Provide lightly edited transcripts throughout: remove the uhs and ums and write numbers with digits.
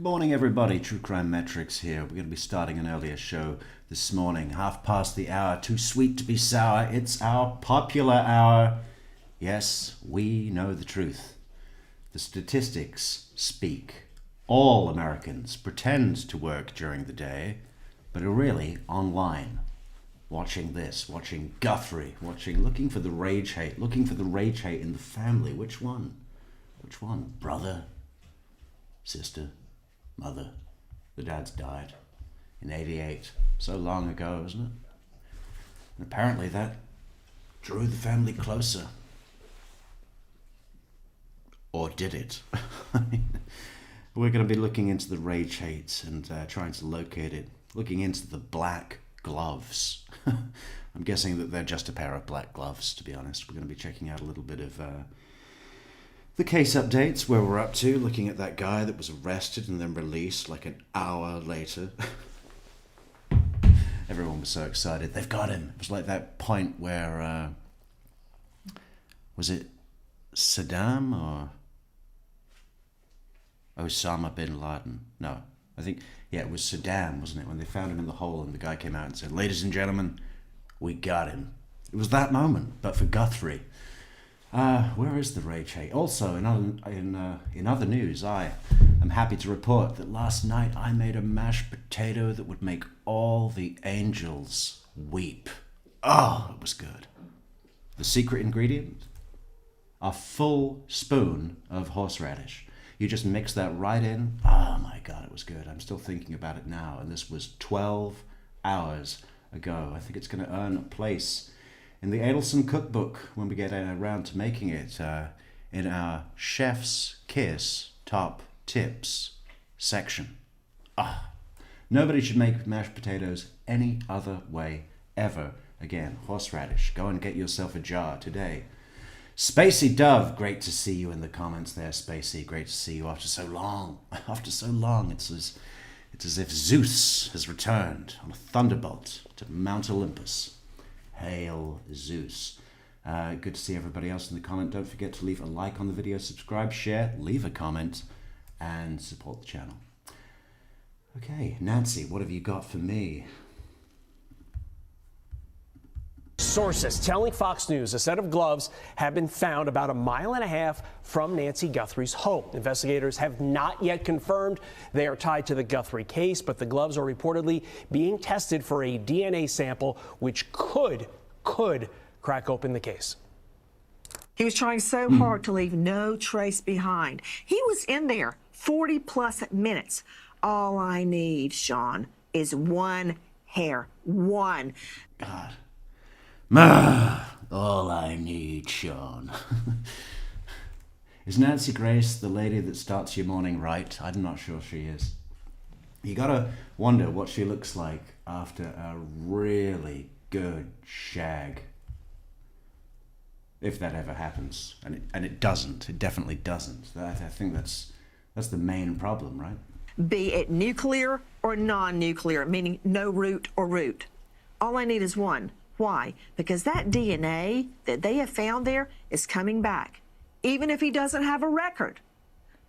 Good morning, everybody. True Crime Metrix here. We're going to be starting an earlier show this morning. Half past the hour. Too sweet to be sour. It's our popular hour. Yes, we know the truth. The statistics speak. All Americans pretend to work during the day, but are really online. Watching this, watching Guthrie, looking for the rage hate in the family. Which one? Which one? Brother? Sister? Mother? The dad's died in '88. So long ago, isn't it? And apparently that drew the family closer. Or did it? We're going to be looking into the rage hate and trying to locate it. Looking into the black gloves. I'm guessing that they're just a pair of black gloves, to be honest. We're going to be checking out a little bit of the case updates, where we're up to, looking at that guy that was arrested and then released like an hour later. Everyone was so excited. They've got him. It was like that point where, was it Saddam or Osama bin Laden? No, I think, yeah, it was Saddam, wasn't it? When they found him in the hole and the guy came out and said, "Ladies and gentlemen, we got him." It was that moment, but for Guthrie. Where is the rage hate? Also, in other news, I am happy to report that last night I made a mashed potato that would make all the angels weep. Oh, it was good. The secret ingredient? A full spoon of horseradish. You just mix that right in. Oh my God, it was good. I'm still thinking about it now. And this was 12 hours ago. I think it's going to earn a place in the Adelson cookbook when we get around to making it in our Chef's Kiss Top Tips section. Nobody should make mashed potatoes any other way ever again. Horseradish. Go and get yourself a jar today. Spacey Dove, great to see you in the comments there, Spacey. Great to see you after so long. After so long, it's as if Zeus has returned on a thunderbolt to Mount Olympus. Hail Zeus. Good to see everybody else in the comment. Don't forget to leave a like on the video, subscribe, share, leave a comment, and support the channel. Okay, Nancy, what have you got for me? Sources telling Fox News a set of gloves have been found about a mile and a half from Nancy Guthrie's home. Investigators have not yet confirmed they are tied to the Guthrie case, but the gloves are reportedly being tested for a DNA sample, which could crack open the case. He was trying so hard to leave no trace behind. He was in there 40 plus minutes. All I need, Sean, is one hair. One. God. All I need, Sean. Is Nancy Grace the lady that starts your morning right? I'm not sure she is. You gotta wonder what she looks like after a really good shag. If that ever happens. And it doesn't. It definitely doesn't. I think that's the main problem, right? Be it nuclear or non-nuclear, meaning no root or root. All I need is one. Why? Because that DNA that they have found there is coming back, even if he doesn't have a record.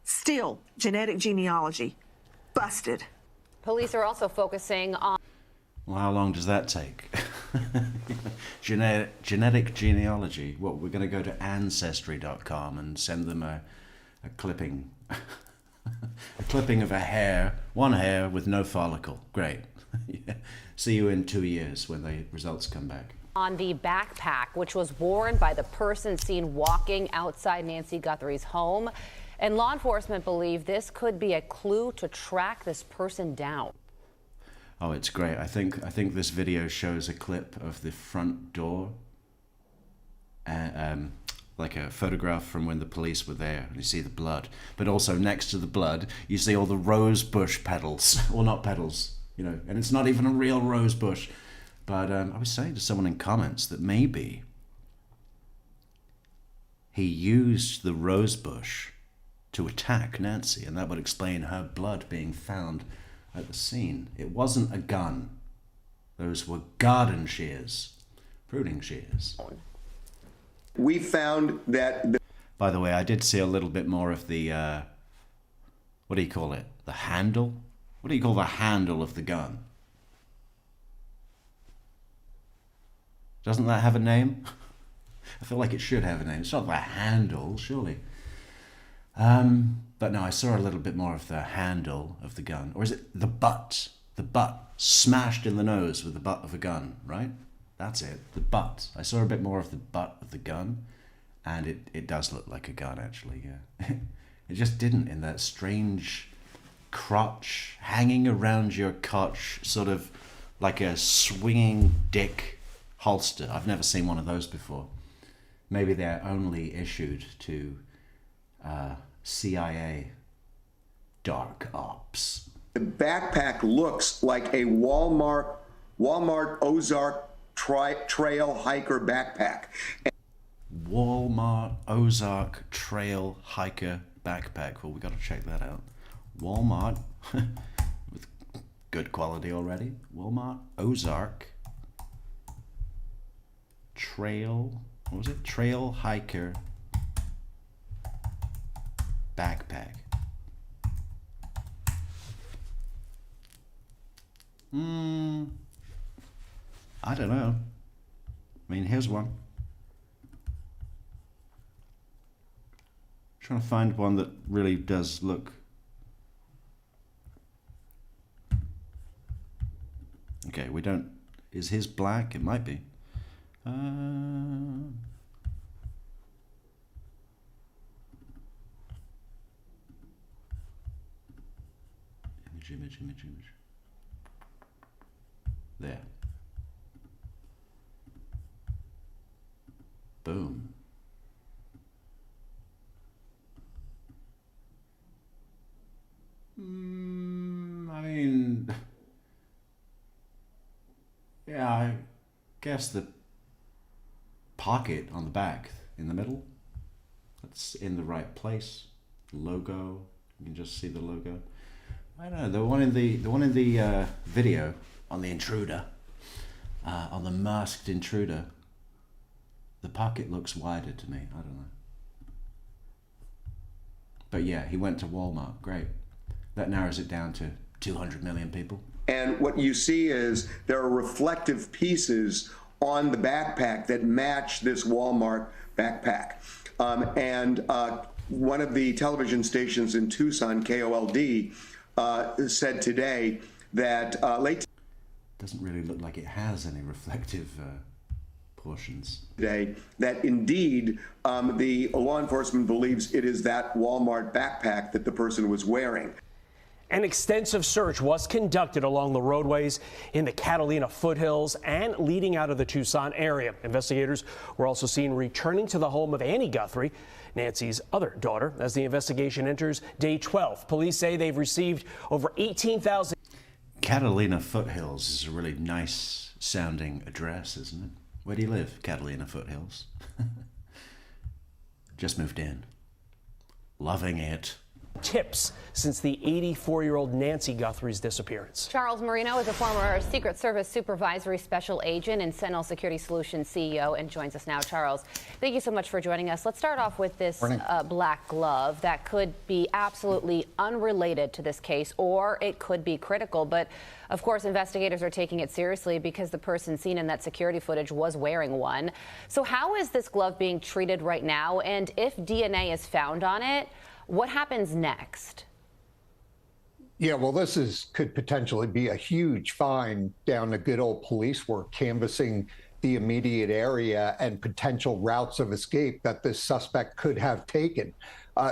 Still, genetic genealogy, busted. Police are also focusing on... Well, how long does that take? Genetic genealogy. What, we're going to go to Ancestry.com and send them a clipping. A clipping of a hair, one hair with no follicle. Great. Yeah. See you in 2 years when the results come back. On the backpack, which was worn by the person seen walking outside Nancy Guthrie's home. And law enforcement believe this could be a clue to track this person down. Oh, it's great. I think this video shows a clip of the front door. Like a photograph from when the police were there, and you see the blood. But also next to the blood, you see all the rose bush petals. Well, not petals, you know, and it's not even a real rose bush. But I was saying to someone in comments that maybe he used the rose bush to attack Nancy, and that would explain her blood being found at the scene. It wasn't a gun. Those were garden shears, pruning shears. We found that... By the way, I did see a little bit more of the what do you call it? The handle? What do you call the handle of the gun? Doesn't that have a name? I feel like it should have a name. It's not the handle, surely. But no, I saw a little bit more of the handle of the gun. Or is it the butt? The butt. Smashed in the nose with the butt of a gun, right? That's it. The butt. I saw a bit more of the butt of the gun. And it does look like a gun, actually, yeah. It just didn't in that strange crotch hanging around your crotch, sort of like a swinging dick holster. I've never seen one of those before. Maybe they're only issued to CIA dark ops. The backpack looks like a Walmart Ozark trail hiker backpack. Walmart Ozark trail hiker backpack. Well, we got to check that out. Walmart with good quality already. Walmart Ozark trail. What was it? Trail hiker backpack. I don't know. I mean, here's one. Trying to find one that really does look. Okay, we don't. Is his black? It might be. Image. There. Boom. I mean, yeah, I guess the pocket on the back in the middle, that's in the right place. Logo, you can just see the logo. I don't know, the one in the video on the intruder, on the masked intruder, the pocket looks wider to me. I don't know. But yeah, he went to Walmart. Great. That narrows it down to 200 million people. And what you see is there are reflective pieces on the backpack that match this Walmart backpack. One of the television stations in Tucson, KOLD, said today that doesn't really look like it has any reflective portions. Today, that indeed the law enforcement believes it is that Walmart backpack that the person was wearing. An extensive search was conducted along the roadways in the Catalina foothills and leading out of the Tucson area. Investigators were also seen returning to the home of Annie Guthrie, Nancy's other daughter, as the investigation enters day 12. Police say they've received over 18,000. Catalina Foothills is a really nice sounding address, isn't it? Where do you live, Catalina Foothills? Just moved in. Loving it. Tips since the 84-year-old Nancy Guthrie's disappearance. Charles Marino is a former Secret Service Supervisory Special Agent and Sentinel Security Solutions CEO and joins us now. Charles, thank you so much for joining us. Let's start off with this black glove that could be absolutely unrelated to this case, or it could be critical. But of course, investigators are taking it seriously because the person seen in that security footage was wearing one. So how is this glove being treated right now? And if DNA is found on it, what happens next? Yeah, well, could potentially be a huge find down to good old police work, canvassing the immediate area and potential routes of escape that this suspect could have taken.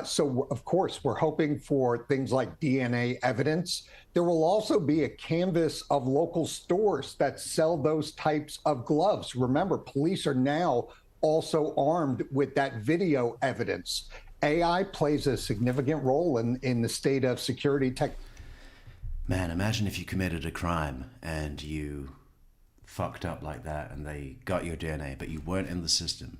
So, of course, we're hoping for things like DNA evidence. There will also be a canvass of local stores that sell those types of gloves. Remember, police are now also armed with that video evidence. AI plays a significant role in the state of security tech. Man, imagine if you committed a crime and you fucked up like that and they got your DNA, but you weren't in the system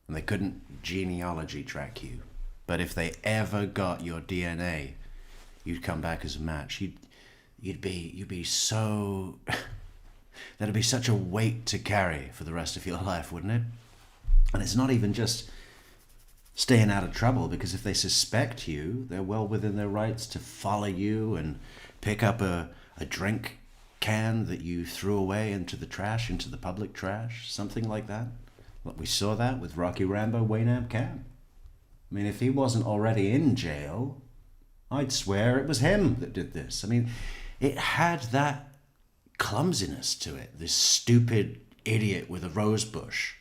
and they couldn't genealogy track you. But if they ever got your DNA, you'd come back as a match. You'd be so that'd be such a weight to carry for the rest of your life, wouldn't it? And it's not even just staying out of trouble, because if they suspect you, they're well within their rights to follow you and pick up a drink can that you threw away into the trash, into the public trash, something like that. Well, we saw that with Rocky Rambo Waynab Cam. I mean, if he wasn't already in jail, I'd swear it was him that did this. I mean, it had that clumsiness to it, this stupid idiot with a rose bush.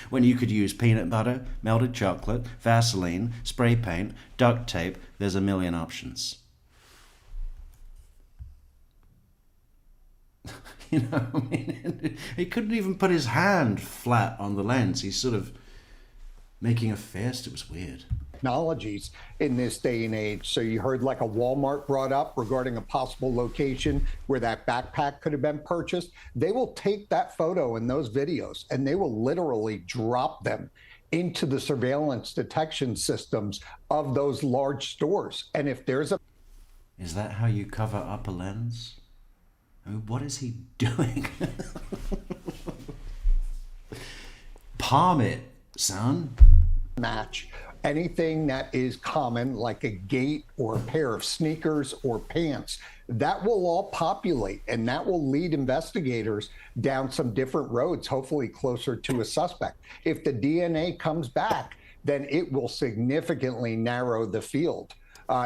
When you could use peanut butter, melted chocolate, Vaseline, spray paint, duct tape, there's a million options. You know, I mean, he couldn't even put his hand flat on the lens. He's sort of making a fist. It was weird. Technologies in this day and age. So you heard like a Walmart brought up regarding a possible location where that backpack could have been purchased. They will take that photo and those videos and they will literally drop them into the surveillance detection systems of those large stores. And if there's a... Is that how you cover up a lens? I mean, what is he doing? Palm it, son. Match. Anything that is common, like a gate or a pair of sneakers or pants, that will all populate and that will lead investigators down some different roads, hopefully closer to a suspect. If the DNA comes back, then it will significantly narrow the field.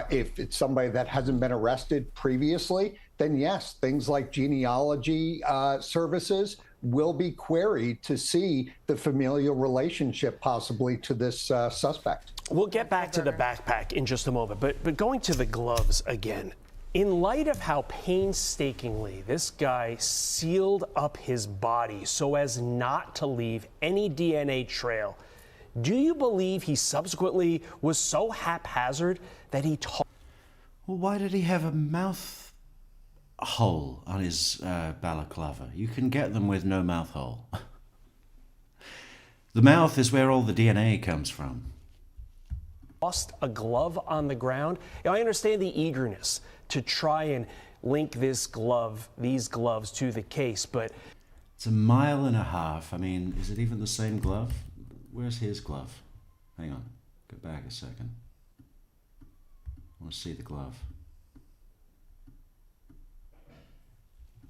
If it's somebody that hasn't been arrested previously, then yes, things like genealogy services will be queried to see the familial relationship possibly to this suspect. We'll get back to the backpack in just a moment, but going to the gloves again. In light of how painstakingly this guy sealed up his body so as not to leave any DNA trail, do you believe he subsequently was so haphazard that he Well, why did he have a mouth hole on his balaclava? You can get them with no mouth hole. The mouth is where all the DNA comes from. tossed a glove on the ground? Now, I understand the eagerness to try and link these gloves to the case, but it's 1.5 miles. I mean, is it even the same glove? Where's his glove? Hang on, go back a second. I want to see the glove.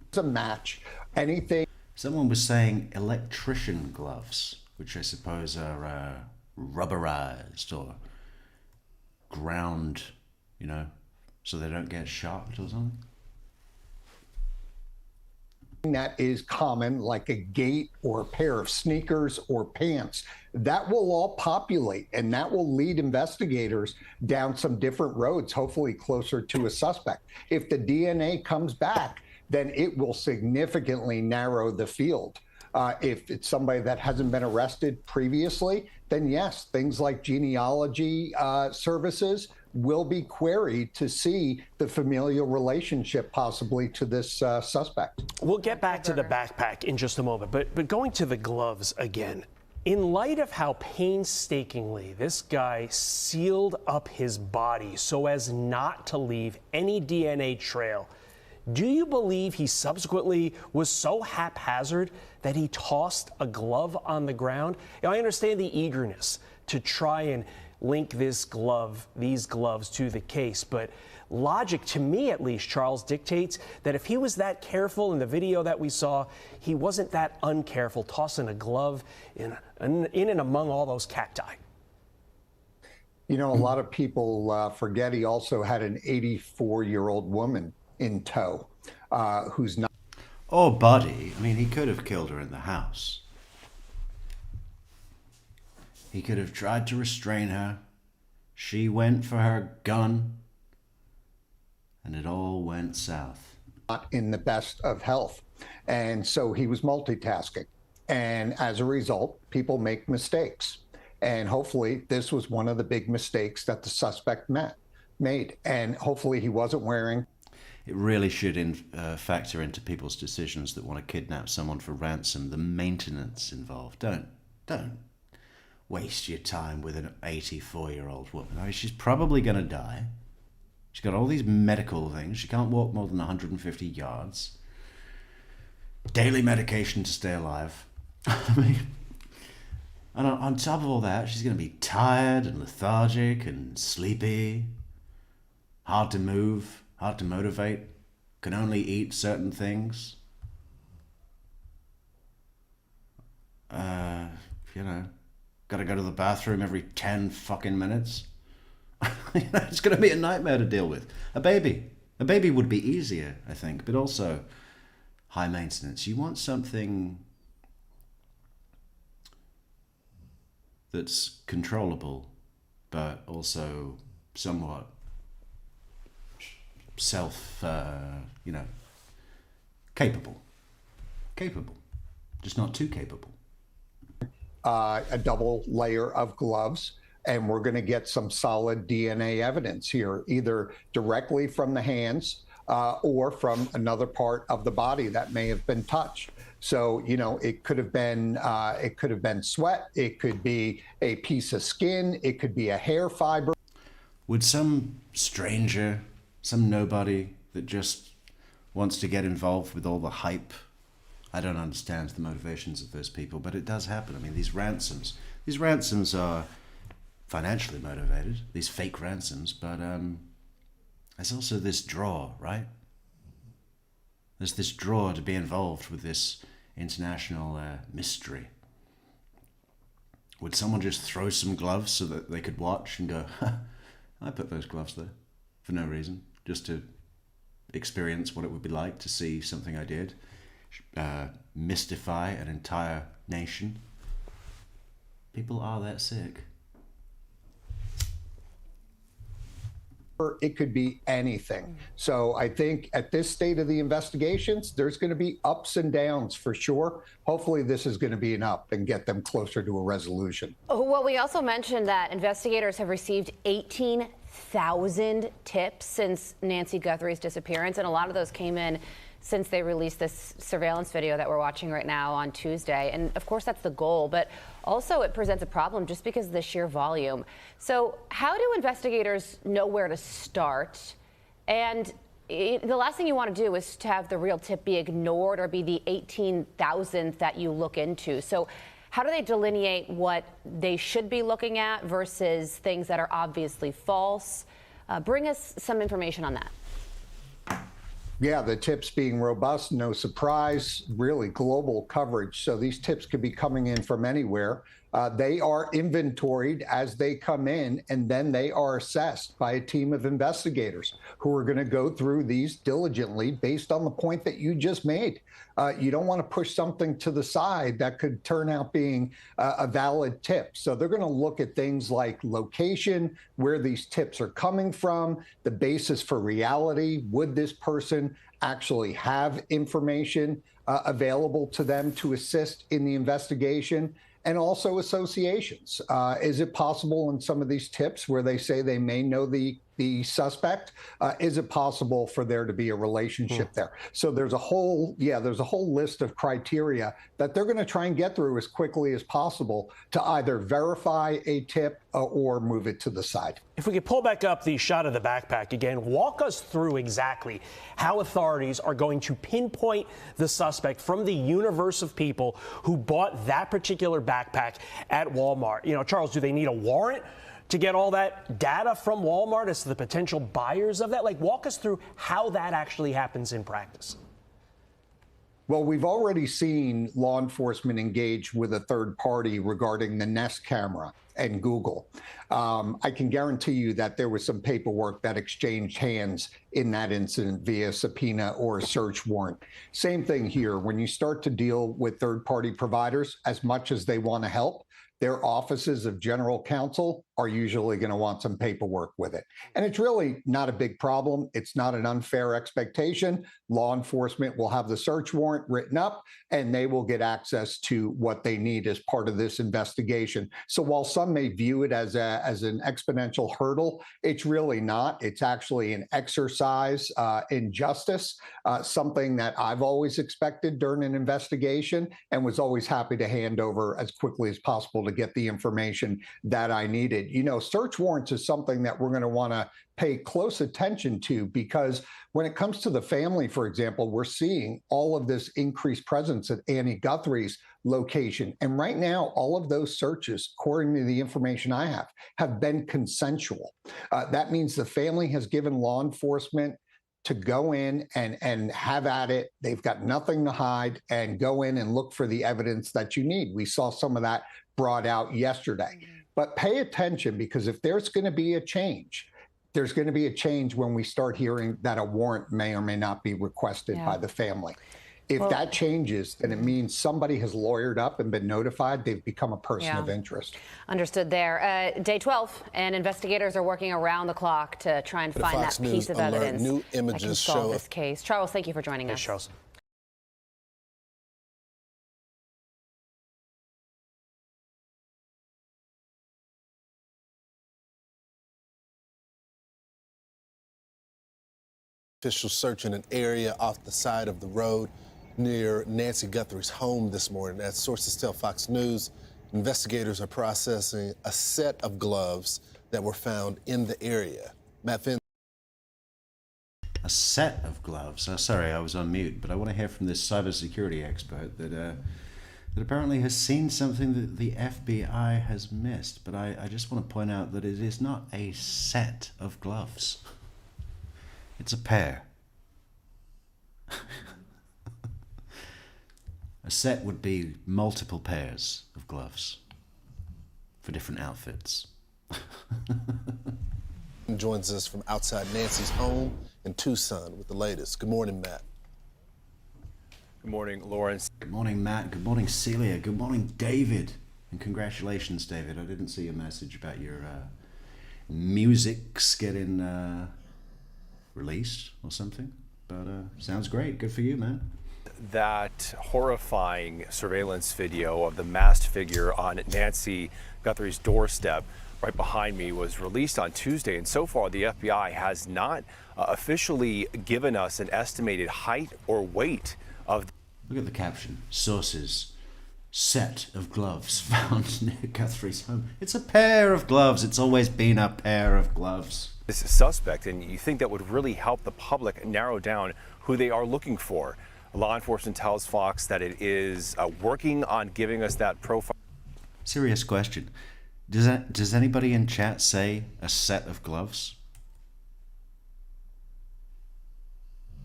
It's a match. Anything. Someone was saying electrician gloves, which I suppose are rubberized or ground, you know, so they don't get shocked or something. That is common, like a gate or a pair of sneakers or pants, that will all populate and that will lead investigators down some different roads, hopefully closer to a suspect. If the DNA comes back, then it will significantly narrow the field. If it's somebody that hasn't been arrested previously, then yes, things like genealogy services will be queried to see the familial relationship possibly to this suspect. We'll get back to the backpack in just a moment, but going to the gloves again. In light of how painstakingly this guy sealed up his body so as not to leave any DNA trail, do you believe he subsequently was so haphazard that he tossed a glove on the ground? Now, I understand the eagerness to try and link these gloves to the case, but logic, to me at least, Charles, dictates that if he was that careful in the video that we saw, he wasn't that uncareful tossing a glove in and among all those cacti. You know, a lot of people forget he also had an 84-year-old woman in tow who's not. Oh, buddy. I mean, he could have killed her in the house. He could have tried to restrain her. She went for her gun. And it all went south. Not in the best of health. And so he was multitasking. And as a result, people make mistakes. And hopefully this was one of the big mistakes that the suspect made. And hopefully he wasn't wearing. It really should factor into people's decisions that want to kidnap someone for ransom, the maintenance involved. Don't waste your time with an 84-year-old woman. I mean, she's probably going to die. She's got all these medical things. She can't walk more than 150 yards. Daily medication to stay alive. I mean, And on top of all that, she's going to be tired and lethargic and sleepy, hard to move, hard to motivate, can only eat certain things. Got to go to the bathroom every 10 fucking minutes. It's going to be a nightmare to deal with. A baby would be easier, I think, but also high maintenance. You want something that's controllable, but also somewhat capable. Capable, just not too capable. A double layer of gloves, and we're going to get some solid DNA evidence here, either directly from the hands or from another part of the body that may have been touched. So, it could have been sweat, it could be a piece of skin, it could be a hair fiber. Would some stranger, some nobody that just wants to get involved with all the hype? I don't understand the motivations of those people, but it does happen. I mean, these ransoms are financially motivated, these fake ransoms, but there's also this draw, right? There's this draw to be involved with this international mystery. Would someone just throw some gloves so that they could watch and go, I put those gloves there for no reason, just to experience what it would be like to see something I did? Mystify an entire nation. People are that sick. It could be anything. So I think at this state of the investigations, there's going to be ups and downs for sure. Hopefully this is going to be an up and get them closer to a resolution. Well, we also mentioned that investigators have received 18,000 tips since Nancy Guthrie's disappearance, and a lot of those came in since they released this surveillance video that we're watching right now on Tuesday. And of course, that's the goal, but also it presents a problem just because of the sheer volume. So how do investigators know where to start? And the last thing you want to do is to have the real tip be ignored or be the 18,000th that you look into. So how do they delineate what they should be looking at versus things that are obviously false? Bring us some information on that. Yeah, the tips being robust, no surprise, really global coverage. So these tips could be coming in from anywhere. They are inventoried as they come in, and then they are assessed by a team of investigators who are going to go through these diligently based on the point that you just made. You don't want to push something to the side that could turn out being a valid tip. So they're going to look at things like location, where these tips are coming from, the basis for reality. Would this person actually have information available to them to assist in the investigation? And also associations. Is it possible in some of these tips where they say they may know the suspect? Is it possible for there to be a relationship there? So there's a whole list of criteria that they're going to try and get through as quickly as possible to either verify a tip or move it to the side. If we could pull back up the shot of the backpack again, walk us through exactly how authorities are going to pinpoint the suspect from the universe of people who bought that particular backpack at Walmart. Charles, do they need a warrant to get all that data from Walmart as to the potential buyers of that? Walk us through how that actually happens in practice. Well, we've already seen law enforcement engage with a third party regarding the Nest camera and Google. I can guarantee you that there was some paperwork that exchanged hands in that incident via subpoena or a search warrant. Same thing here. When you start to deal with third party providers, as much as they want to help, their offices of general counsel are usually going to want some paperwork with it. And it's really not a big problem. It's not an unfair expectation. Law enforcement will have the search warrant written up, and they will get access to what they need as part of this investigation. So while some may view it as an exponential hurdle, it's really not. It's actually an exercise in justice, something that I've always expected during an investigation and was always happy to hand over as quickly as possible to get the information that I needed. Search warrants is something that we're going to want to pay close attention to, because when it comes to the family, for example, we're seeing all of this increased presence at Annie Guthrie's location. And right now, all of those searches, according to the information I have been consensual. That means the family has given law enforcement to go in and have at it. They've got nothing to hide, and go in and look for the evidence that you need. We saw some of that brought out yesterday. But pay attention, because if there's going to be a change, there's going to be a change when we start hearing that a warrant may or may not be requested by the family. If that changes, then it means somebody has lawyered up and been notified. They've become a person of interest. Understood there. Day 12, and investigators are working around the clock to try and find that piece of evidence new images that can solve this case. Charles, thank you for joining us. Charles. Officials searching an area off the side of the road near Nancy Guthrie's home this morning. As sources tell Fox News, investigators are processing a set of gloves that were found in the area. Matt Finn. A set of gloves. Oh, sorry, I was on mute, but I want to hear from this cybersecurity expert that apparently has seen something that the FBI has missed. But I just want to point out that it is not a set of gloves. It's a pair. A set would be multiple pairs of gloves for different outfits. Joins us from outside Nancy's home in Tucson with the latest. Good morning, Matt. Good morning, Lawrence. Good morning, Matt. Good morning, Celia. Good morning, David. And congratulations, David. I didn't see your message about your music's getting released or something, but sounds great. Good for you, man. That horrifying surveillance video of the masked figure on Nancy Guthrie's doorstep right behind me was released on Tuesday, and so far the FBI has not officially given us an estimated height or weight of. Look at the caption. Sources: set of gloves found near Guthrie's home. It's a pair of gloves. It's always been a pair of gloves. This suspect, and you think that would really help the public narrow down who they are looking for. Law enforcement tells Fox that it is working on giving us that profile. Serious question. Does anybody in chat say a set of gloves?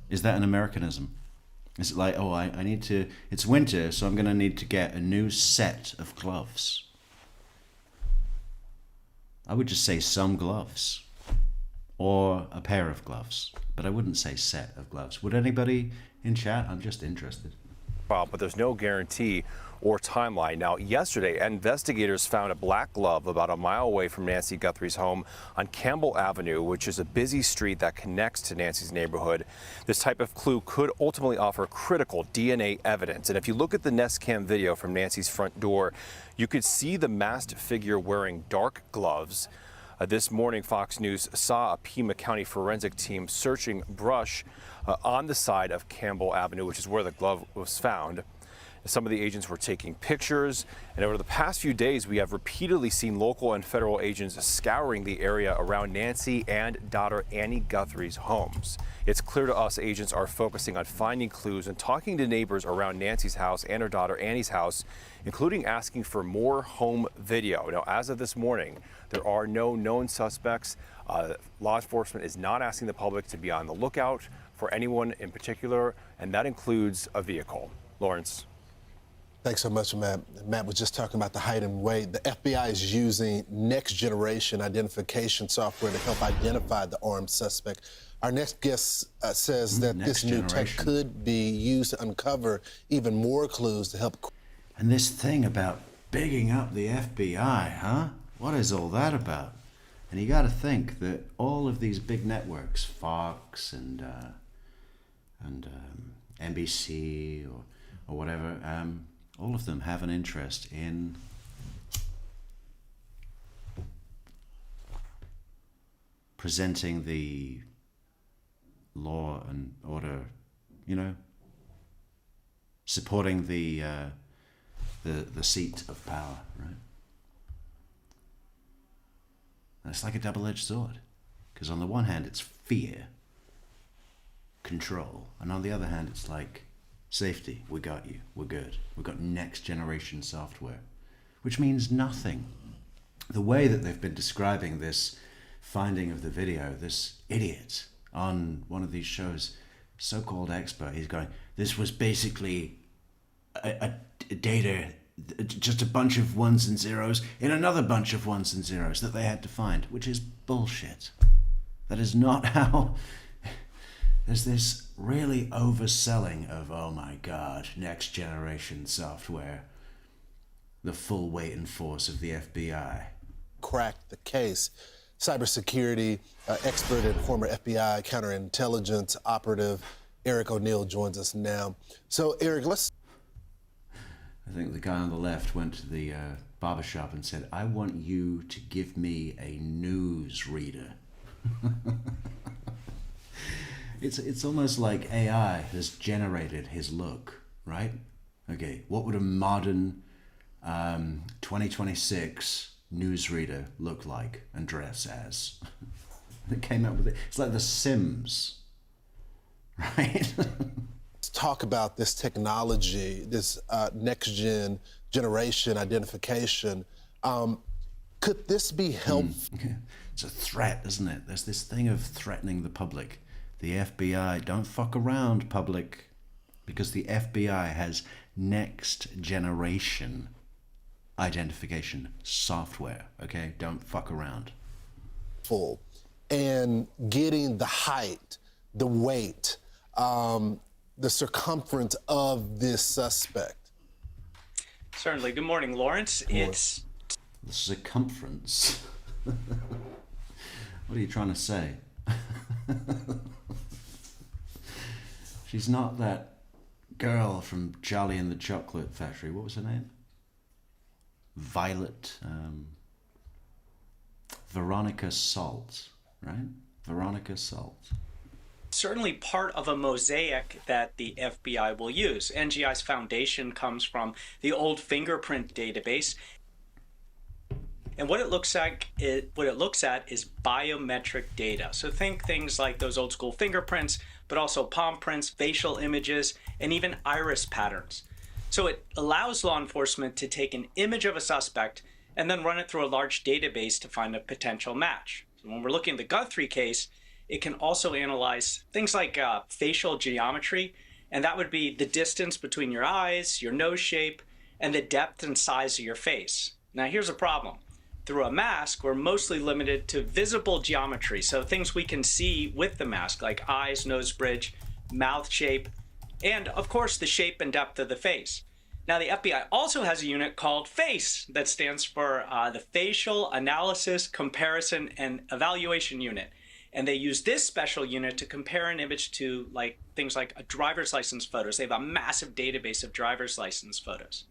Is that an Americanism? Is it like, oh, I need to, it's winter, so I'm going to need to get a new set of gloves? I would just say some gloves. Or a pair of gloves, but I wouldn't say set of gloves. Would anybody in chat? I'm just interested. But there's no guarantee or timeline. Now, yesterday, investigators found a black glove about a mile away from Nancy Guthrie's home on Campbell Avenue, which is a busy street that connects to Nancy's neighborhood. This type of clue could ultimately offer critical DNA evidence. And if you look at the Nest Cam video from Nancy's front door, you could see the masked figure wearing dark gloves. This morning, Fox News saw a Pima County forensic team searching brush on the side of Campbell Avenue, which is where the glove was found. Some of the agents were taking pictures, and over the past few days, we have repeatedly seen local and federal agents scouring the area around Nancy and daughter Annie Guthrie's homes. It's clear to us agents are focusing on finding clues and talking to neighbors around Nancy's house and her daughter Annie's house, including asking for more home video. Now, as of this morning, there are no known suspects. Law enforcement is not asking the public to be on the lookout for anyone in particular, and that includes a vehicle. Lawrence. Thanks so much, Matt. Matt was just talking about the height and weight. The FBI is using next generation identification software to help identify the armed suspect. Our next guest says that this new tech could be used to uncover even more clues to help. And this thing about bigging up the FBI, huh? What is all that about? And you got to think that all of these big networks, Fox and NBC or whatever, all of them have an interest in presenting the law and order, you know, supporting the seat of power, right? And it's like a double-edged sword, Because on the one hand, it's fear, control, and on the other hand, it's like safety. We got you. We're good. We've got next generation software, which means nothing. The way that they've been describing this finding of the video, this idiot on one of these shows, so-called expert, he's going, this was basically a data, just a bunch of ones and zeros in another bunch of ones and zeros that they had to find, which is bullshit. That is not how... There's this really overselling of, oh my God, next generation software, the full weight and force of the FBI. Cracked the case. Cybersecurity expert and former FBI counterintelligence operative Eric O'Neill joins us now. So, Eric, I think the guy on the left went to the barbershop and said, I want you to give me a news reader. It's almost like AI has generated his look, right? Okay, what would a modern 2026 newsreader look like and dress as? They came up with it. It's like The Sims, right? let's talk about this technology, this next generation identification. Could this be helpful? It's a threat, isn't it? There's this thing of threatening the public. The FBI, don't fuck around, public, because the FBI has next generation identification software, okay? Don't fuck around. Full. And getting the height, the weight, the circumference of this suspect. Certainly. Good morning, Lawrence. It's the circumference. What are you trying to say? She's not that girl from Charlie and the Chocolate Factory. What was her name? Violet. Veronica Salt, right? Veronica Salt. certainly part of a mosaic that the FBI will use. NGI's foundation comes from the old fingerprint database. And what it looks at is biometric data. So think things like those old school fingerprints, but also palm prints, facial images, and even iris patterns. So it allows law enforcement to take an image of a suspect and then run it through a large database to find a potential match. So when we're looking at the Guthrie case, it can also analyze things like facial geometry, and that would be the distance between your eyes, your nose shape, and the depth and size of your face. Now here's a problem. Through a mask, we're mostly limited to visible geometry, so things we can see with the mask, like eyes, nose bridge, mouth shape, and of course the shape and depth of the face. Now the FBI also has a unit called FACE that stands for the Facial Analysis, Comparison, and Evaluation Unit. And they use this special unit to compare an image to things like a driver's license photos. They have a massive database of driver's license photos.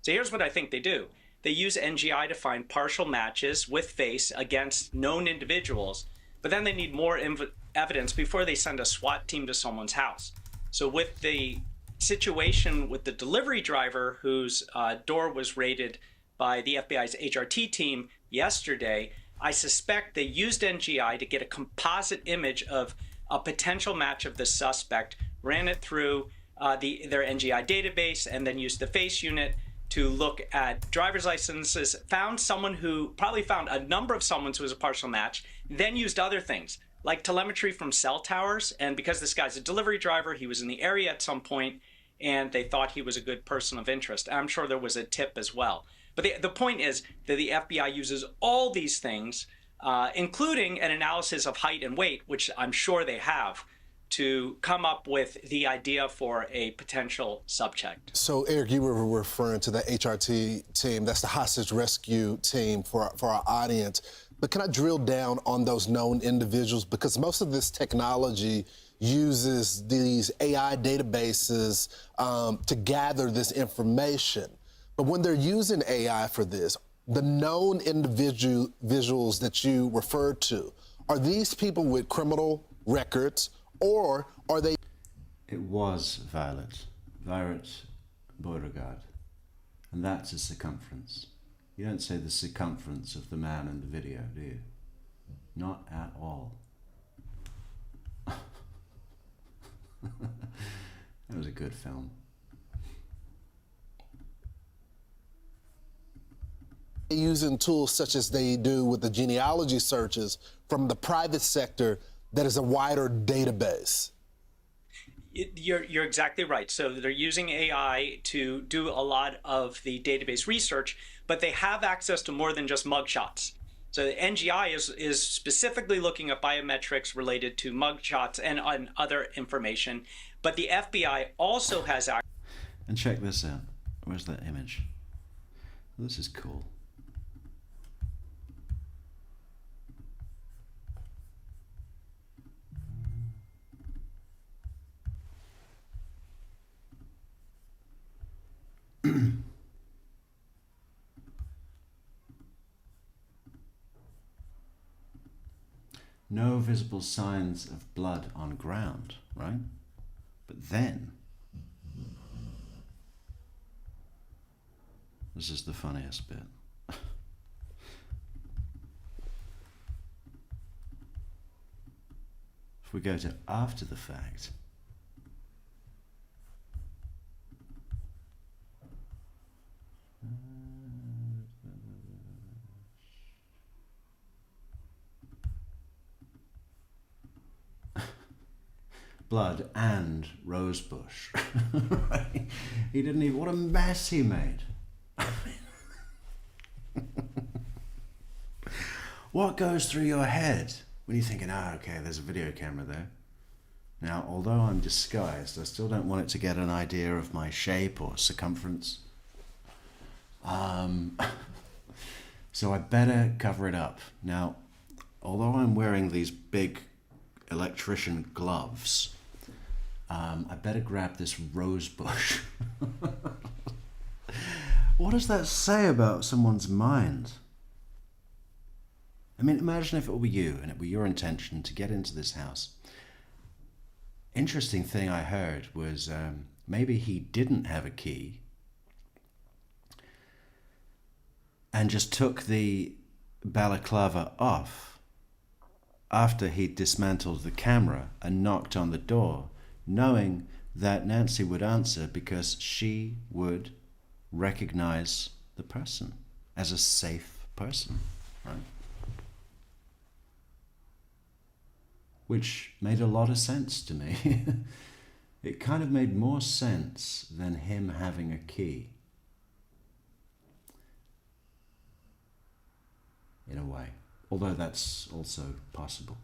So here's what I think they do. They use NGI to find partial matches with FACE against known individuals, but then they need more evidence before they send a SWAT team to someone's house. So with the situation with the delivery driver whose door was raided by the FBI's HRT team yesterday, I suspect they used NGI to get a composite image of a potential match of the suspect, ran it through their NGI database, and then used the FACE unit to look at driver's licenses, found someone who probably found a number of someone who was a partial match, then used other things like telemetry from cell towers. And because this guy's a delivery driver, he was in the area at some point, and they thought he was a good person of interest. I'm sure there was a tip as well. But the point is that the FBI uses all these things, including an analysis of height and weight, which I'm sure they have, to come up with the idea for a potential subject. So, Eric, you were referring to the HRT team. That's the hostage rescue team for our audience. But can I drill down on those known individuals? Because most of this technology uses these AI databases to gather this information. But when they're using AI for this, the known individuals that you referred to, are these people with criminal records, or are they? It was Violet Beauregard, and that's a circumference. You don't say the circumference of the man in the video, do you? Not at all. That was a good film. Using tools such as they do with the genealogy searches from the private sector that is a wider database. You're exactly right. So they're using AI to do a lot of the database research, but they have access to more than just mugshots. So the NGI is specifically looking at biometrics related to mugshots and other information, but the FBI also has access. And check this out. Where's that image? This is cool. No visible signs of blood on ground, right? But then, this is the funniest bit. If we go to after the fact, blood and rosebush. Right? He didn't even, what a mess he made. What goes through your head when you're thinking, okay, there's a video camera there. Now, although I'm disguised, I still don't want it to get an idea of my shape or circumference. So I better cover it up. Now, although I'm wearing these big electrician gloves, I better grab this rose bush. What does that say about someone's mind? I mean, imagine if it were you and it were your intention to get into this house. Interesting thing I heard was maybe he didn't have a key and just took the balaclava off after he dismantled the camera and knocked on the door, knowing that Nancy would answer because she would recognize the person as a safe person, right? Which made a lot of sense to me. It kind of made more sense than him having a key. In a way, although that's also possible.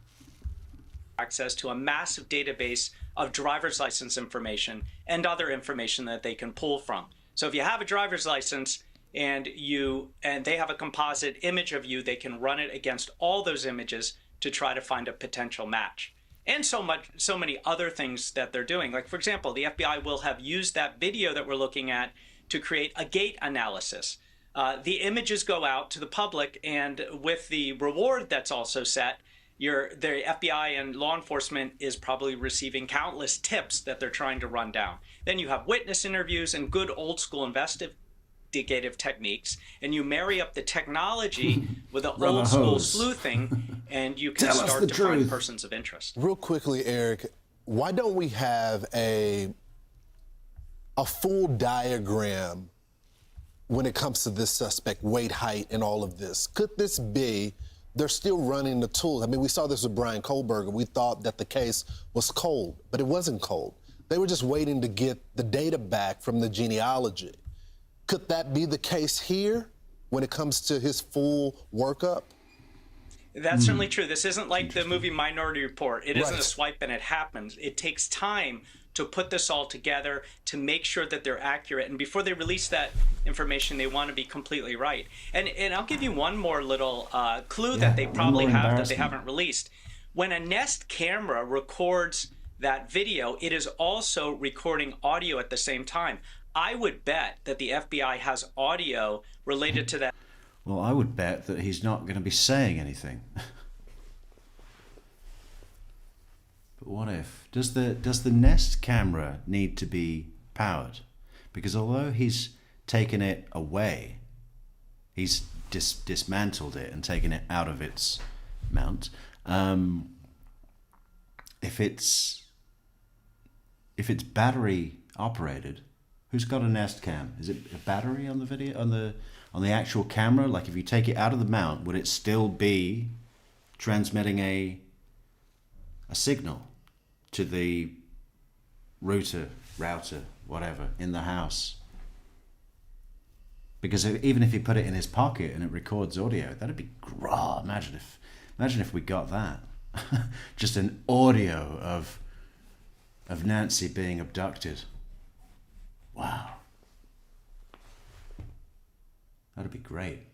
Access to a massive database of driver's license information and other information that they can pull from. So if you have a driver's license and they have a composite image of you, they can run it against all those images to try to find a potential match. And so many other things that they're doing. Like, for example, the FBI will have used that video that we're looking at to create a gait analysis. The images go out to the public, and with the reward that's also set, the FBI and law enforcement is probably receiving countless tips that they're trying to run down. Then you have witness interviews and good old school investigative techniques, and you marry up the technology with the old school sleuthing, and you can start to find persons of interest. Real quickly, Eric, why don't we have a full diagram when it comes to this suspect, weight, height, and all of this? Could this be they're still running the tools? I mean, we saw this with Brian Kohlberger. We thought that the case was cold, but it wasn't cold. They were just waiting to get the data back from the genealogy. Could that be the case here when it comes to his full workup? That's certainly true. This isn't like the movie Minority Report. It isn't a swipe and it happens. It takes time to put this all together, to make sure that they're accurate. And before they release that information, they want to be completely right. And I'll give you one more little clue that they probably have that they haven't released. When a Nest camera records that video, it is also recording audio at the same time. I would bet that the FBI has audio related to that. Well, I would bet that he's not going to be saying anything. But what if? Does the Nest camera need to be powered? Because although he's taken it away, he's dismantled it and taken it out of its mount. If it's if it's battery operated, who's got a Nest Cam? Is it a battery on the video, on the actual camera? Like if you take it out of the mount, would it still be transmitting a signal to the router, whatever, in the house? Because even if he put it in his pocket and it records audio, that'd be raw. Imagine if we got that. Just an audio of Nancy being abducted. Wow. That'd be great.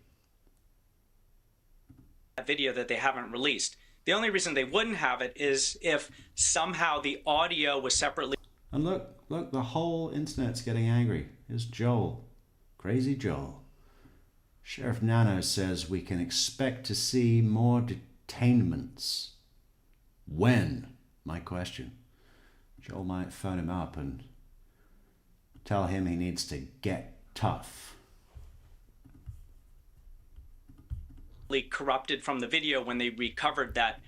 That video that they haven't released. The only reason they wouldn't have it is if somehow the audio was separately. And look, the whole internet's getting angry. Here's Joel. Crazy Joel. Sheriff Nano says we can expect to see more detainments. When? My question. Joel might phone him up and tell him he needs to get tough. Corrupted from the video when they recovered that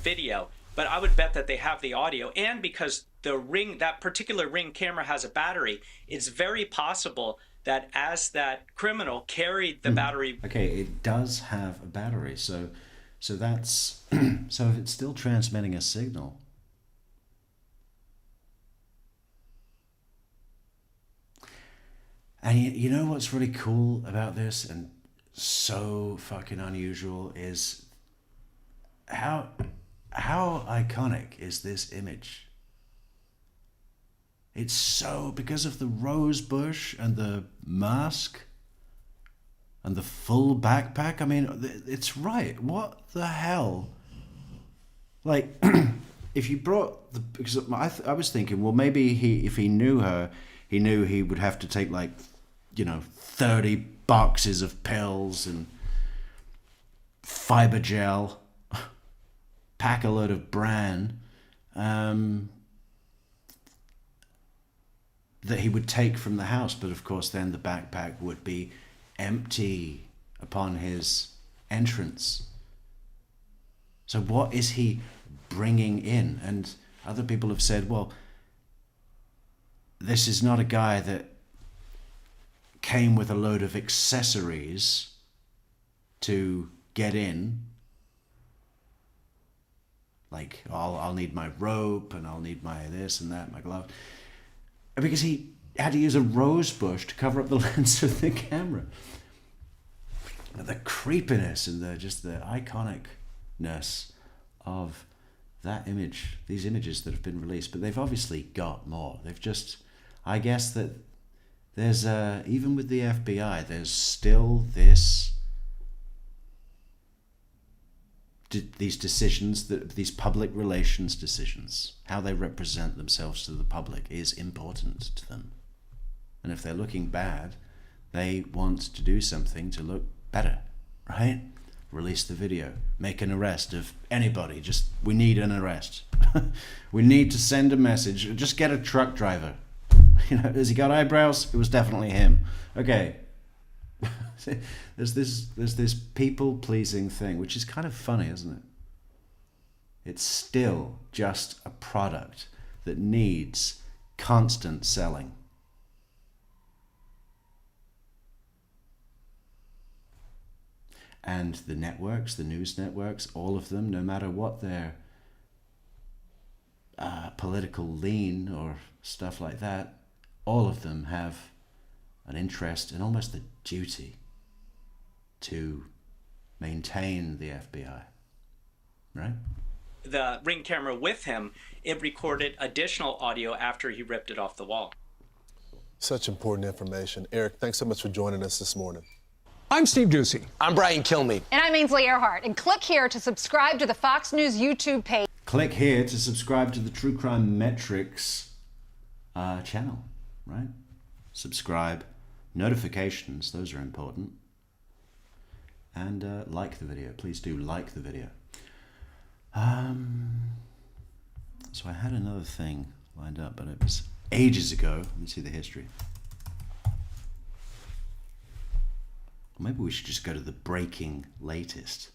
video. But I would bet that they have the audio, and because that particular Ring camera has a battery, it's very possible that as that criminal carried the battery. Okay, it does have a battery, so that's so if it's still transmitting a signal. And you know what's really cool about this and so fucking unusual is how iconic is this image? It's so, because of the rose bush and the mask and the full backpack. I mean, it's right. What the hell? Like, if you brought the, because I was thinking, well, maybe if he knew her, he knew he would have to take 30 boxes of pills and fiber gel, pack a load of bran, that he would take from the house. But of course then the backpack would be empty upon his entrance. So what is he bringing in? And other people have said, well, this is not a guy that came with a load of accessories to get in. Like, I'll need my rope and I'll need my this and that, my glove. Because he had to use a rose bush to cover up the lens of the camera. The creepiness and the iconicness of that image, these images that have been released. But they've obviously got more. They've just, I guess that there's, even with the FBI, there's still these decisions, these public relations decisions, how they represent themselves to the public is important to them. And if they're looking bad, they want to do something to look better, right? Release the video, make an arrest of anybody. We need an arrest. We need to send a message. Just get a truck driver. Has he got eyebrows? It was definitely him. Okay. There's this people-pleasing thing, which is kind of funny, isn't it? It's still just a product that needs constant selling. And the networks, the news networks, all of them, no matter what their political lean or stuff like that, all of them have an interest and almost a duty to maintain the FBI, right? The Ring camera with him, it recorded additional audio after he ripped it off the wall. Such important information. Eric, thanks so much for joining us this morning. I'm Steve Ducey. I'm Brian Kilmeade. And I'm Ainsley Earhart. And click here to subscribe to the Fox News YouTube page. Click here to subscribe to the True Crime Metrix channel, right? Subscribe. Notifications, those are important. And like the video. Please do like the video. So I had another thing lined up, but it was ages ago. Let me see the history. Maybe we should just go to the breaking latest.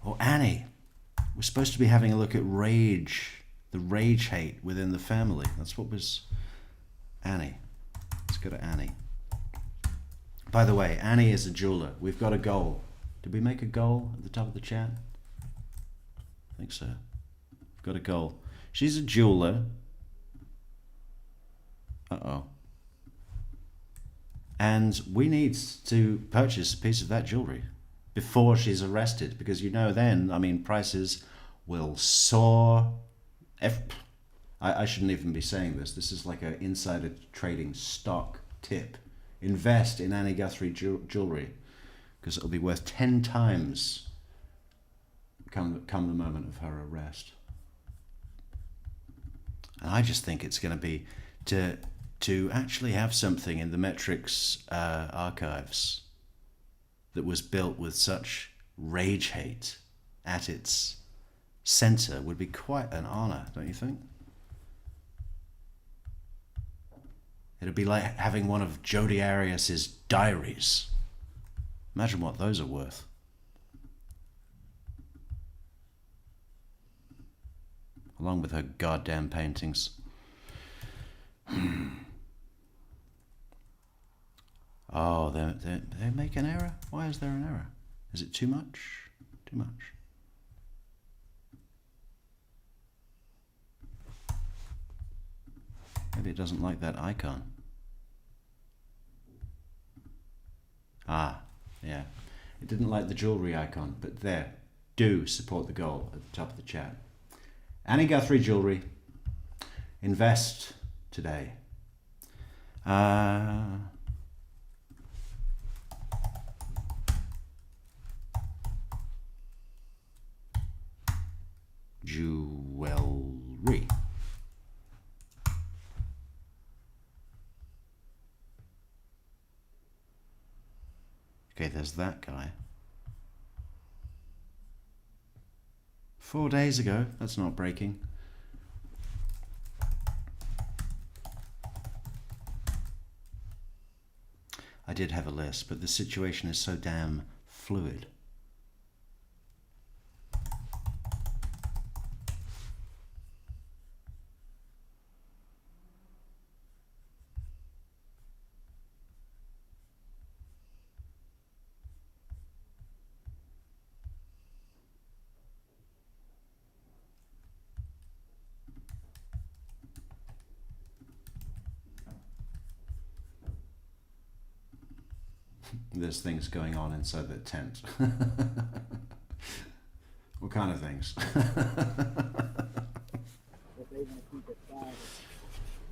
Oh, Annie. we're supposed to be having a look at rage, the rage hate within the family. That's what was Annie. Let's go to Annie. By the way, Annie is a jeweler. We've got a goal. Did we make a goal at the top of the chat? I think so. We've got a goal. She's a jeweler. Uh-oh. And we need to purchase a piece of that jewelry before she's arrested, because you know then, I mean, prices will soar. I shouldn't even be saying this. This is like an insider trading stock tip. Invest in Annie Guthrie jewelry, because it'll be worth 10 times come the moment of her arrest. And I just think it's going to be to actually have something in the Metrix archives that was built with such rage hate at its center would be quite an honor, don't you think? It'd be like having one of Jodi Arias's diaries. Imagine what those are worth. Along with her goddamn paintings. Oh, they make an error? Why is there an error? Is it too much? Too much. Maybe it doesn't like that icon. Ah, yeah. It didn't like the jewelry icon, but there. Do support the goal at the top of the chat. Annie Guthrie Jewelry. Invest today. Jewelry. Okay, there's that guy. 4 days ago. That's not breaking. I did have a list, but the situation is so damn fluid. There's things going on inside the tent. What kind of things?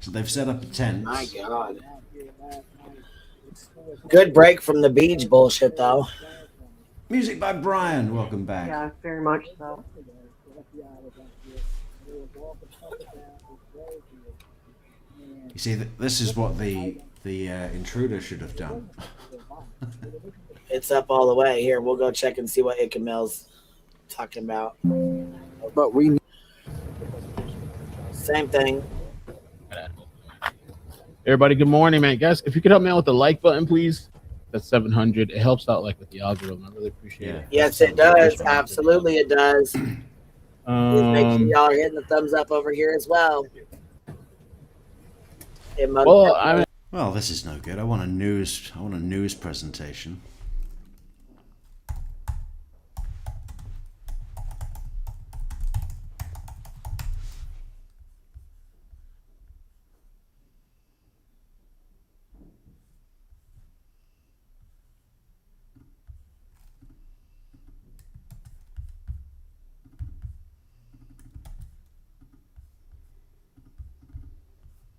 So they've set up a tent. My God. Good break from the beach bullshit, though. Music by Brian. Welcome back. Yeah, very much so. You see, this is what the intruder should have done. It's up all the way. Here, we'll go check and see what Ikamel's talking about. But we... Same thing. Everybody, good morning, man. Guys, if you could help me out with the like button, please. That's 700. It helps out like with the algorithm. I really appreciate it. Yes, it does. Absolutely, it does. Please make sure y'all are hitting the thumbs up over here as well. Well, this is no good. I want a news presentation.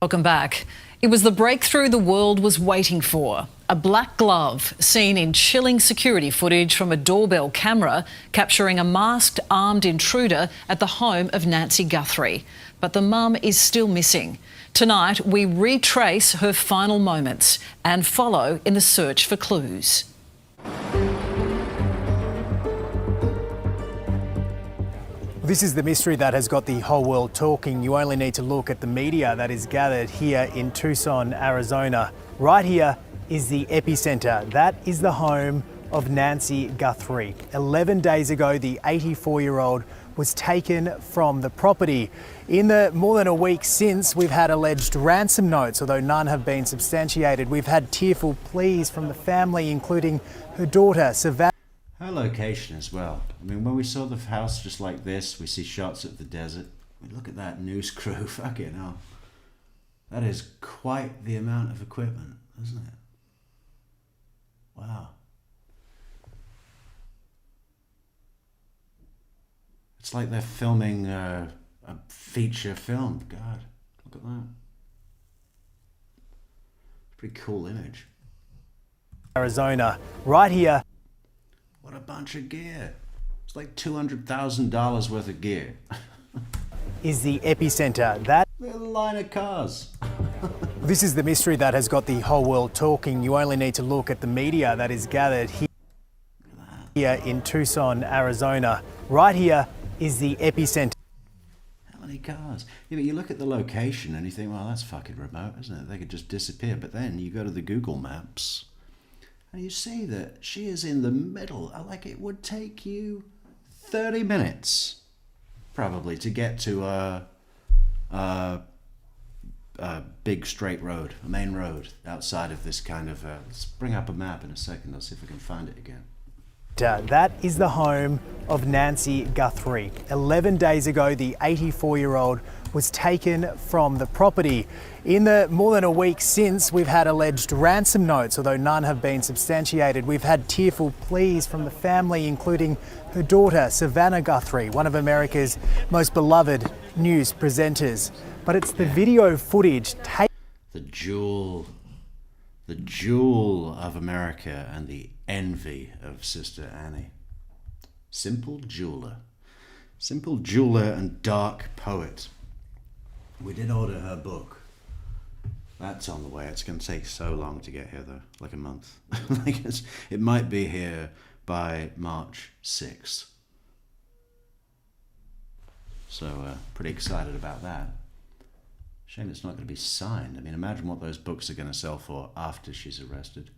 Welcome back. It was the breakthrough the world was waiting for. A black glove seen in chilling security footage from a doorbell camera capturing a masked, armed intruder at the home of Nancy Guthrie. But the mum is still missing. Tonight, we retrace her final moments and follow in the search for clues. This is the mystery that has got the whole world talking. You only need to look at the media that is gathered here in Tucson, Arizona. Right here is the epicenter. That is the home of Nancy Guthrie. 11 days ago, the 84-year-old was taken from the property. In the more than a week since, we've had alleged ransom notes, although none have been substantiated. We've had tearful pleas from the family, including her daughter, Savannah. Her location as well. I mean, when we saw the house just like this, we see shots of the desert. I mean, look at that news crew, fucking hell. That is quite the amount of equipment, isn't it? Wow. It's like they're filming a feature film. God, look at that. Pretty cool image. Arizona, right here. What a bunch of gear. It's like $200,000 worth of gear. Is the epicenter. That little line of cars. This is the mystery that has got the whole world talking. You only need to look at the media that is gathered here in Tucson, Arizona. Right here is the epicenter. How many cars? Yeah, but you look at the location and you think, well, that's fucking remote, isn't it? They could just disappear. But then you go to the Google Maps and you see that she is in the middle. Like, it would take you 30 minutes probably to get to a big straight road, a main road outside of this kind of let's bring up a map in a second. I'll see if I can find it again. That is the home of Nancy Guthrie. 11 days ago, the 84-year-old was taken from the property. In the more than a week since, we've had alleged ransom notes, although none have been substantiated. We've had tearful pleas from the family, including her daughter, Savannah Guthrie, one of America's most beloved news presenters. But it's the video footage taken. The jewel of America and the envy of Sister Annie. Simple jeweler and dark poet. We did order her book. That's on the way. It's going to take so long to get here though, like a month. It might be here by March 6th. So pretty excited about that. Shame it's not going to be signed. I mean, imagine what those books are going to sell for after she's arrested.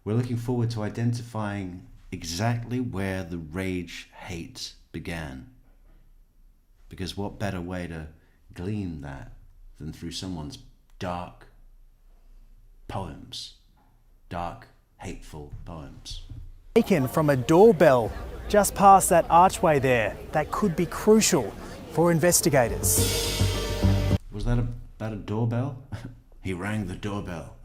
We're looking forward to identifying exactly where the rage hate began. Because what better way to glean that than through someone's dark poems, dark, hateful poems. Taken from a doorbell just past that archway there. That could be crucial for investigators. Was that about a doorbell? He rang the doorbell.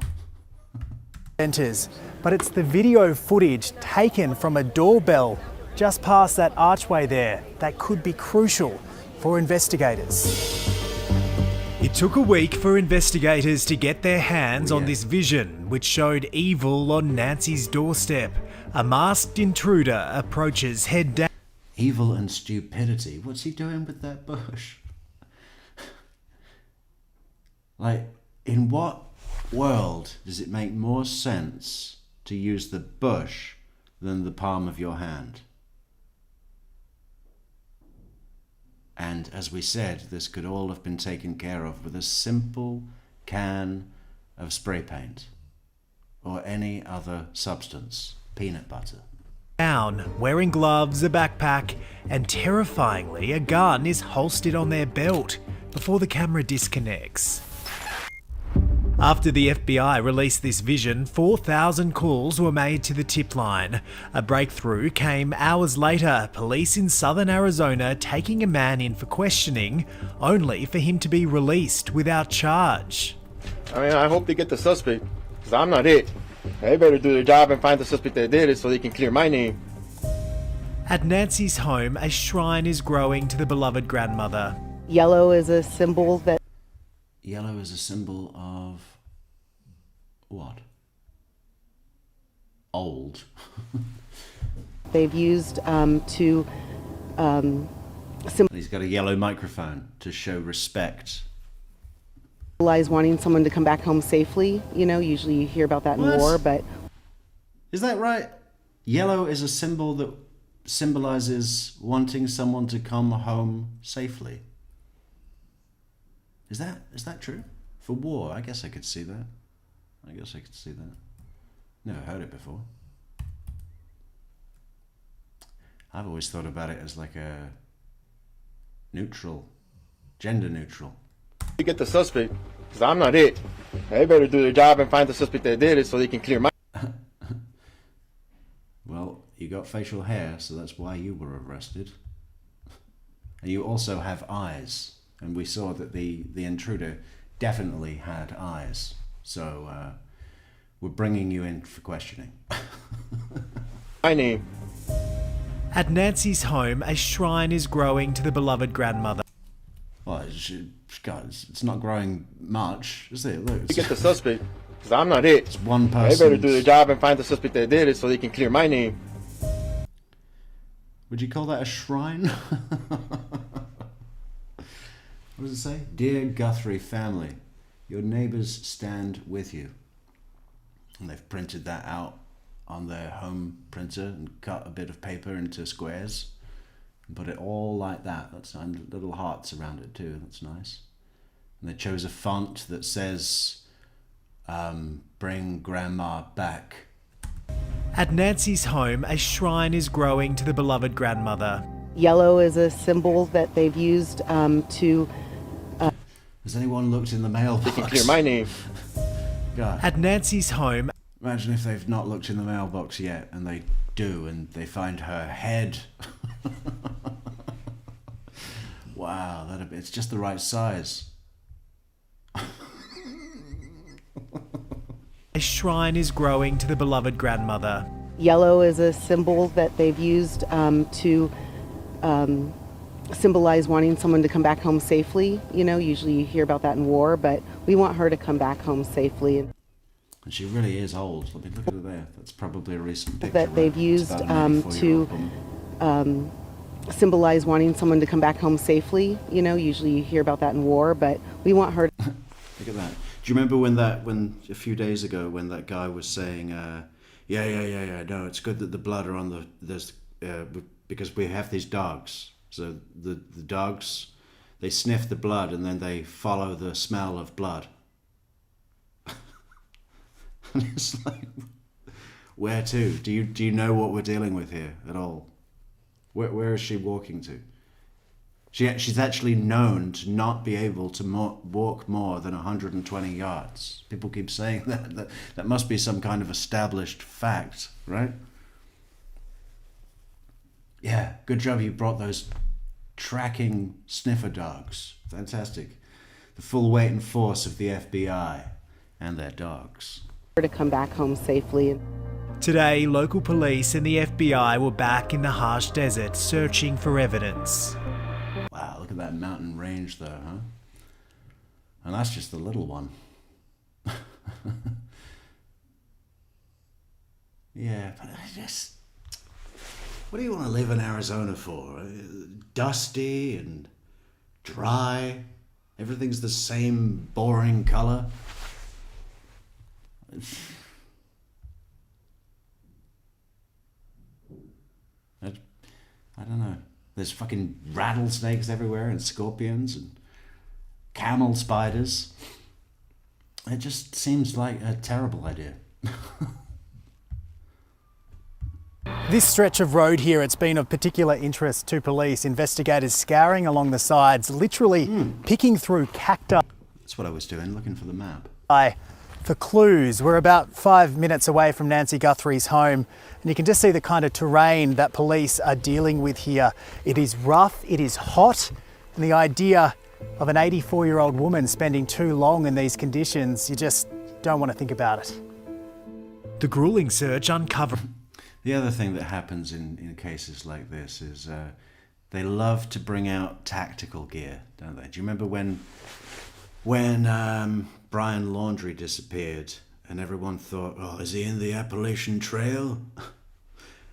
But it's the video footage taken from a doorbell just past that archway there that could be crucial for investigators. It took a week for investigators to get their hands on this vision, which showed evil on Nancy's doorstep. A masked intruder approaches head down. Evil and stupidity. What's he doing with that bush? Like, in what world does it make more sense to use the bush than the palm of your hand? And as we said, this could all have been taken care of with a simple can of spray paint or any other substance, peanut butter. Down, wearing gloves, a backpack, and terrifyingly, a gun is holstered on their belt before the camera disconnects. After the FBI released this vision, 4,000 calls were made to the tip line. A breakthrough came hours later, police in southern Arizona taking a man in for questioning, only for him to be released without charge. I mean, I hope they get the suspect, because I'm not it. They better do their job and find the suspect that did it so they can clear my name. At Nancy's home, a shrine is growing to the beloved grandmother. Yellow is a symbol that... Yellow is a symbol of what? Old. they've used to He's got a yellow microphone to show respect. symbolize wanting someone to come back home safely. You know, usually you hear about that in war, but... Is that right? Yellow is a symbol that symbolizes wanting someone to come home safely. Is that true? For war, I guess I could see that. Never heard it before. I've always thought about it as like a neutral, gender neutral. You get the suspect, because I'm not it. They better do their job and find the suspect that did it so they can clear my... Well, you got facial hair, so that's why you were arrested. And you also have eyes, and we saw that the intruder definitely had eyes. So we're bringing you in for questioning. My name. At Nancy's home, a shrine is growing to the beloved grandmother. Well, it's not growing much, is it? Look, You get the suspect, because I'm not it. It's one They person. better do their job and find the suspect that did it so they can clear my name. Would you call that a shrine? What does it say? Dear Guthrie family, your neighbours stand with you. And they've printed that out on their home printer and cut a bit of paper into squares and put it all like that. That's and little hearts around it too. That's nice. And they chose a font that says, bring grandma back. At Nancy's home, a shrine is growing to the beloved grandmother. Yellow is a symbol that they've used to... Has anyone looked in the mailbox? They can clear my name. God. At Nancy's home... Imagine if they've not looked in the mailbox yet, and they do, and they find her head. Wow, it's just the right size. A shrine is growing to the beloved grandmother. Yellow is a symbol that they've used to symbolize wanting someone to come back home safely. You know, usually you hear about that in war, but we want her to come back home safely. And she really is old. Let me look at her there. That's probably a recent picture. That they've used to symbolize wanting someone to come back home safely. You know, usually you hear about that in war, but we want her to... Look at that. Do you remember when a few days ago when that guy was saying, yeah, no, it's good that the blood are on because we have these dogs. So the dogs, they sniff the blood and then they follow the smell of blood. And it's like, where to? Do you know what we're dealing with here at all? Where is she walking to? She's actually known to not be able to walk more than 120 yards. People keep saying that must be some kind of established fact, right? Yeah, good job you brought those tracking sniffer dogs. Fantastic. The full weight and force of the FBI and their dogs. to come back home safely. Today, local police and the FBI were back in the harsh desert searching for evidence. Wow, look at that mountain range there, huh? And that's just the little one. Yeah, but I just... What do you want to live in Arizona for? Dusty and dry. Everything's the same boring color. I don't know. There's fucking rattlesnakes everywhere and scorpions and camel spiders. It just seems like a terrible idea. This stretch of road here, it's been of particular interest to police. Investigators scouring along the sides, literally picking through cacti. That's what I was doing, looking for the map. For clues. We're about 5 minutes away from Nancy Guthrie's home, and you can just see the kind of terrain that police are dealing with here. It is rough, it is hot, and the idea of an 84-year-old woman spending too long in these conditions, you just don't want to think about it. The grueling search uncovered. The other thing that happens in cases like this is they love to bring out tactical gear, don't they? Do you remember when Brian Laundrie disappeared and everyone thought, oh, is he in the Appalachian Trail?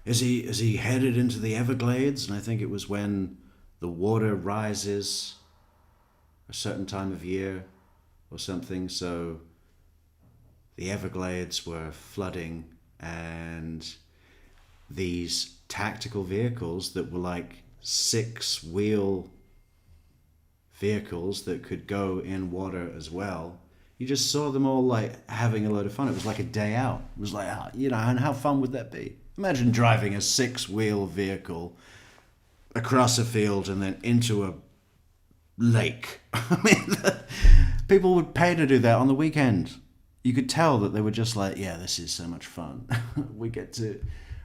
Is he headed into the Everglades? And I think it was when the water rises a certain time of year or something, so the Everglades were flooding, and these tactical vehicles that were like 6-wheel vehicles that could go in water as well You just saw them all like having a load of fun. It was like a day out. It was like, you know, and how fun would that be? Imagine driving a 6-wheel vehicle across a field and then into a lake. I mean, people would pay to do that on the weekend. You could tell that they were just like, yeah, this is so much fun. We get to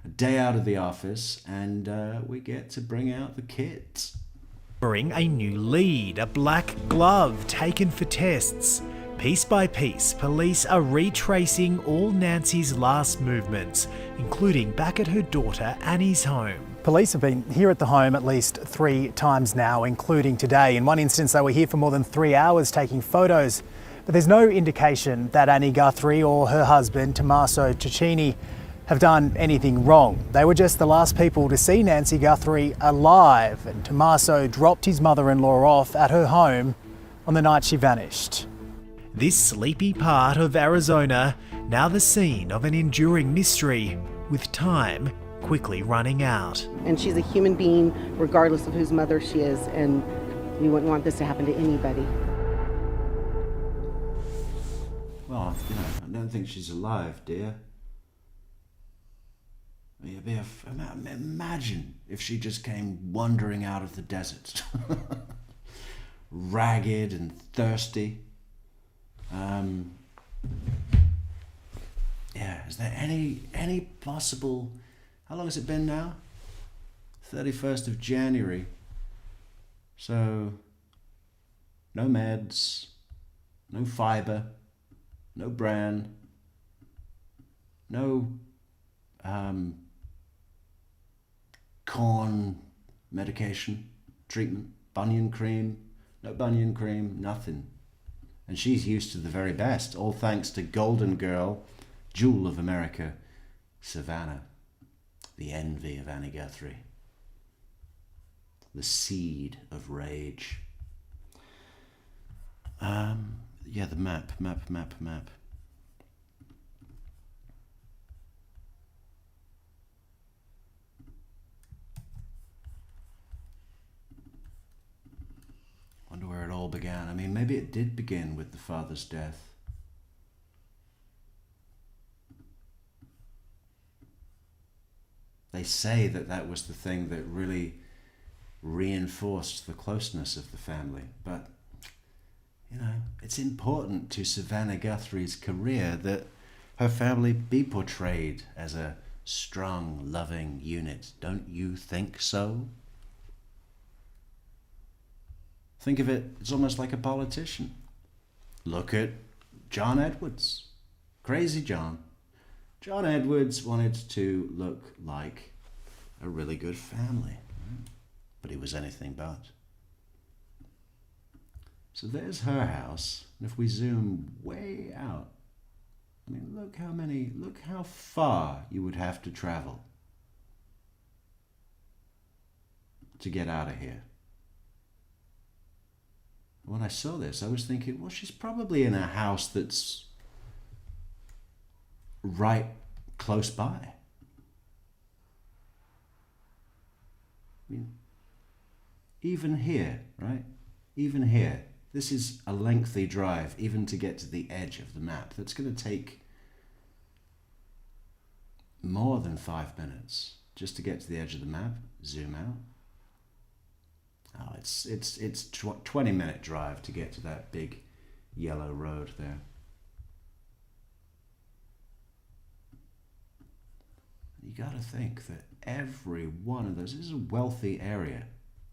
a day out of the office and we get to bring out the kids. Bring a new lead, a black glove taken for tests. Piece by piece, police are retracing all Nancy's last movements, including back at her daughter Annie's home. Police have been here at the home at least 3 times now, including today. In one instance, they were here for more than 3 hours taking photos. But there's no indication that Annie Guthrie or her husband, Tommaso Cecchini, have done anything wrong. They were just the last people to see Nancy Guthrie alive, and Tommaso dropped his mother-in-law off at her home on the night she vanished. This sleepy part of Arizona, now the scene of an enduring mystery, with time quickly running out. And she's a human being, regardless of whose mother she is, and we wouldn't want this to happen to anybody. Well, you know, I don't think she's alive, dear. Imagine if she just came wandering out of the desert. Ragged and thirsty. Yeah, is there any possible... How long has it been now? 31st of January. So, no meds, no fiber, no bran, no corn medication, treatment, bunion cream, no bunion cream, nothing. And she's used to the very best, all thanks to Golden Girl, Jewel of America, Savannah, the envy of Annie Guthrie, the seed of rage. Yeah, the map. Wonder where it all began. I mean, maybe it did begin with the father's death. They say that that was the thing that really reinforced the closeness of the family. But, you know, it's important to Savannah Guthrie's career that her family be portrayed as a strong, loving unit. Don't you think so? Think of it, it's almost like a politician. Look at John Edwards. Crazy John. John Edwards wanted to look like a really good family, but he was anything but. So there's her house, and if we zoom way out, I mean, look how far you would have to travel to get out of here. When I saw this, I was thinking, well, she's probably in a house that's right close by. I mean, even here, right? Even here, this is a lengthy drive, even to get to the edge of the map. That's going to take more than 5 minutes just to get to the edge of the map. Zoom out. Oh, it's 20-minute drive to get to that big yellow road there. You got to think that every one of those, this is a wealthy area.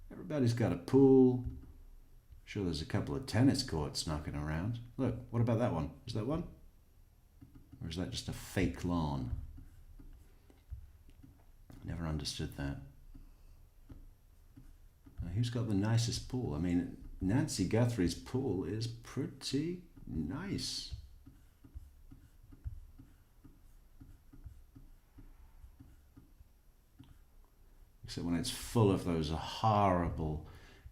Everybody's got a pool. Sure, there's a couple of tennis courts knocking around. Look, what about that one? Is that one? Or is that just a fake lawn? Never understood that. Who's got the nicest pool? I mean, Nancy Guthrie's pool is pretty nice. Except when it's full of those horrible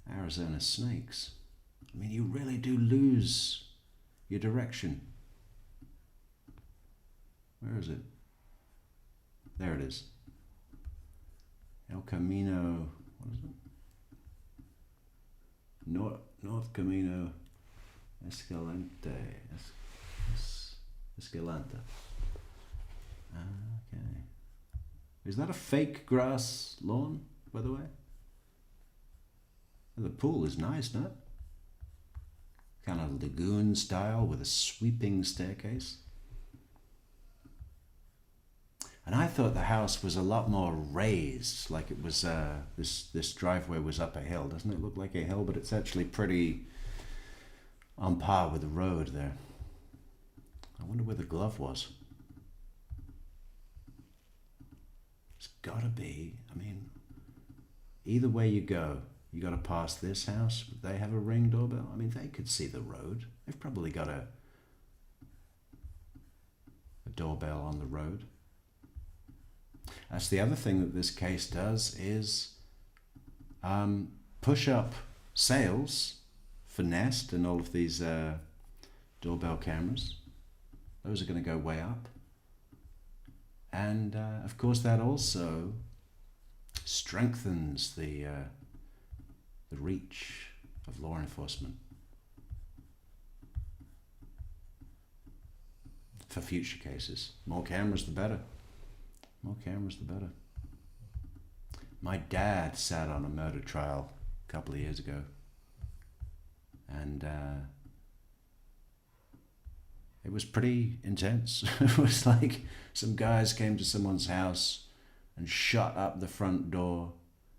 Arizona snakes. I mean, you really do lose your direction. Where is it? There it is. El Camino, what is it? North Camino Escalante. Escalante. Okay. Is that a fake grass lawn, by the way? The pool is nice, no? Kind of lagoon style with a sweeping staircase. And I thought the house was a lot more raised, like it was, this driveway was up a hill. Doesn't it look like a hill? But it's actually pretty on par with the road there. I wonder where the glove was. It's gotta be, I mean, either way you go, you gotta pass this house. They have a Ring doorbell. I mean, they could see the road. They've probably got a doorbell on the road. That's the other thing that this case does is push up sales for Nest and all of these doorbell cameras. Those are going to go way up. And of course that also strengthens the reach of law enforcement for future cases. More cameras the better. More cameras the better. My dad sat on a murder trial a couple of years ago, and it was pretty intense. It was like some guys came to someone's house and shot up the front door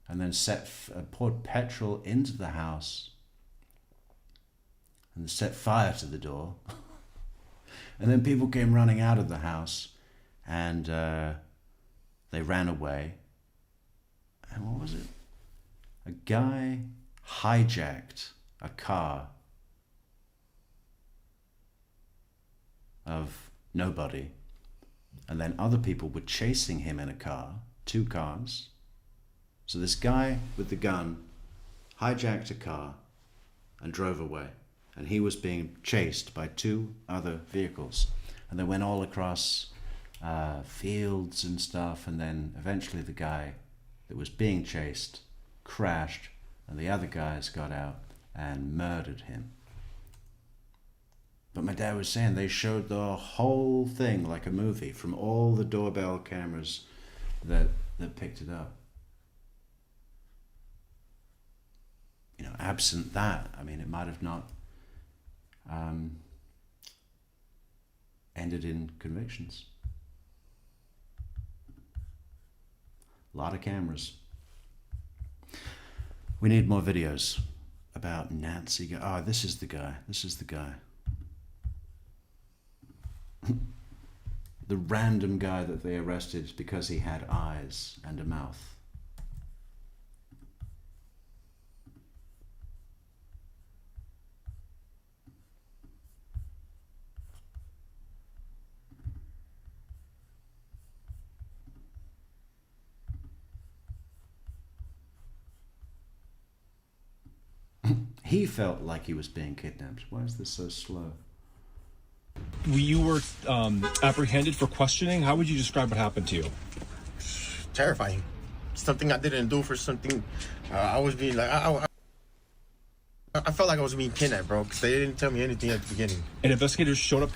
and then poured petrol into the house and set fire to the door. And then people came running out of the house and they ran away. And what was it? A guy hijacked a car of nobody, and then other people were chasing him in a car, 2 cars. So this guy with the gun hijacked a car and drove away, and he was being chased by 2 other vehicles, and they went all across fields and stuff, and then eventually the guy that was being chased crashed, and the other guys got out and murdered him. But my dad was saying they showed the whole thing like a movie from all the doorbell cameras that picked it up. You know, absent that, I mean, it might have not ended in convictions. A lot of cameras. We need more videos about Nancy. Oh, this is the guy. This is the guy. The random guy that they arrested because he had eyes and a mouth. He felt like he was being kidnapped. Why is this so slow? You were apprehended for questioning. How would you describe what happened to you? Terrifying. Something I didn't do for something. I was being like, I felt like I was being kidnapped, bro, because they didn't tell me anything at the beginning. And investigators showed up.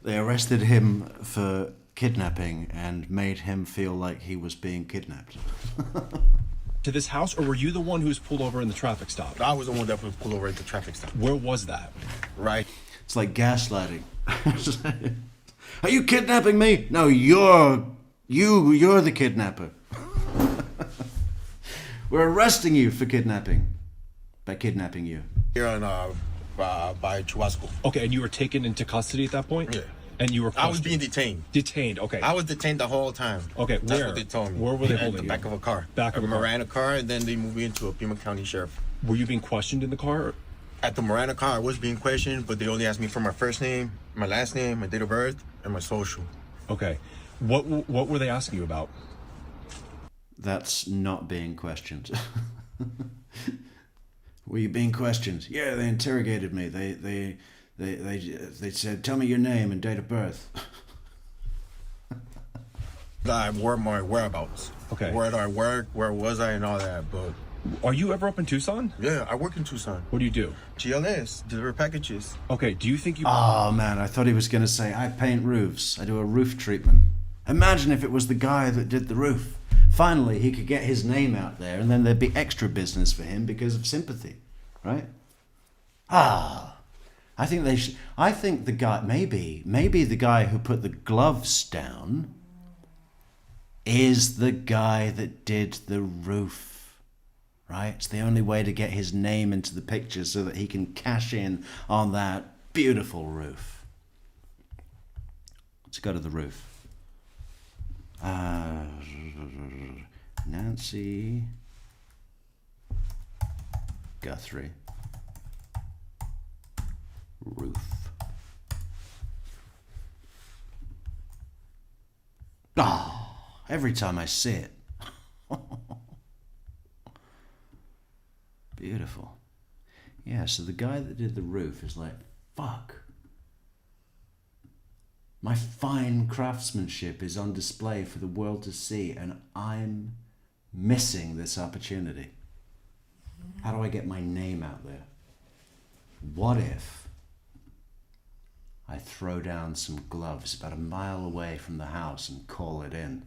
They arrested him for kidnapping and made him feel like he was being kidnapped. To this house, or were you the one who was pulled over in the traffic stop? I was the one that was pulled over at the traffic stop. Where was that? Right. It's like gaslighting. Are you kidnapping me? No, you're the kidnapper. We're arresting you for kidnapping. By kidnapping you. Here on by Chubasco. Okay, and you were taken into custody at that point? Yeah. And you were questioned? I was being detained. Detained, okay. I was detained the whole time. Okay, That's where? what they told me. Where were they At holding the you? back of a car. Back of a car. Miranda car, and then they moved me into a Pima County Sheriff. Were you being questioned in the car? At the Miranda car, I was being questioned, but they only asked me for my first name, my last name, my date of birth, and my social. Okay. What were they asking you about? That's not being questioned. Were you being questioned? Yeah, they interrogated me. They said, tell me your name and date of birth. Where my whereabouts. Okay. Where did I work? Where was I and all that, but Are you ever up in Tucson? Yeah, I work in Tucson. What do you do? GLS, deliver packages. Okay, do you think you... Oh, man, I thought he was going to say, I paint roofs. I do a roof treatment. Imagine if it was the guy that did the roof. Finally, he could get his name out there, and then there'd be extra business for him because of sympathy, right? I think they should... I think the guy... Maybe the guy who put the gloves down is the guy that did the roof. Right? It's the only way to get his name into the picture so that he can cash in on that beautiful roof. Let's go to the roof. Nancy Guthrie. Roof. Every time I see it. Beautiful. Yeah, so the guy that did the roof is like, fuck. My fine craftsmanship is on display for the world to see, and I'm missing this opportunity. How do I get my name out there? What if I throw down some gloves about a mile away from the house and call it in?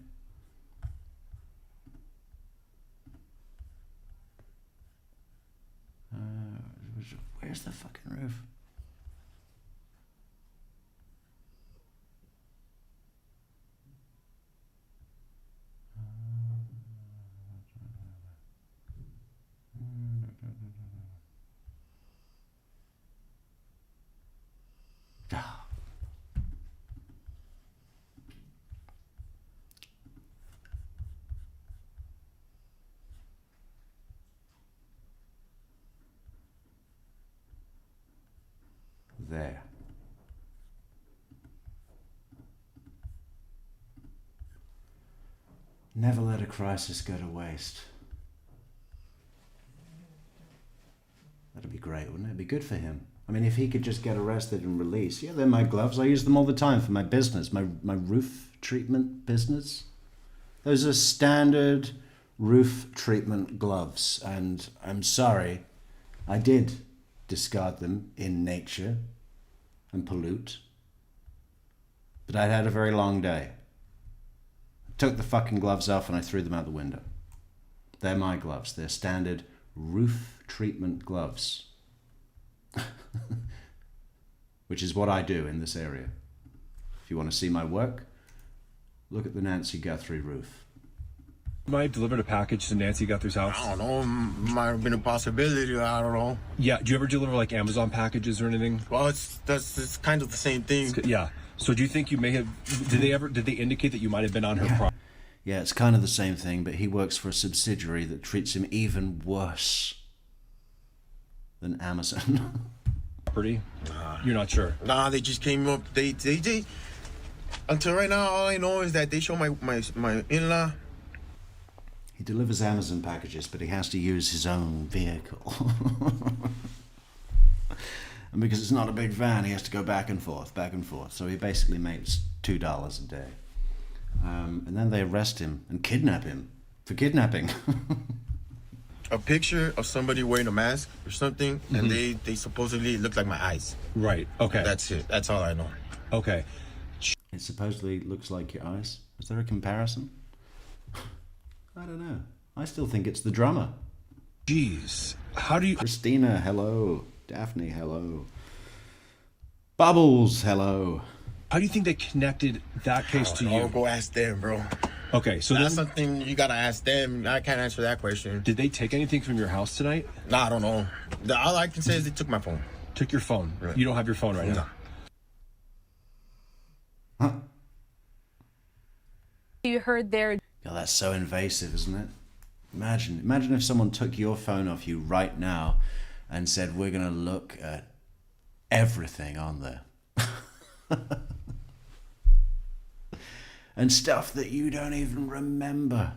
Where's the fucking roof? There. Never let a crisis go to waste. That'd be great, wouldn't it? It'd be good for him. I mean, if he could just get arrested and released. Yeah, they're my gloves. I use them all the time for my business, my roof treatment business. Those are standard roof treatment gloves. And I'm sorry, I did discard them in nature and pollute. But I had a very long day. I took the fucking gloves off and I threw them out the window. They're my gloves. They're standard roof treatment gloves. Which is what I do in this area. If you want to see my work, look at the Nancy Guthrie roof. You might have delivered a package to Nancy Guthrie's house? I don't know. Might have been a possibility. I don't know. Yeah. Do you ever deliver like Amazon packages or anything? Well, it's kind of the same thing. Yeah. So do you think you may have... Did they indicate that you might have been on her property? Yeah, it's kind of the same thing, but he works for a subsidiary that treats him even worse than Amazon. Property? You're not sure? Nah, they just came up. They until right now, all I know is that they show my in-law. He delivers Amazon packages, but he has to use his own vehicle. And because it's not a big van, he has to go back and forth. So he basically makes $2 a day. And then they arrest him and kidnap him for kidnapping. A picture of somebody wearing a mask or something, and they supposedly look like my eyes. Right, okay. That's it. That's all I know. Okay. It supposedly looks like your eyes. Is there a comparison? I don't know. I still think it's the drummer. Jeez. How do you... Christina, hello. Daphne, hello. Bubbles, hello. How do you think they connected that case to you? Go ask them, bro. Okay, so that's something you gotta ask them. I can't answer that question. Did they take anything from your house tonight? Nah, I don't know. All I can say is they took my phone. Took your phone? Right. You don't have your phone right now? Huh? You heard there. God, that's so invasive, isn't it? Imagine if someone took your phone off you right now and said, we're going to look at everything on there. And stuff that you don't even remember.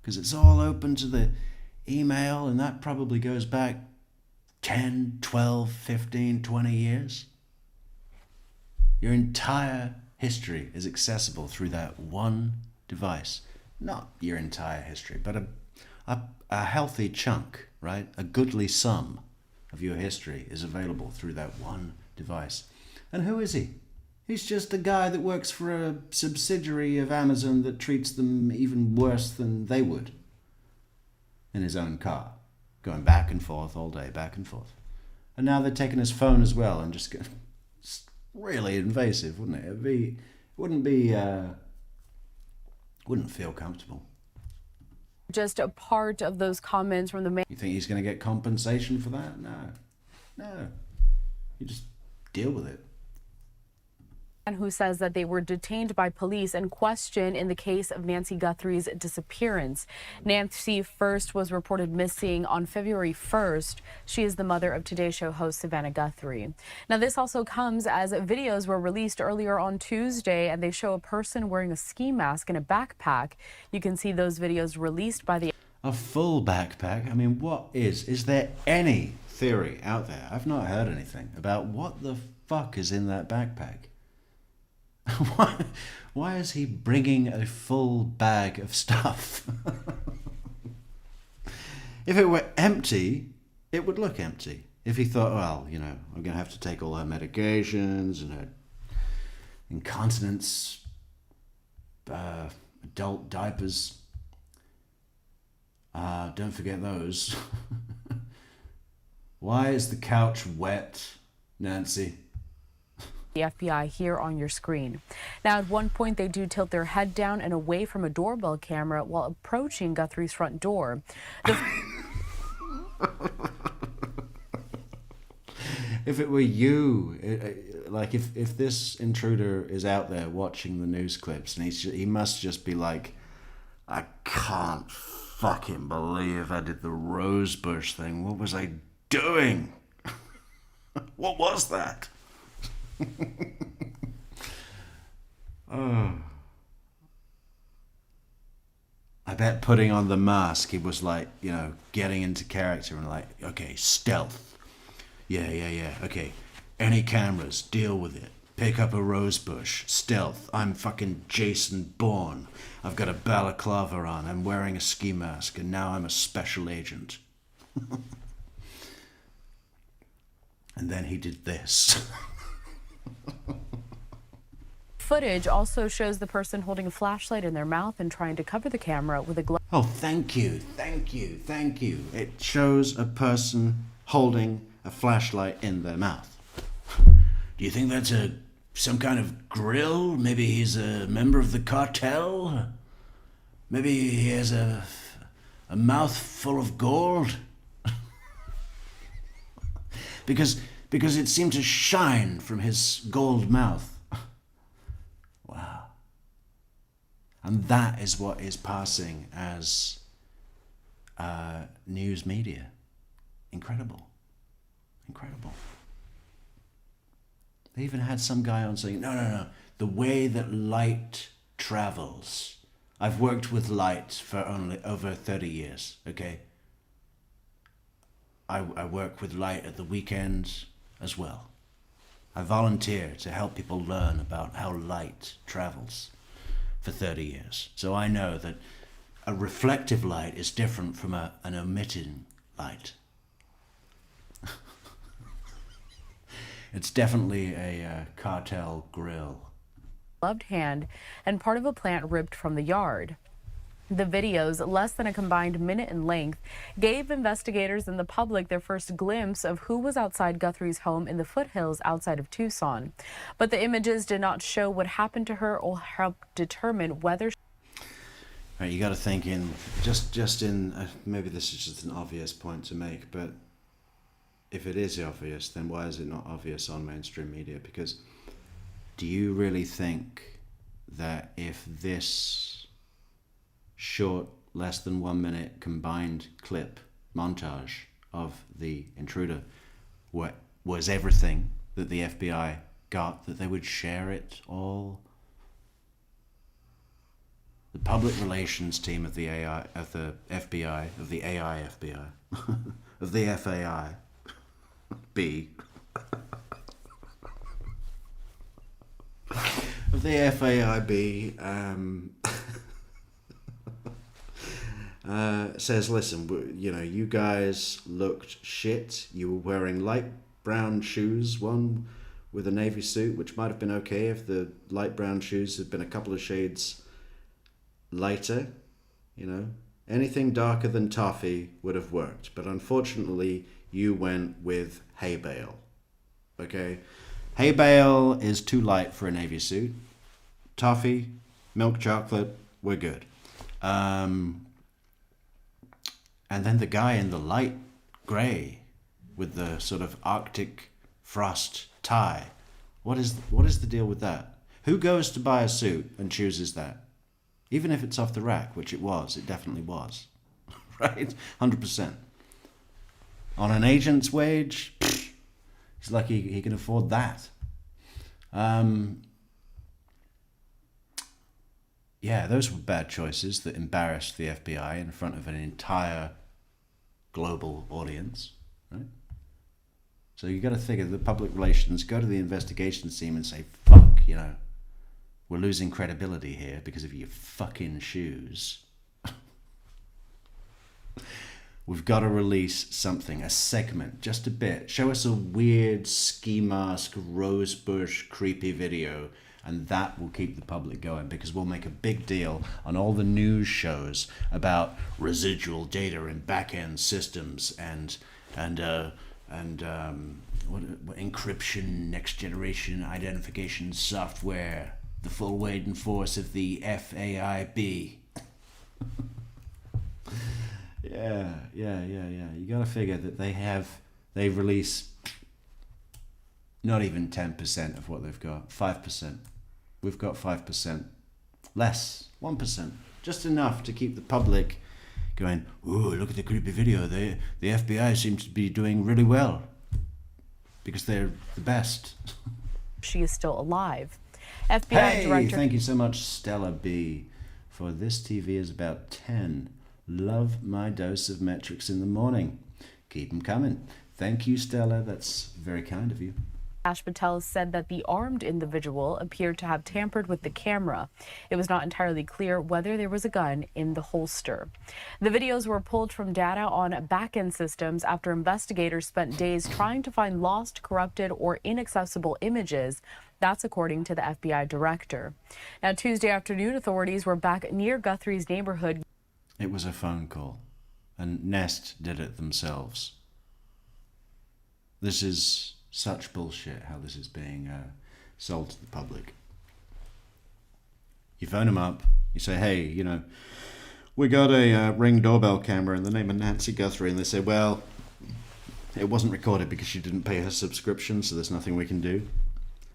Because it's all open to the email, and that probably goes back 10, 12, 15, 20 years. Your entire history is accessible through that one device. Not your entire history, but a healthy chunk, right? A goodly sum of your history is available through that one device. And who is he? He's just a guy that works for a subsidiary of Amazon that treats them even worse than they would in his own car, going back and forth all day, back and forth. And now they're taking his phone as well and just it's really invasive, wouldn't it? Wouldn't feel comfortable. Just a part of those comments from the man. You think he's going to get compensation for that? No. You just deal with it. Who says that they were detained by police and questioned in the case of Nancy Guthrie's disappearance. Nancy first was reported missing on February 1st. She is the mother of Today Show host Savannah Guthrie. Now, this also comes as videos were released earlier on Tuesday, and they show a person wearing a ski mask and a backpack. You can see those videos released by the... A full backpack? I mean, is there any theory out there? I've not heard anything about what the fuck is in that backpack. Why is he bringing a full bag of stuff? If it were empty, it would look empty. If he thought, well, I'm going to have to take all her medications and her incontinence, adult diapers. Don't forget those. Why is the couch wet, Nancy? The FBI here on your screen. Now, at one point, they do tilt their head down and away from a doorbell camera while approaching Guthrie's front door. If it were you, like if this intruder is out there watching the news clips, and he must just be like, I can't fucking believe I did the rosebush thing. What was I doing? What was that? Oh. I bet putting on the mask, he was like, getting into character and like, okay, stealth. Yeah. Okay, any cameras, deal with it. Pick up a rosebush. Stealth. I'm fucking Jason Bourne. I've got a balaclava on. I'm wearing a ski mask, and now I'm a special agent. And then he did this. Footage also shows the person holding a flashlight in their mouth and trying to cover the camera with a glove. Oh, thank you. It shows a person holding a flashlight in their mouth. Do you think that's some kind of grill? Maybe he's a member of the cartel? Maybe he has a mouth full of gold? Because it seemed to shine from his gold mouth. Wow. And that is what is passing as news media. Incredible. They even had some guy on saying, no, the way that light travels. I've worked with light for over 30 years, okay? I work with light at the weekends as well. I volunteer to help people learn about how light travels for 30 years. So I know that a reflective light is different from an emitting light. It's definitely a cartel grill. Gloved hand and part of a plant ripped from the yard. The videos, less than a combined minute in length, gave investigators and the public their first glimpse of who was outside Guthrie's home in the foothills outside of Tucson. But the images did not show what happened to her or help determine whether... Right, you got to think in, maybe this is just an obvious point to make, but if it is obvious, then why is it not obvious on mainstream media? Because do you really think that if this short, less than 1 minute combined clip montage of the intruder was everything that the FBI got, that they would share it all? The public relations team of the FBI, of the FAI, B, of the FAIB, says, listen, you guys looked shit. You were wearing light brown shoes, one with a navy suit, which might have been okay if the light brown shoes had been a couple of shades lighter, Anything darker than toffee would have worked. But unfortunately, you went with hay bale. Okay? Hay bale is too light for a navy suit. Toffee, milk chocolate, we're good. And then the guy in the light grey with the sort of Arctic frost tie. What is the deal with that? Who goes to buy a suit and chooses that? Even if it's off the rack, which it definitely was. Right? 100%. On an agent's wage, he's lucky he can afford that. Yeah, those were bad choices that embarrassed the FBI in front of an entire global audience, right? So you got to figure the public relations go to the investigations team and say, fuck, we're losing credibility here because of your fucking shoes. We've got to release something, a segment, just a bit. Show us a weird ski mask, rosebush, creepy video, and that will keep the public going, because we'll make a big deal on all the news shows about residual data in back-end systems and encryption, next generation identification software, the full weight and force of the FAIB. Yeah. You gotta figure that they release not even 10% of what they've got. 5%. We've got 5%. Less. 1%. Just enough to keep the public going, ooh, look at the creepy video. The FBI seems to be doing really well. Because they're the best. She is still alive. FBI director. Thank you so much, Stella B. For this TV is about 10. Love my dose of Metrix in the morning. Keep them coming. Thank you, Stella. That's very kind of you. Ash Patel said that the armed individual appeared to have tampered with the camera. It was not entirely clear whether there was a gun in the holster. The videos were pulled from data on back-end systems after investigators spent days trying to find lost, corrupted, or inaccessible images. That's according to the FBI director. Now, Tuesday afternoon, authorities were back near Guthrie's neighborhood. It was a phone call, and Nest did it themselves. This is such bullshit how this is being sold to the public. You phone them up, you say, hey, we got a Ring doorbell camera in the name of Nancy Guthrie, and they say, well, it wasn't recorded because she didn't pay her subscription, so there's nothing we can do.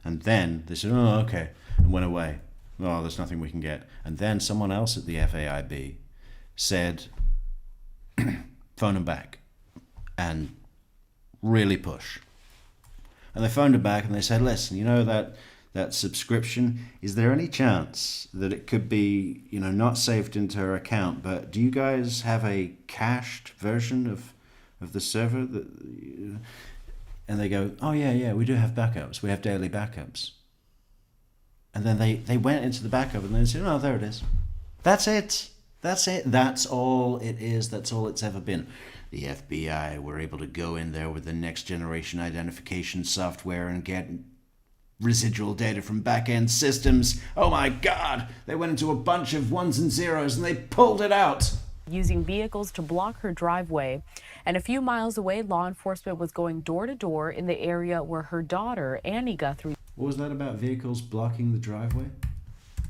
And then they said, oh, okay, and went away. Oh, there's nothing we can get. And then someone else at the FAIB said, phone them back and really push. And they phoned her back and they said, listen, that subscription, is there any chance that it could be, not saved into her account, but do you guys have a cached version of the server? And they go, oh, yeah, we do have backups. We have daily backups. And then they went into the backup and they said, oh, there it is. That's it. That's all it is. That's all it's ever been. The FBI were able to go in there with the next generation identification software and get residual data from back-end systems. Oh my God! They went into a bunch of ones and zeros and they pulled it out. Using vehicles to block her driveway. And a few miles away, law enforcement was going door to door in the area where her daughter, Annie Guthrie. What was that about vehicles blocking the driveway?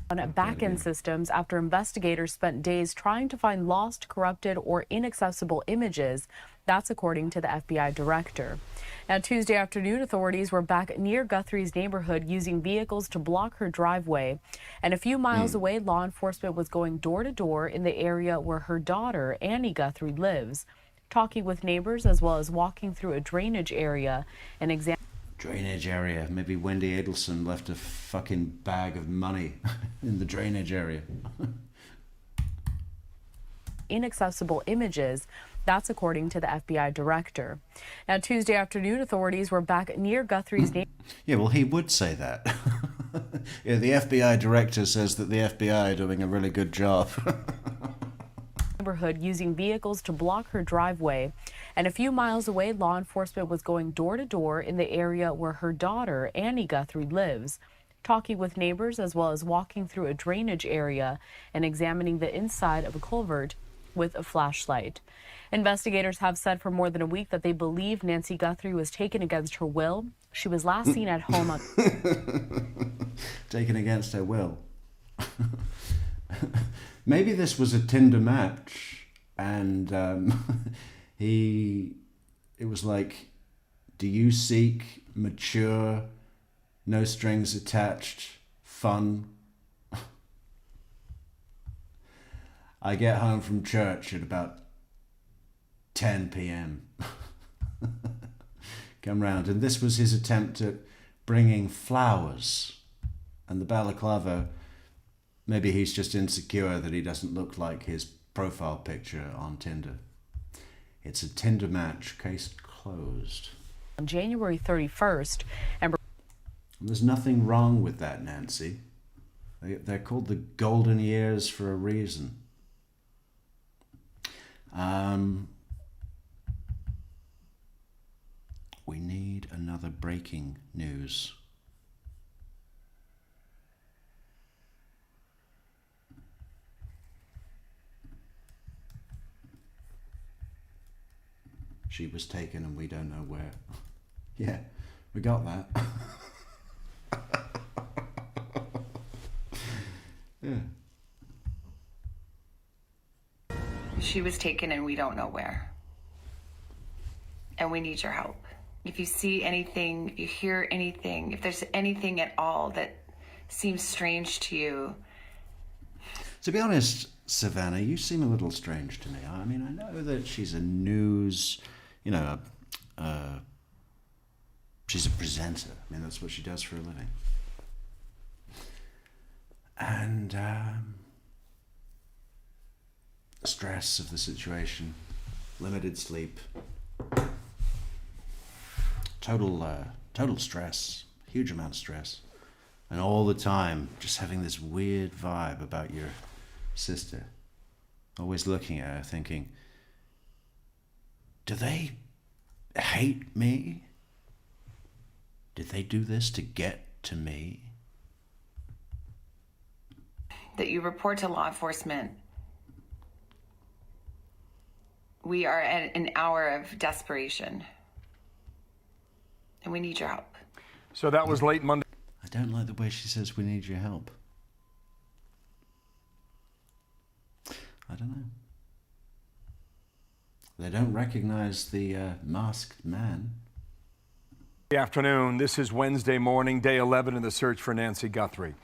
On back-end systems after investigators spent days trying to find lost, corrupted, or inaccessible images. That's according to the FBI director. Now, Tuesday afternoon, authorities were back near Guthrie's neighborhood using vehicles to block her driveway. And a few miles away, law enforcement was going door to door in the area where her daughter, Annie Guthrie, lives, talking with neighbors as well as walking through a drainage area and examining. Drainage area. Maybe Wendy Adelson left a fucking bag of money in the drainage area. Inaccessible images. That's according to the FBI director. Now, Tuesday afternoon, authorities were back near Guthrie's neighborhood. Yeah, well, he would say that. Yeah, the FBI director says that the FBI are doing a really good job. neighborhood using vehicles to block her driveway. And a few miles away, law enforcement was going door to door in the area where her daughter, Annie Guthrie, lives, talking with neighbors as well as walking through a drainage area and examining the inside of a culvert with a flashlight. Investigators have said for more than a week that they believe Nancy Guthrie was taken against her will. She was last seen at home. Taken against her will. Maybe this was a Tinder match, and it was like, do you seek mature, no strings attached, fun? I get home from church at about 10 p.m. Come round, and this was his attempt at bringing flowers. And the balaclava, maybe he's just insecure that he doesn't look like his profile picture on Tinder. It's a Tinder match, case closed. On January 31st, and there's nothing wrong with that, Nancy. They're called the golden years for a reason. We need another breaking news. She was taken and we don't know where. Yeah, we got that. Yeah. She was taken and we don't know where. And we need your help. If you see anything, if you hear anything, if there's anything at all that seems strange to you. To be honest, Savannah, you seem a little strange to me. I mean, I know that she's a news, she's a presenter. I mean, that's what she does for a living. And stress of the situation, limited sleep, total stress, huge amount of stress, and all the time just having this weird vibe about your sister. Always looking at her thinking, do they hate me? Did they do this to get to me? That you report to law enforcement. We are at an hour of desperation. And we need your help. So that was late Monday. I don't like the way she says we need your help. I don't know. They don't recognize the masked man. Good afternoon. This is Wednesday morning, day 11 in the search for Nancy Guthrie.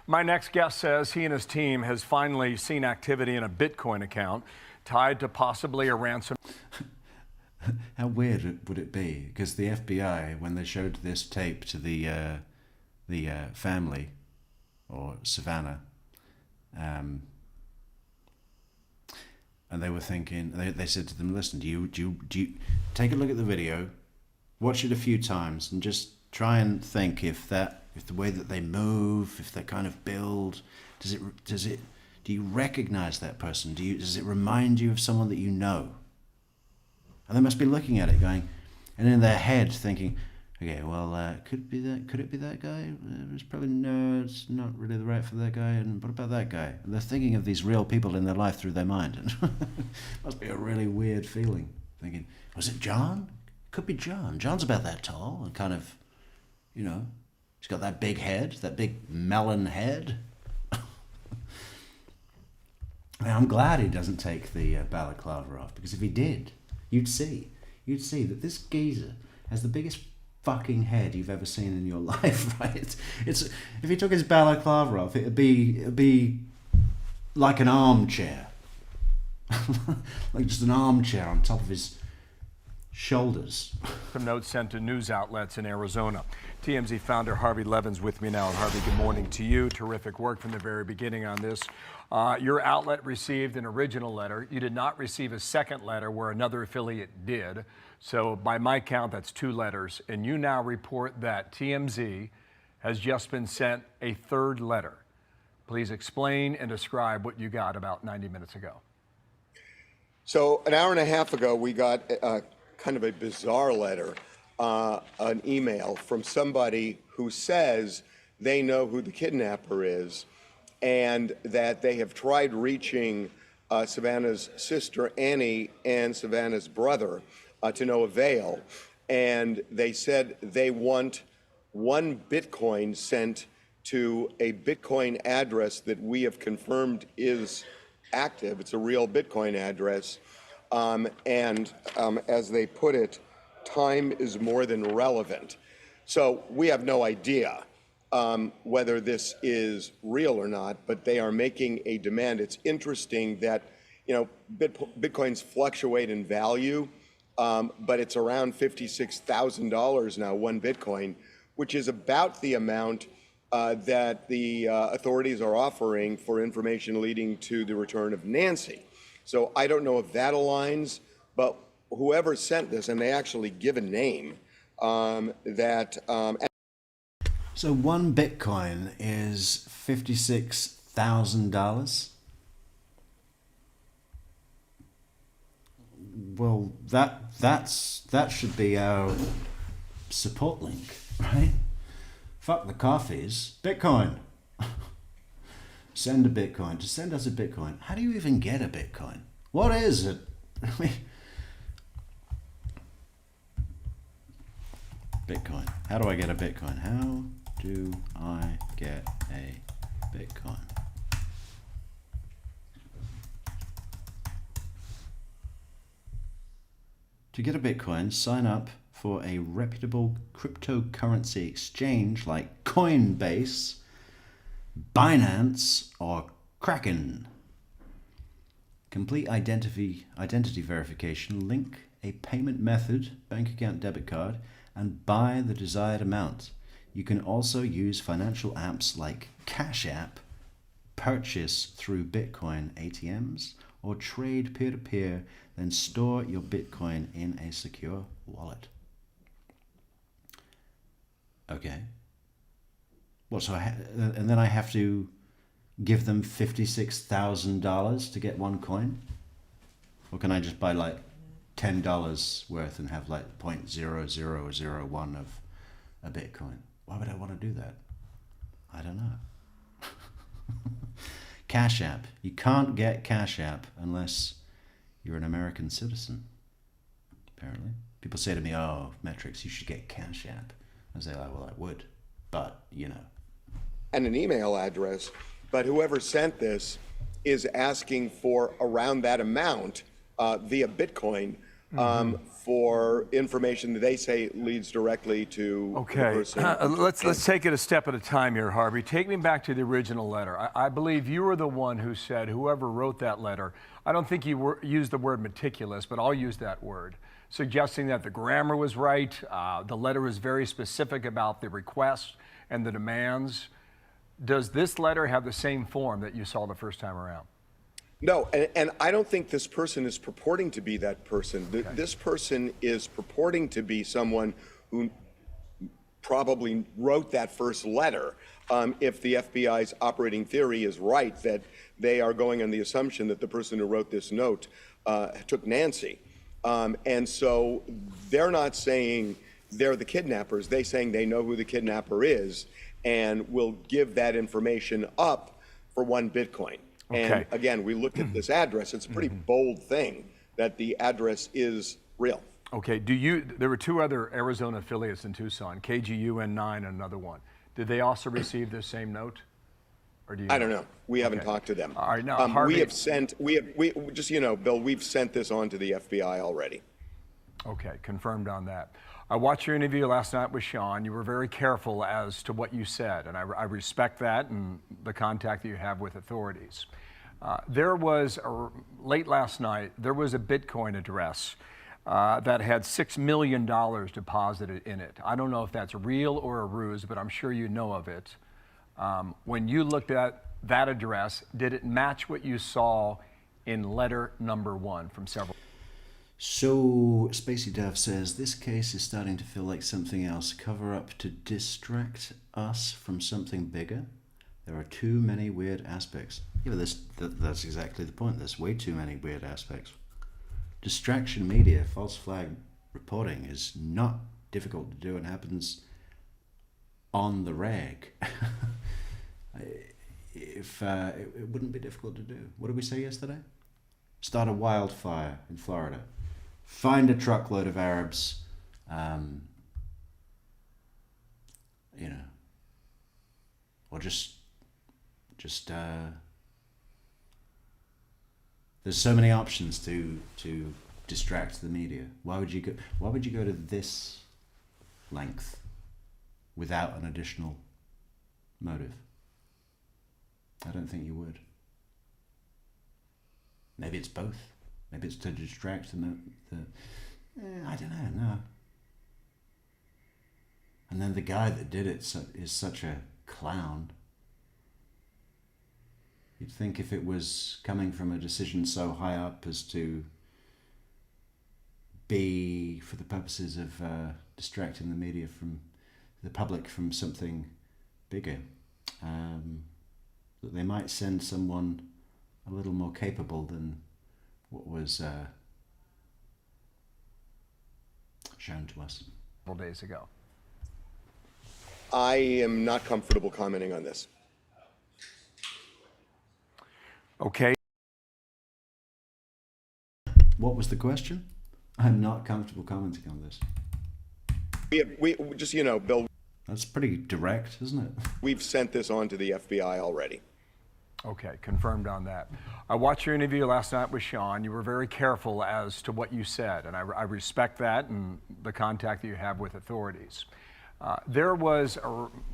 My next guest says he and his team has finally seen activity in a Bitcoin account tied to possibly a ransom. How weird would it be? Because the FBI, when they showed this tape to the family, or Savannah, and they were thinking, they said to them, listen, do you take a look at the video, watch it a few times, and just try and think if the way that they move, if they kind of build, do you recognize that person? Does it remind you of someone that you know? And they must be looking at it going, and in their head thinking, okay, well, could it be that guy? It's probably, no, it's not really the right for that guy. And what about that guy? And they're thinking of these real people in their life through their mind. And it must be a really weird feeling, thinking, was it John? Could be John. John's about that tall and kind of, he's got that big head, that big melon head. I'm glad he doesn't take the balaclava off, because if he did, you'd see that this geezer has the biggest fucking head you've ever seen in your life, right? It's if he took his balaclava off, it'd be like an armchair, like just an armchair on top of his shoulders. Some notes sent to news outlets in Arizona. TMZ founder Harvey Levin's with me now. Harvey, good morning to you. Terrific work from the very beginning on this. Your outlet received an original letter. You did not receive a second letter where another affiliate did. So by my count, that's 2 letters. And you now report that TMZ has just been sent a third letter. Please explain and describe what you got about 90 minutes ago. So an hour and a half ago, we got kind of a bizarre letter, an email from somebody who says they know who the kidnapper is and that they have tried reaching Savannah's sister, Annie, and Savannah's brother to no avail. And they said they want 1 Bitcoin sent to a Bitcoin address that we have confirmed is active. It's a real Bitcoin address. As they put it, time is more than relevant. So we have no idea whether this is real or not, but they are making a demand. It's interesting that, you know, Bitcoins fluctuate in value, but it's around $56,000 now, 1 Bitcoin, which is about the amount that the authorities are offering for information leading to the return of Nancy. So I don't know if that aligns, but whoever sent this, and they actually give a name, So 1 Bitcoin is $56,000. Well, that should be our support link, right? Fuck the coffees. Bitcoin. Send a Bitcoin. Just send us a Bitcoin. How do you even get a Bitcoin? What is it? I mean, Bitcoin. How do I get a Bitcoin? How do I get a Bitcoin? To get a Bitcoin, sign up for a reputable cryptocurrency exchange like Coinbase, Binance, or Kraken. Complete identity verification, link a payment method, bank account, debit card, and buy the desired amount. You can also use financial apps like Cash App, purchase through Bitcoin ATMs, or trade peer-to-peer, then store your Bitcoin in a secure wallet. Okay. What, so and then I have to give them $56,000 to get 1 coin? Or can I just buy like $10 worth and have like 0.0001 of a Bitcoin? Why would I want to do that? I don't know. Cash App. You can't get Cash App unless you're an American citizen, apparently. People say to me, oh, Metrix, you should get Cash App. I say, oh, well, I would, but, you know. And an email address, but whoever sent this is asking for around that amount via Bitcoin for information that they say leads directly to the person. Let's take it a step at a time here, Harvey. Take me back to the original letter. I believe you were the one who said, whoever wrote that letter, I don't think you used the word meticulous, but I'll use that word, suggesting that the grammar was right, the letter was very specific about the requests and the demands. Does this letter have the same form that you saw the first time around? No, and I don't think this person is purporting to be that person. Okay. This person is purporting to be someone who probably wrote that first letter. If the FBI's operating theory is right, that they are going on the assumption that the person who wrote this note took Nancy. And so they're not saying they're the kidnappers. They're saying they know who the kidnapper is and will give that information up for 1 Bitcoin. Okay. And again, we looked at this address. It's a pretty bold thing that the address is real. Okay, there were 2 other Arizona affiliates in Tucson, KGUN9 and another one. Did they also receive this same note? Or do you I don't know. We haven't talked to them. All right, now, Harvey, just, you know, Bill, we've sent this on to the FBI already. Okay, confirmed on that. I watched your interview last night with Sean. You were very careful as to what you said, and I respect that and the contact that you have with authorities. There was, late last night, there was a Bitcoin address that had $6 million deposited in it. I don't know if that's real or a ruse, but I'm sure you know of it. When you looked at that address, did it match what you saw in letter number 1 from several? So, Spacey Dove says, this case is starting to feel like something else. Cover up to distract us from something bigger. There are too many weird aspects. Yeah, but that's exactly the point. There's way too many weird aspects. distraction media, false flag reporting is not difficult to do and happens on the reg. If it wouldn't be difficult to do. What did we say yesterday? Start a wildfire in Florida. Find a truckload of Arabs, you know, or just there's so many options to distract the media. Why would you go to this length without an additional motive? I don't think you would. Maybe it's both. Maybe it's to distract I don't know, no. And then the guy that did it is such a clown. You'd think if it was coming from a decision so high up as to be for the purposes of distracting the media from the public from something bigger, that they might send someone a little more capable than what was shown to us several days ago. I am not comfortable commenting on this. Okay. What was the question? I'm not comfortable commenting on this. We just, you know, Bill. That's pretty direct, isn't it? We've sent this on to the FBI already. Okay, confirmed on that. I watched your interview last night with Sean. You were very careful as to what you said, and I respect that and the contact that you have with authorities. There was,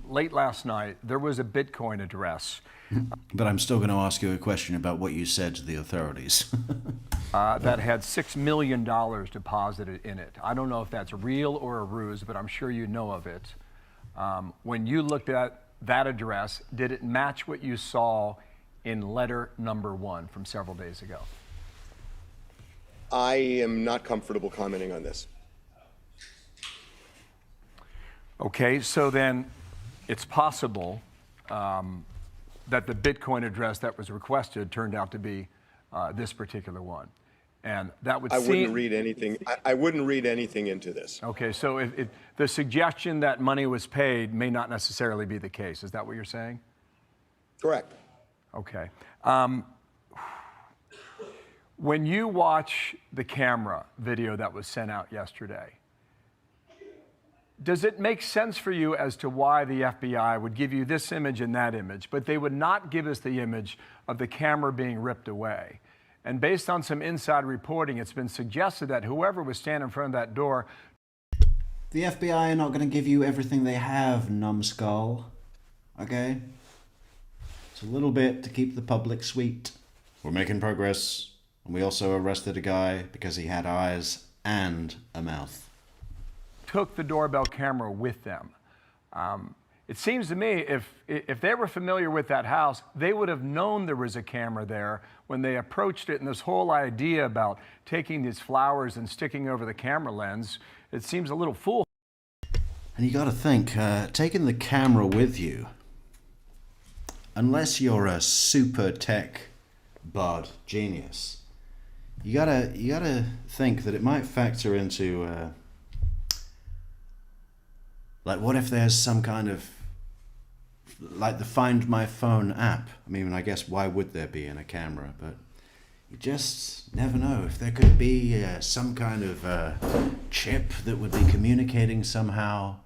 late last night, there was a Bitcoin address. But I'm still going to ask you a question about what you said to the authorities. That had $6 million deposited in it. I don't know if that's real or a ruse, but I'm sure you know of it. When you looked at that address, did it match what you saw in letter number 1 from several days ago? I am not comfortable commenting on this. Okay, so then it's possible that the Bitcoin address that was requested turned out to be this particular one. And that would I wouldn't read anything. I wouldn't read anything into this. Okay, so if the suggestion that money was paid may not necessarily be the case. Is that what you're saying? Correct. Okay. When you watch the camera video that was sent out yesterday, does it make sense for you as to why the FBI would give you this image and that image, but they would not give us the image of the camera being ripped away? And based on some inside reporting, it's been suggested that whoever was standing in front of that door... The FBI are not going to give you everything they have, numbskull. Okay? It's a little bit to keep the public sweet. We're making progress. And we also arrested a guy because he had eyes and a mouth. Took the doorbell camera with them. It seems to me if they were familiar with that house, they would have known there was a camera there when they approached it. And this whole idea about taking these flowers and sticking over the camera lens, it seems a little fool. And you got to think, taking the camera with you, unless you're a super tech bud genius, you gotta think that it might factor into like, what if there's some kind of, like the Find My Phone app? I mean, I guess why would there be in a camera? But you just never know. If there could be some kind of chip that would be communicating somehow,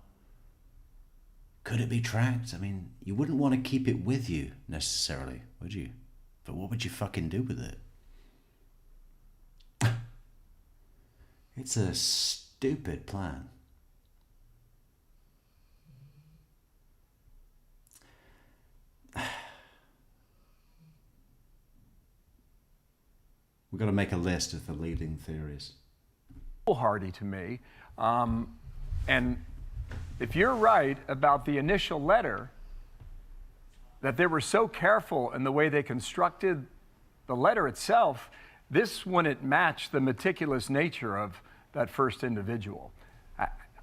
could it be tracked? I mean, you wouldn't want to keep it with you necessarily, would you? But what would you fucking do with it? It's a stupid plan. We've got to make a list of the leading theories. Foolhardy to me. And if you're right about the initial letter, that they were so careful in the way they constructed the letter itself, this wouldn't match the meticulous nature of that first individual.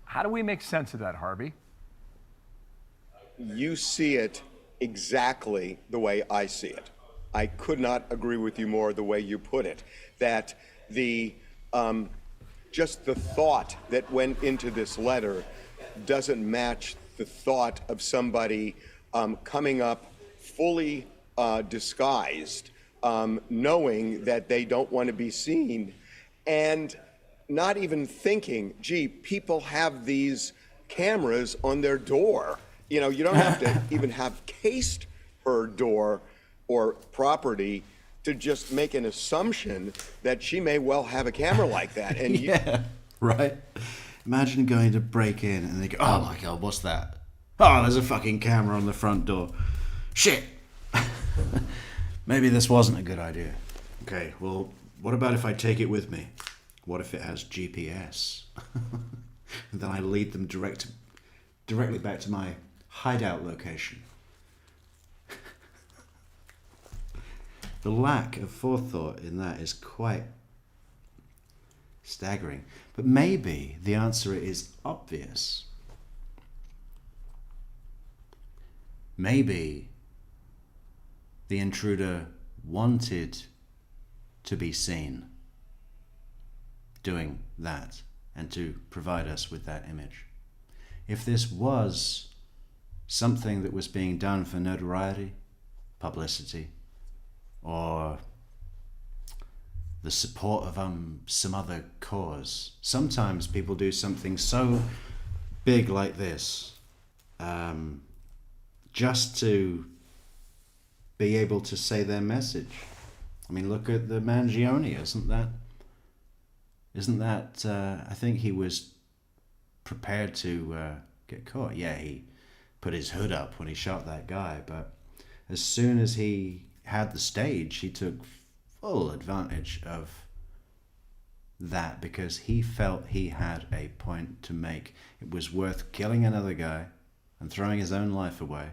How do we make sense of that, Harvey? You see it exactly the way I see it. I could not agree with you more the way you put it, that the just the thought that went into this letter doesn't match the thought of somebody coming up fully disguised, knowing that they don't want to be seen, and not even thinking, gee, people have these cameras on their door. You know, you don't have to even have cased her door or property to just make an assumption that she may well have a camera like that. And yeah, right. Imagine going to break in and they go, oh my God, what's that? Oh, there's a fucking camera on the front door. Shit. Maybe this wasn't a good idea. Okay, well, what about if I take it with me? What if it has GPS? And then I lead them directly back to my hideout location. The lack of forethought in that is quite staggering. But maybe the answer is obvious. Maybe the intruder wanted to be seen doing that and to provide us with that image. If this was something that was being done for notoriety, publicity, or the support of some other cause. Sometimes people do something so big like this just to be able to say their message. I mean, look at the Mangione, isn't that I think he was prepared to get caught. Yeah, he put his hood up when he shot that guy, but as soon as he had the stage, he took full advantage of that because he felt he had a point to make. It was worth killing another guy and throwing his own life away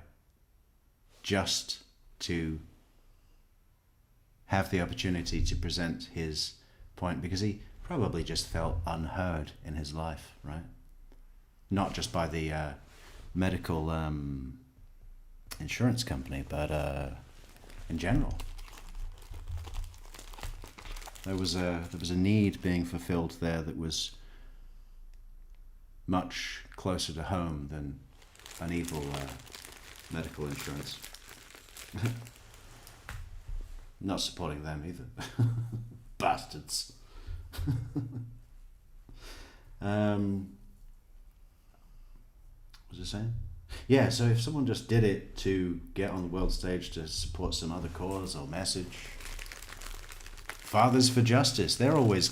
just to have the opportunity to present his point, because he probably just felt unheard in his life, right? Not just by the medical insurance company, but in general. There was a need being fulfilled there that was much closer to home than an evil medical insurance. Not supporting them either. Bastards. What was I saying? Yeah, so if someone just did it to get on the world stage to support some other cause or message, Fathers for Justice, they're always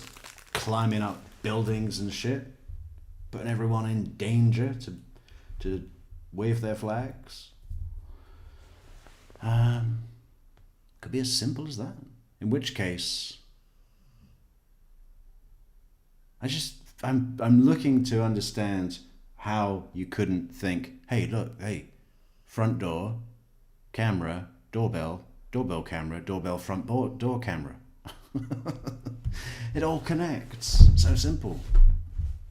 climbing up buildings and shit, putting everyone in danger to wave their flags. Could be as simple as that. In which case, I'm looking to understand how you couldn't think, hey, look, hey, front door, camera, doorbell camera, doorbell front door camera. It all connects. So simple.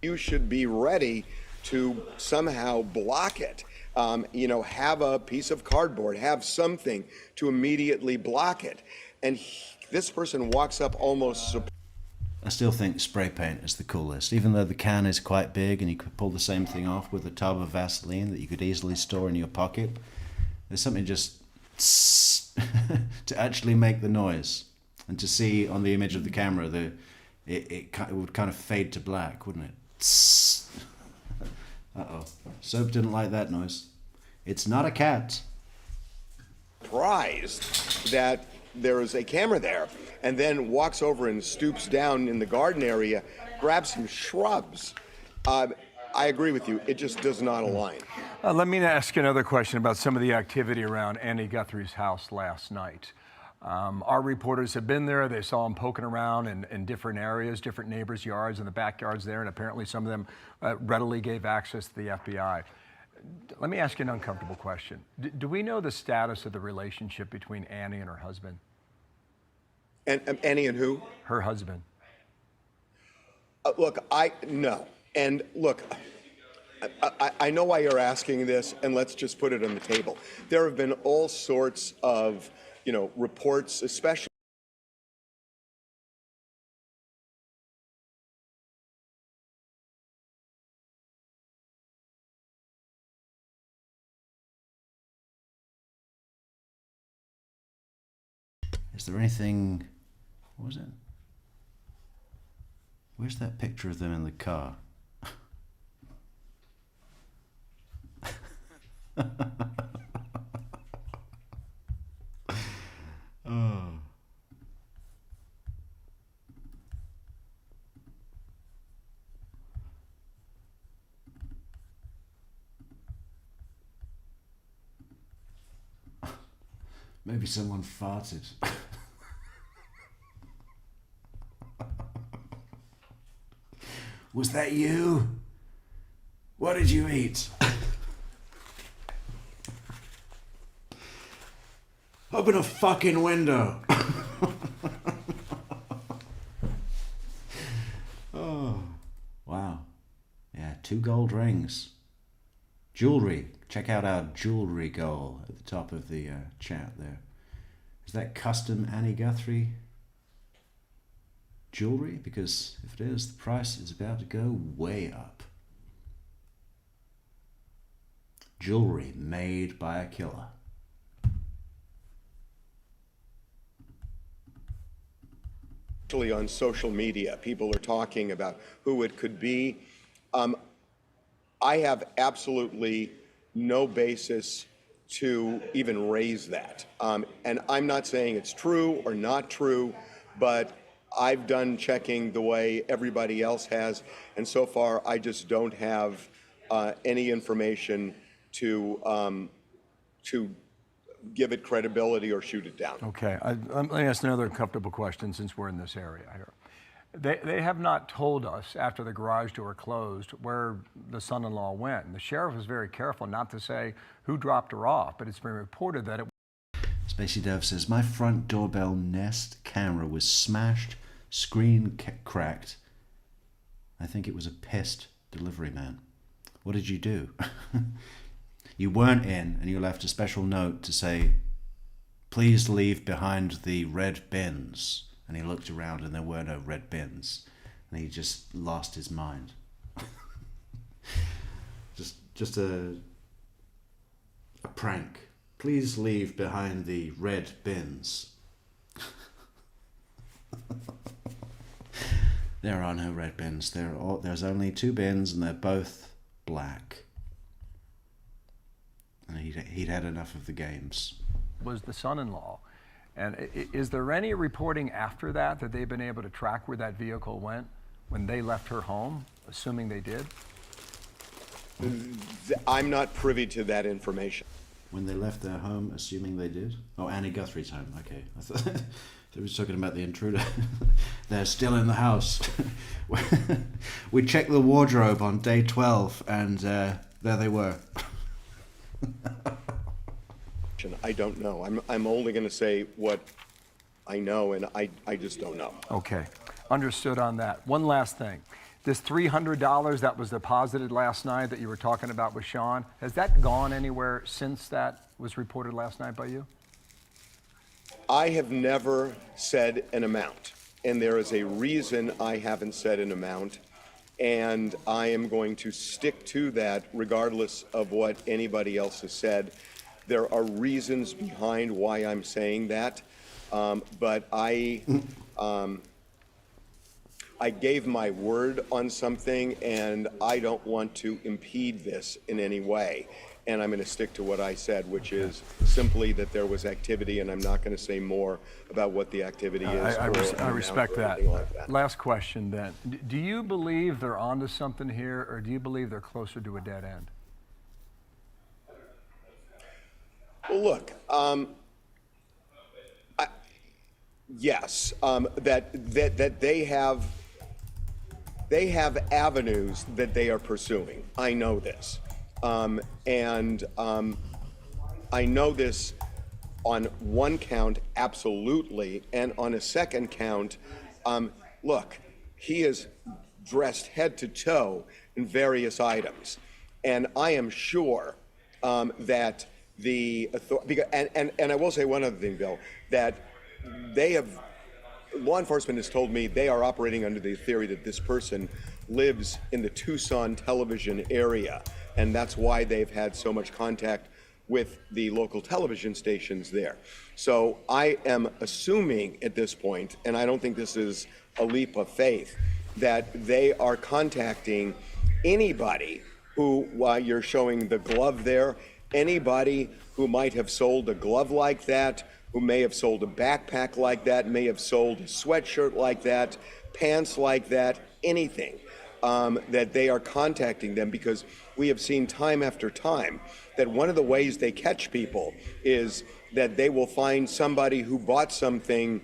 You should be ready to somehow block it. Have a piece of cardboard, have something to immediately block it. And this person walks up almost surprised. I still think spray paint is the coolest, even though the can is quite big and you could pull the same thing off with a tub of Vaseline that you could easily store in your pocket. There's something just to actually make the noise and to see on the image of the camera it would kind of fade to black, wouldn't it? Uh-oh. Soap didn't like that noise. It's not a cat. Surprised that there is a camera there, and then walks over and stoops down in the garden area, grabs some shrubs. I agree with you. It just does not align. Let me ask you another question about some of the activity around Annie Guthrie's house last night. Our reporters have been there. They saw him poking around in different areas, different neighbors' yards and the backyards there, and apparently some of them readily gave access to the FBI. Let me ask you an uncomfortable question. Do we know the status of the relationship between Annie and her husband? And Annie and who? Her husband. Look, no. And look, I know why you're asking this, and let's just put it on the table. There have been all sorts of, reports, especially Is there anything... What was it? Where's that picture of them in the car? Oh. Maybe someone farted. Was that you? What did you eat? Open a fucking window. Oh, wow. Yeah, 2 gold rings. Jewelry. Check out our jewelry goal at the top of the chat there. Is that custom Annie Guthrie jewelry? Because if it is, the price is about to go way up. Jewelry made by a killer. Actually, on social media, people are talking about who it could be. I have absolutely no basis to even raise that. And I'm not saying it's true or not true, but I've done checking the way everybody else has, and so far I just don't have any information to give it credibility or shoot it down. Okay, let me ask another uncomfortable question since we're in this area here. They have not told us after the garage door closed where the son-in-law went. And the sheriff was very careful not to say who dropped her off, but it's been reported that it... Spacey Dove says, my front doorbell Nest camera was smashed, screen cracked. I think it was a pissed delivery man. What did you do? You weren't in, and you left a special note to say, please leave behind the red bins. And he looked around and there were no red bins. And he just lost his mind. just a prank. Please leave behind the red bins. There are no red bins. There's only 2 bins and they're both black. And he'd had enough of the games. Was the son-in-law. And is there any reporting after that they've been able to track where that vehicle went when they left her home, assuming they did? I'm not privy to that information. When they left their home, assuming they did? Oh, Annie Guthrie's home, okay. I thought they were talking about the intruder. They're still in the house. We checked the wardrobe on day 12 and there they were. I don't know. I'm only going to say what I know, and I just don't know. Okay, understood on that. One last thing. This $300 that was deposited last night that you were talking about with Sean, has that gone anywhere since that was reported last night by you? I have never said an amount, and there is a reason I haven't said an amount, and I am going to stick to that regardless of what anybody else has said. There are reasons behind why I'm saying that, but I gave my word on something, and I don't want to impede this in any way. And I'm going to stick to what I said, which is simply that there was activity, and I'm not going to say more about what the activity is. I respect that. Like that. Last question then. Do you believe they're onto something here, or do you believe they're closer to a dead end? Well, look, yes, that they have avenues that they are pursuing. I know this, and I know this on one count, absolutely, and on a second count, look, he is dressed head to toe in various items, and I am sure that and I will say one other thing, Bill, that law enforcement has told me they are operating under the theory that this person lives in the Tucson television area, and that's why they've had so much contact with the local television stations there. So I am assuming at this point, and I don't think this is a leap of faith, that they are contacting anybody who, while you're showing the glove there, anybody who might have sold a glove like that, who may have sold a backpack like that, may have sold a sweatshirt like that, pants like that, anything, that they are contacting them, because we have seen time after time that one of the ways they catch people is that they will find somebody who bought something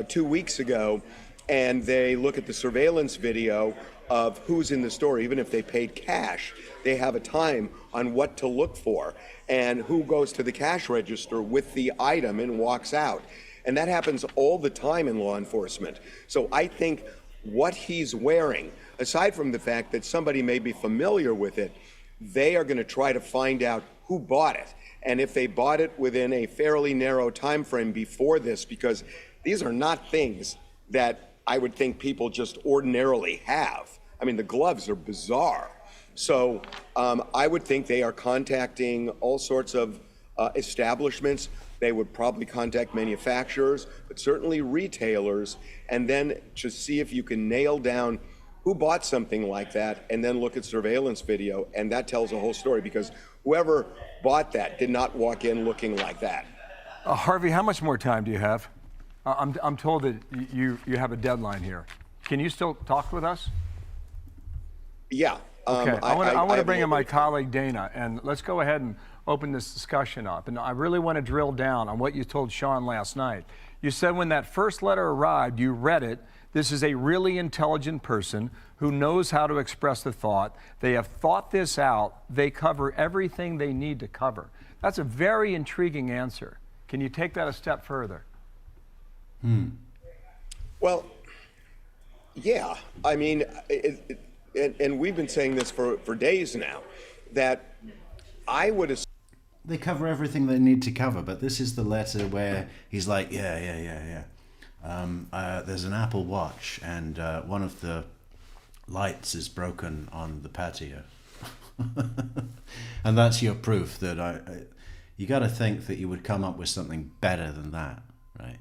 2 weeks ago, and they look at the surveillance video of who's in the store. Even if they paid cash, they have a time on what to look for and who goes to the cash register with the item and walks out. And that happens all the time in law enforcement. So I think what he's wearing, aside from the fact that somebody may be familiar with it, they are going to try to find out who bought it. And if they bought it within a fairly narrow time frame before this, because these are not things that I would think people just ordinarily have. I mean, the gloves are bizarre. So I would think they are contacting all sorts of establishments. They would probably contact manufacturers, but certainly retailers, and then just see if you can nail down who bought something like that, and then look at surveillance video, and that tells a whole story, because whoever bought that did not walk in looking like that. Harvey, how much more time do you have? I'm told that you have a deadline here. Can you still talk with us? Yeah. Okay, I want to bring in my colleague Dana, and let's go ahead and open this discussion up. And I really want to drill down on what you told Sean last night. You said when that first letter arrived, you read it. This is a really intelligent person who knows how to express the thought. They have thought this out. They cover everything they need to cover. That's a very intriguing answer. Can you take that a step further? Well, yeah. I mean, and we've been saying this for days now, that I would assume they cover everything they need to cover, but this is the letter where he's like, yeah. There's an Apple Watch, and one of the lights is broken on the patio. And that's your proof that you got to think that you would come up with something better than that, right?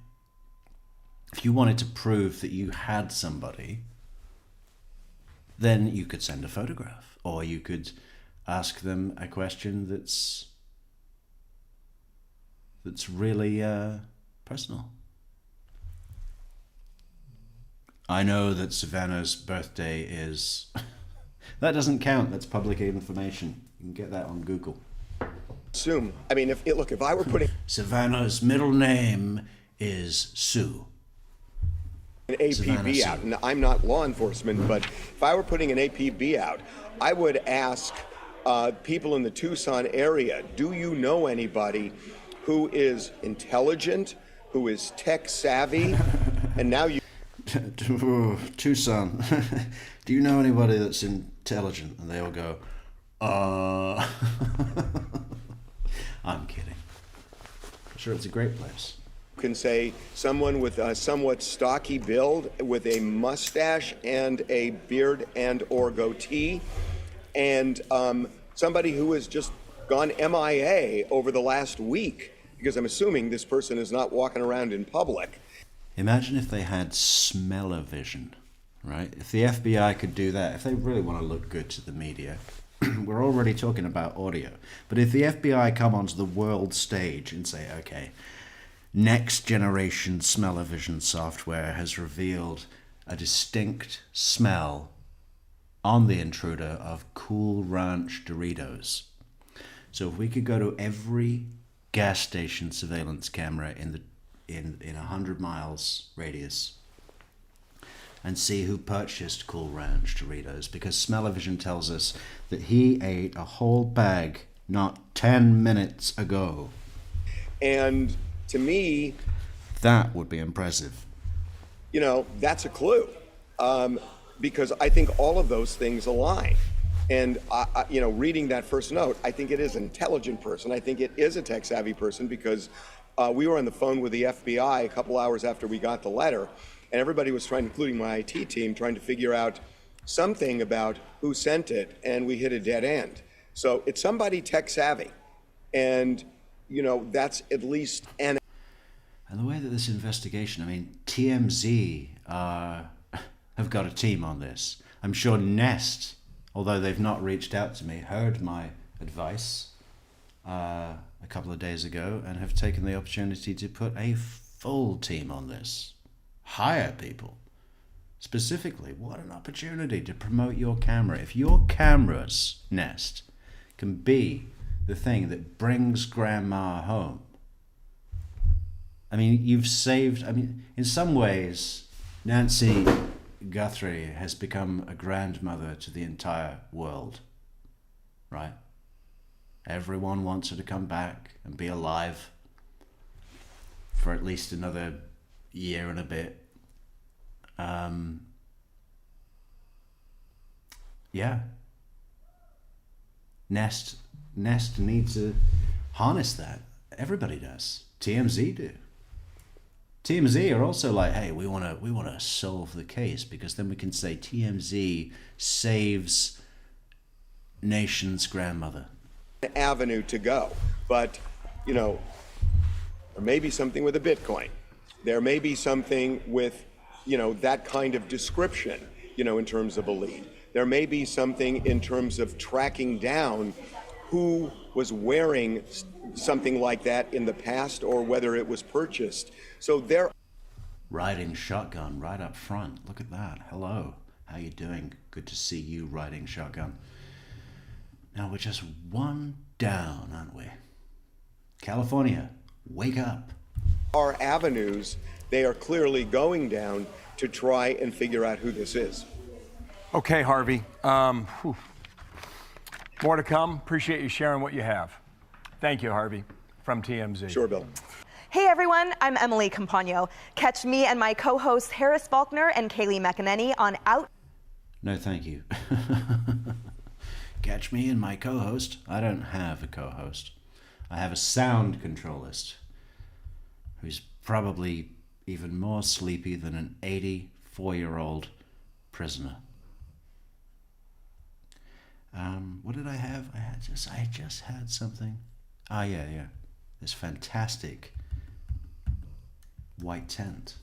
If you wanted to prove that you had somebody, then you could send a photograph, or you could ask them a question that's really personal. I know that Savannah's birthday is... That doesn't count. That's public information. You can get that on Google. I mean, if I were putting... Savannah's middle name is Sue. An APB out, and I'm not law enforcement, but if I were putting an APB out, I would ask people in the Tucson area, do you know anybody who is intelligent, who is tech savvy, and now you... Tucson, do you know anybody that's intelligent? And they all go, I'm kidding. I'm sure it's a great place. Can say someone with a somewhat stocky build, with a mustache and a beard and or goatee, and somebody who has just gone MIA over the last week, because I'm assuming this person is not walking around in public. Imagine if they had smell-o-vision, right? If the FBI could do that, if they really want to look good to the media, we're already talking about audio, but if the FBI come onto the world stage and say, okay, next generation smell-o-vision software has revealed a distinct smell on the intruder of Cool Ranch Doritos. So if we could go to every gas station surveillance camera in 100 miles radius and see who purchased Cool Ranch Doritos, because smell-o-vision tells us that he ate a whole bag not 10 minutes ago. And to me, that would be impressive. You know, that's a clue, because I think all of those things align. And, reading that first note, I think it is an intelligent person. I think it is a tech-savvy person, because we were on the phone with the FBI a couple hours after we got the letter, and everybody was trying, including my IT team, trying to figure out something about who sent it, and we hit a dead end. So it's somebody tech-savvy. And, you know, that's at least an. And the way that this investigation, I mean, TMZ have got a team on this. I'm sure Nest, although they've not reached out to me, heard my advice a couple of days ago and have taken the opportunity to put a full team on this. Hire people. Specifically, what an opportunity to promote your camera. If your cameras, Nest, can be the thing that brings grandma home. I mean, you've saved, I mean, in some ways, Nancy Guthrie has become a grandmother to the entire world, right? Everyone wants her to come back and be alive for at least another year and a bit. Yeah. Nest needs to harness that. Everybody does. TMZ do. TMZ are also like, hey, we want to solve the case, because then we can say TMZ saves nation's grandmother. Avenue to go. But, you know, there may be something with a Bitcoin. There may be something with, you know, that kind of description, you know, in terms of a lead. There may be something in terms of tracking down who was wearing something like that in the past or whether it was purchased. So there. Riding shotgun right up front. Look at that. Hello. How you doing? Good to see you riding shotgun. Now we're just one down, aren't we? California, wake up. Are avenues they are clearly going down to try and figure out who this is. Okay, Harvey. More to come. Appreciate you sharing what you have. Thank you, Harvey, from TMZ. Sure, Bill. Hey everyone, I'm Emily Campagno. Catch me and my co-hosts Harris Faulkner and Kaylee McEnany on Out. No, thank you. Catch me and my co-host. I don't have a co-host. I have a sound controlist who's probably even more sleepy than an 84-year-old prisoner. What did I have? I just had something. Ah, yeah. This fantastic white tent.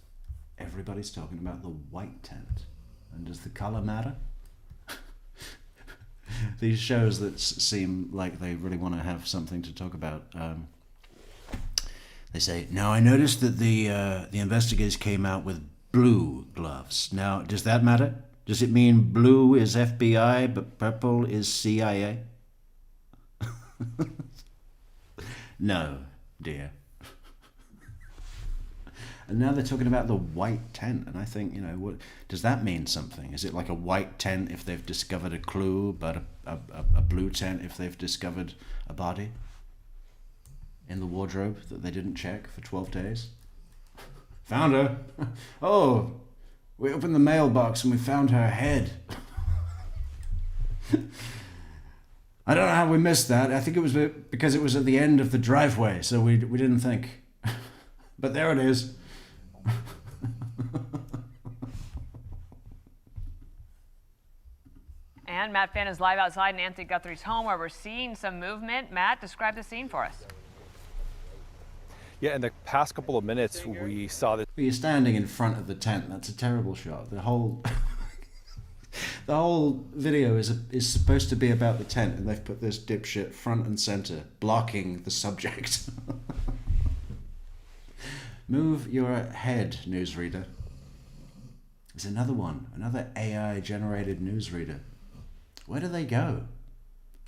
Everybody's talking about the white tent. And does the color matter? These shows that seem like they really want to have something to talk about. They say, now I noticed that the investigators came out with blue gloves. Now, does that matter? Does it mean blue is FBI, but purple is CIA? No, dear. And now they're talking about the white tent, and I think, you know, what does that mean something? Is it like a white tent if they've discovered a clue, but a blue tent if they've discovered a body in the wardrobe that they didn't check for 12 days? Found her. Oh, we opened the mailbox and we found her head. I don't know how we missed that. I think it was because it was at the end of the driveway, so we didn't think. But there it is. And Matt Finn is live outside Nancy Guthrie's home, where we're seeing some movement. Matt, describe the scene for us. Yeah, in the past couple of minutes, we saw this. You're standing in front of the tent. That's a terrible shot. The whole video is supposed to be about the tent, and they've put this dipshit front and center, blocking the subject. Move your head, newsreader. There's another one, another AI-generated newsreader. Where do they go?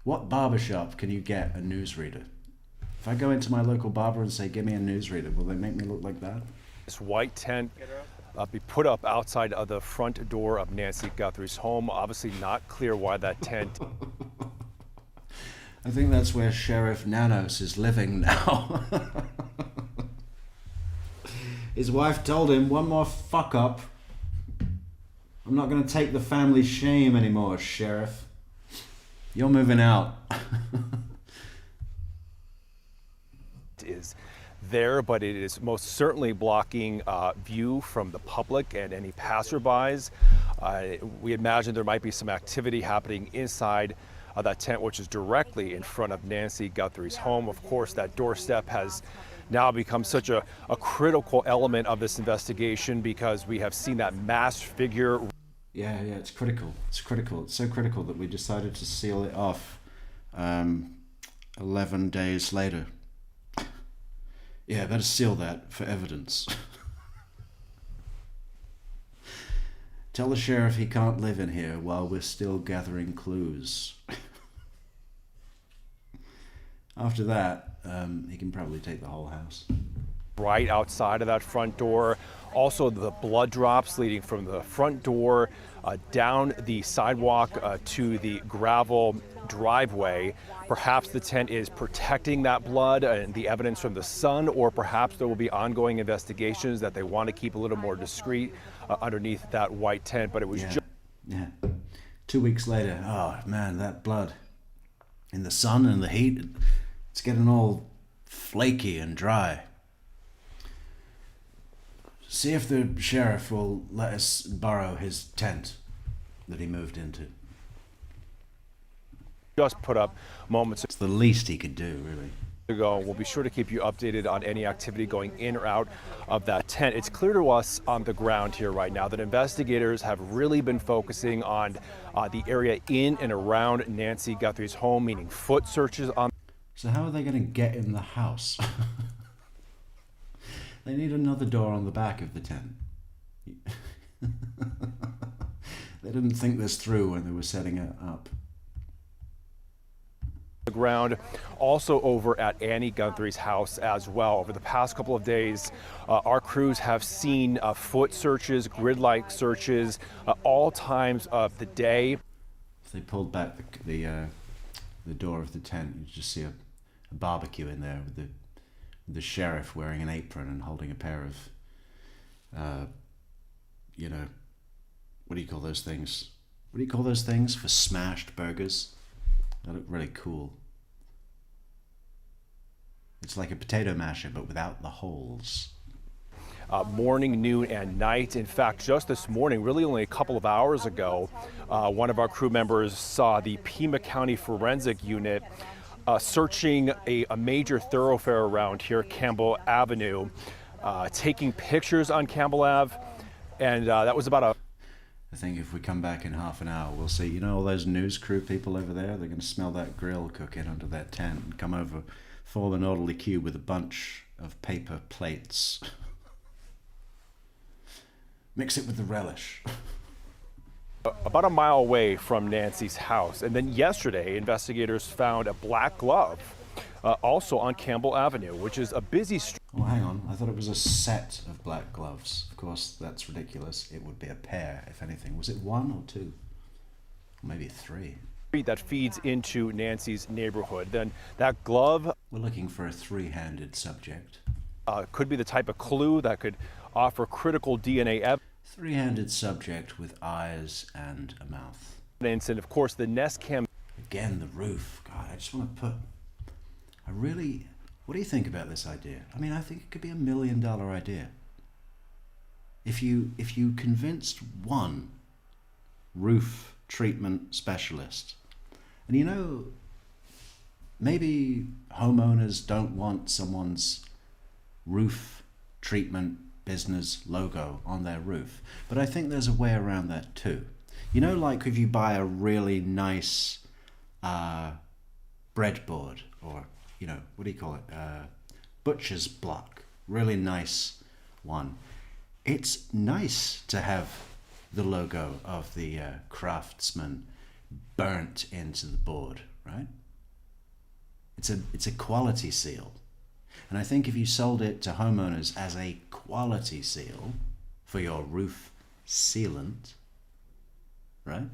What barbershop can you get a newsreader? If I go into my local barber and say, give me a newsreader, will they make me look like that? This white tent be put up outside of the front door of Nancy Guthrie's home. Obviously not clear why that tent. I think that's where Sheriff Nanos is living now. His wife told him, one more fuck up. I'm not going to take the family shame anymore, Sheriff. You're moving out. Is there, but it is most certainly blocking view from the public and any passerbys. We imagine there might be some activity happening inside that tent, which is directly in front of Nancy Guthrie's home. Of course, that doorstep has now become such a critical element of this investigation because we have seen that masked figure. Yeah, it's critical. It's critical. It's so critical that we decided to seal it off 11 days later. Yeah, better seal that for evidence. Tell the sheriff he can't live in here while we're still gathering clues. After that, he can probably take the whole house. Right outside of that front door. Also, the blood drops leading from the front door down the sidewalk to the gravel driveway. Perhaps the tent is protecting that blood and the evidence from the sun, or perhaps there will be ongoing investigations that they want to keep a little more discreet underneath that white tent. But it was just... Yeah. 2 weeks later, oh man, that blood in the sun and the heat, it's getting all flaky and dry. See if the sheriff will let us borrow his tent that he moved into. Just put up moments. It's the least he could do, really. Ago. We'll be sure to keep you updated on any activity going in or out of that tent. It's clear to us on the ground here right now that investigators have really been focusing on the area in and around Nancy Guthrie's home, meaning foot searches on. So how are they going to get in the house? They need another door on the back of the tent. They didn't think this through when they were setting it up. The ground, also over at Annie Guthrie's house as well. Over the past couple of days, our crews have seen foot searches, grid-like searches, all times of the day. If they pulled back the door of the tent, you just see a barbecue in there with the sheriff wearing an apron and holding a pair of, what do you call those things? What do you call those things for smashed burgers? They look really cool. It's like a potato masher, but without the holes. Morning, noon, and night. In fact, just this morning, really only a couple of hours ago, one of our crew members saw the Pima County Forensic Unit searching a major thoroughfare around here, Campbell Avenue, taking pictures on Campbell Ave, and that was about I think if we come back in half an hour, we'll see, all those news crew people over there, they're going to smell that grill cooking under that tent and come over, form an orderly queue with a bunch of paper plates. Mix it with the relish. About a mile away from Nancy's house. And then yesterday, investigators found a black glove also on Campbell Avenue, which is a busy street. Oh, hang on. I thought it was a set of black gloves. Of course, that's ridiculous. It would be a pair, if anything. Was it one or two? Or maybe three. That feeds into Nancy's neighborhood. Then that glove... We're looking for a three-handed subject. Could be the type of clue that could offer critical DNA evidence. Three-handed subject with eyes and a mouth. And of course, the Nest Cam. Again, the roof. God, I just want to put... What do you think about this idea? I mean, I think it could be $1 million idea. If you convinced one roof treatment specialist, and maybe homeowners don't want someone's roof treatment business logo on their roof, but I think there's a way around that too. Like if you buy a really nice breadboard, or what do you call it, butcher's block, really nice one. It's nice to have the logo of the craftsman burnt into the board, right? It's a quality seal. And I think if you sold it to homeowners as a quality seal for your roof sealant, right,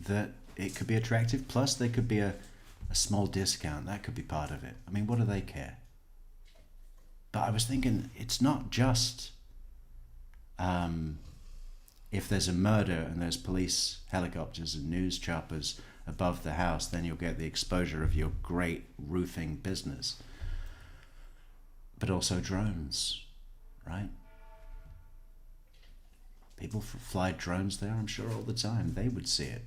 that it could be attractive. Plus, there could be a small discount. That could be part of it. I mean, what do they care? But I was thinking, it's not just if there's a murder and there's police helicopters and news choppers above the house, then you'll get the exposure of your great roofing business. But also drones, right? People fly drones there, I'm sure, all the time. They would see it.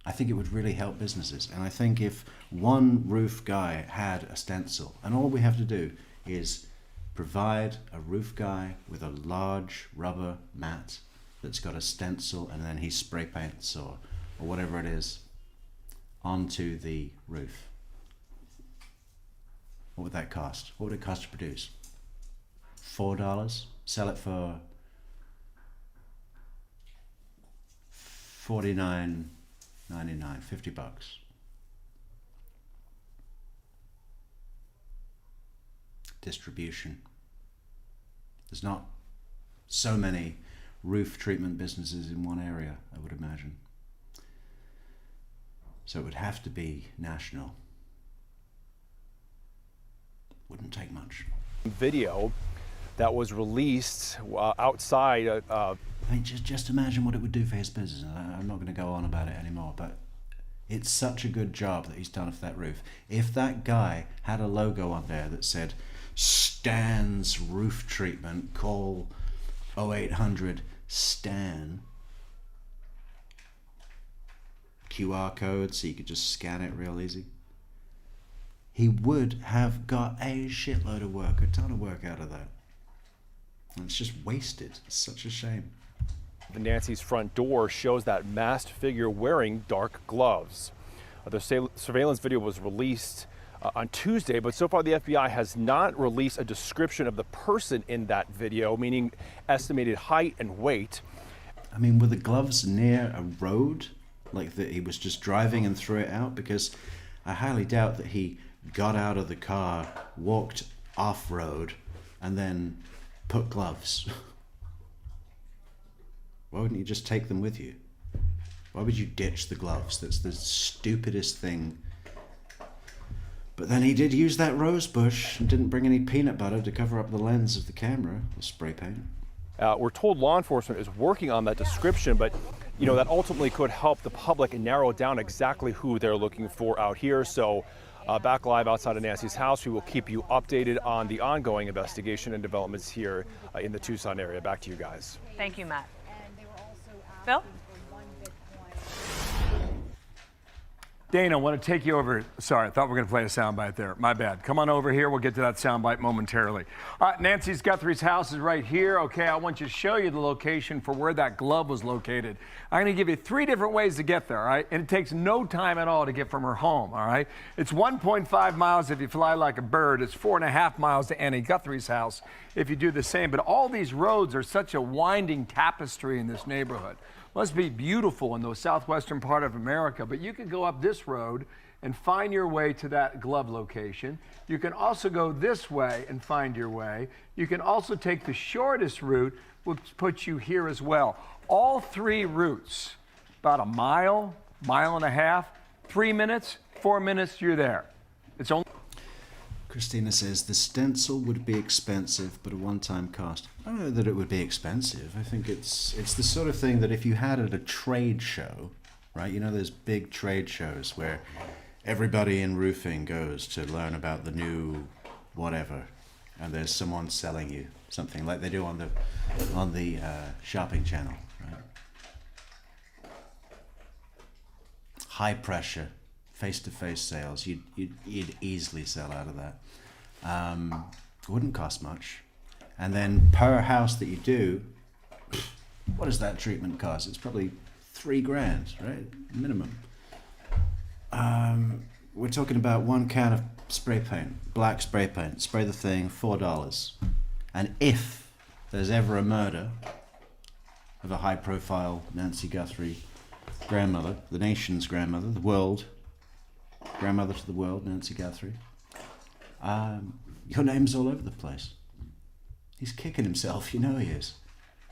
I think it would really help businesses. And I think if one roof guy had a stencil, and all we have to do is provide a roof guy with a large rubber mat that's got a stencil, and then he spray paints or whatever it is onto the roof. What would that cost? What would it cost to produce? $4? Sell it for $49.99, $50. Distribution. There's not so many roof treatment businesses in one area, I would imagine. So it would have to be national. Wouldn't take much. Video that was released outside. I mean, just imagine what it would do for his business. I'm not going to go on about it anymore, but it's such a good job that he's done for that roof. If that guy had a logo on there that said, Stan's Roof Treatment, call 0800 Stan, QR code so you could just scan it real easy, he would have got a shitload of work, a ton of work out of that. And it's just wasted. It's such a shame. Nancy's front door shows that masked figure wearing dark gloves. The surveillance video was released on Tuesday, but so far the FBI has not released a description of the person in that video, meaning estimated height and weight. I mean, were the gloves near a road? Like that he was just driving and threw it out? Because I highly doubt that he got out of the car, walked off-road, and then put gloves. Why wouldn't you just take them with you? Why would you ditch the gloves? That's the stupidest thing. But then he did use that rose bush and didn't bring any peanut butter to cover up the lens of the camera, the spray paint. We're told law enforcement is working on that description, but you know that ultimately could help the public narrow down exactly who they're looking for out here. So back live outside of Nancy's house, we will keep you updated on the ongoing investigation and developments here in the Tucson area. Back to you guys. Thank you, Matt. Phil? Dana, I want to take you over. Sorry, I thought we were going to play a soundbite there. My bad. Come on over here. We'll get to that soundbite momentarily. All right, Nancy Guthrie's house is right here. Okay, I want you to show you the location for where that glove was located. I'm going to give you 3 different ways to get there, all right? And it takes no time at all to get from her home, all right? It's 1.5 miles if you fly like a bird. It's 4.5 miles to Annie Guthrie's house if you do the same. But all these roads are such a winding tapestry in this neighborhood. Must be beautiful in the southwestern part of America, but you could go up this road and find your way to that glove location. You can also go this way and find your way. You can also take the shortest route, which puts you here as well. All 3 routes, about a mile, mile and a half, 3 minutes, 4 minutes, you're there. It's only. Christina says the stencil would be expensive, but a one-time cost. I don't know that it would be expensive. I think it's the sort of thing that if you had at a trade show, right? You know, there's big trade shows where everybody in roofing goes to learn about the new whatever, and there's someone selling you something like they do on the shopping channel, right? High pressure. Face-to-face sales, you'd easily sell out of that. It wouldn't cost much. And then per house that you do, what does that treatment cost? It's probably $3,000, right? Minimum. We're talking about 1 can of spray paint, black spray paint. Spray the thing, $4. And if there's ever a murder of a high-profile Nancy Guthrie grandmother, the nation's grandmother, the world, grandmother to the world, Nancy Guthrie. Your name's all over the place. He's kicking himself, you know he is.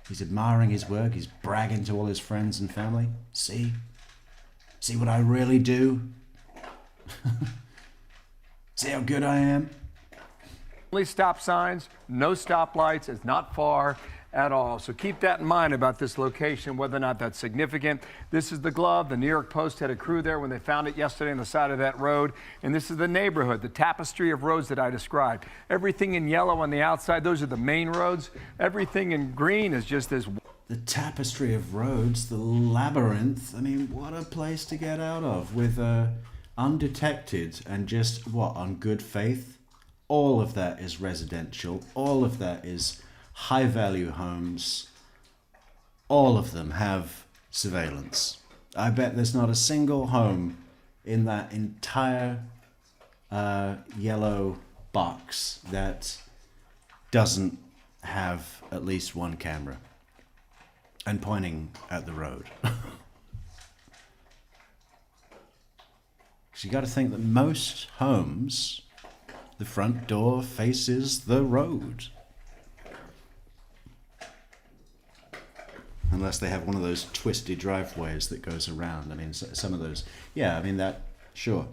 He's admiring his work, he's bragging to all his friends and family. See what I really do? See how good I am? Only stop signs, no stoplights, it's not far at all. So keep that in mind about this location, whether or not that's significant. This is the glove. The New York Post had a crew there when they found it yesterday on the side of that road. And this is the neighborhood, the tapestry of roads that I described. Everything in yellow on the outside, those are the main roads. Everything in green is just this the tapestry of roads, the labyrinth. I mean, what a place to get out of with undetected and just on good faith. All of that is residential. All of that is high value homes. All of them have surveillance. I bet there's not a single home in that entire yellow box that doesn't have at least one camera and pointing at the road. So you got to think that most homes, the front door faces the road. Unless they have one of those twisty driveways that goes around. I mean, some of those, yeah, I mean, that, sure.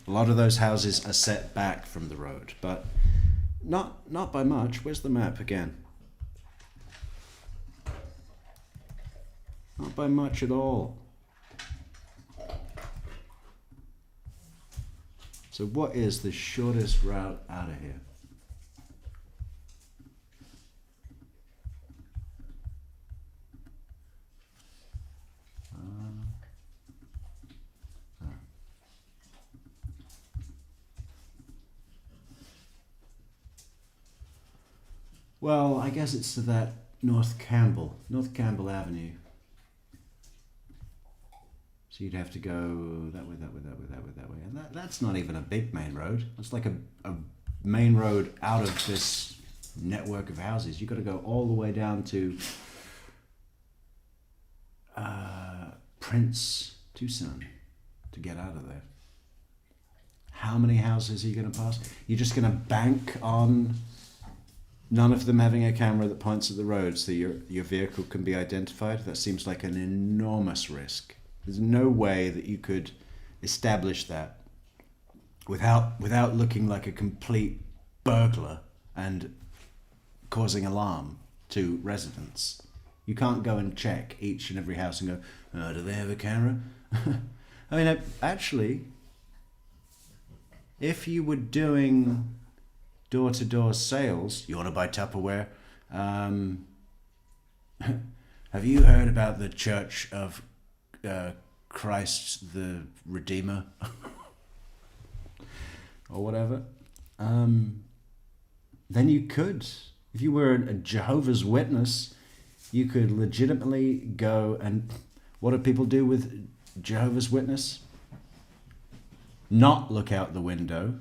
A lot of those houses are set back from the road, but not by much. Where's the map again? Not by much at all. So what is the shortest route out of here? Well, I guess it's to that North Campbell Avenue. So you'd have to go that way. And that's not even a big main road. It's like a main road out of this network of houses. You've got to go all the way down to Prince Tucson to get out of there. How many houses are you going to pass? You're just going to bank on none of them having a camera that points at the road so your vehicle can be identified? That seems like an enormous risk. There's no way that you could establish that without looking like a complete burglar and causing alarm to residents. You can't go and check each and every house and go, do they have a camera? I mean, actually, if you were doing door-to-door sales, you want to buy Tupperware? Have you heard about the Church of Christ the Redeemer? Or whatever? Then you could, if you were a Jehovah's Witness, you could legitimately go and, what do people do with Jehovah's Witness? Not look out the window,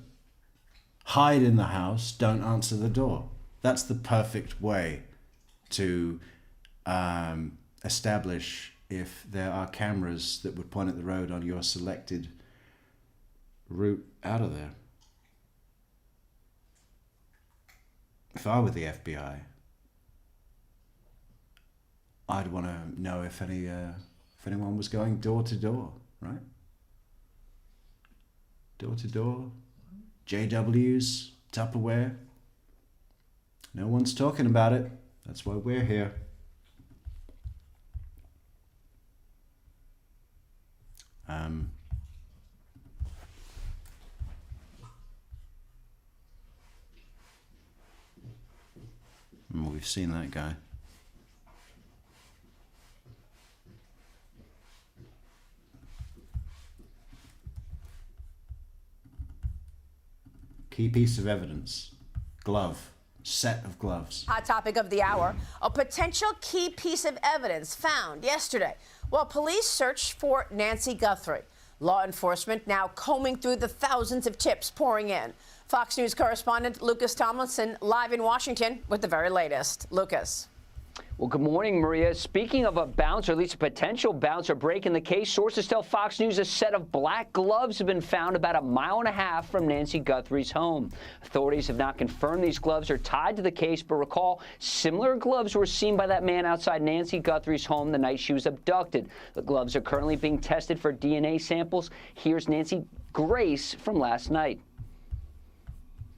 hide in the house, don't answer the door. That's the perfect way to establish if there are cameras that would point at the road on your selected route out of there. If I were the FBI, I'd want to know if anyone was going door to door, right? Door to door, JWs, Tupperware. No one's talking about it. That's why we're here. We've seen that guy. Key piece of evidence. Glove. Set of gloves. Hot topic of the hour. A potential key piece of evidence found yesterday while police searched for Nancy Guthrie. Law enforcement now combing through the thousands of tips pouring in. Fox News correspondent Lucas Tomlinson live in Washington with the very latest. Lucas. Well, good morning, Maria. Speaking of a bounce, or at least a potential bounce or break in the case, sources tell Fox News a set of black gloves have been found about 1.5 miles from Nancy Guthrie's home. Authorities have not confirmed these gloves are tied to the case, but recall, similar gloves were seen by that man outside Nancy Guthrie's home the night she was abducted. The gloves are currently being tested for DNA samples. Here's Nancy Grace from last night.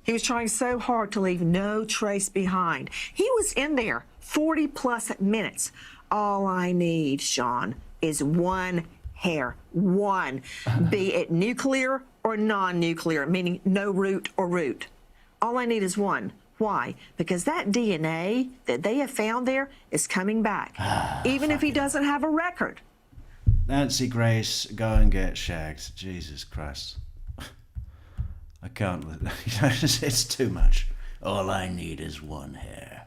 He was trying so hard to leave no trace behind. He was in there 40+ minutes. All I need, Sean, is one hair. One. Be it nuclear or non-nuclear, meaning no root or root. All I need is one. Why? Because that DNA that they have found there is coming back, even if he doesn't have a record. Nancy Grace, go and get shagged. Jesus Christ. I can't. It's too much. All I need is one hair.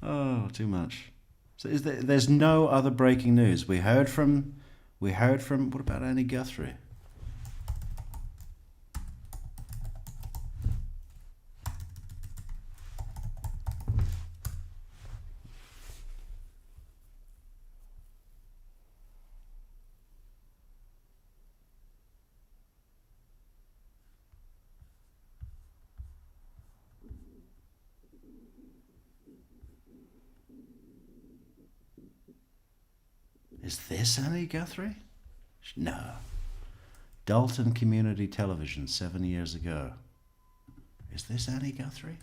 Oh, too much. So there's no other breaking news. We heard from. What about Annie Guthrie? Is this Annie Guthrie? No. Dalton Community Television 7 years ago. Is this Annie Guthrie?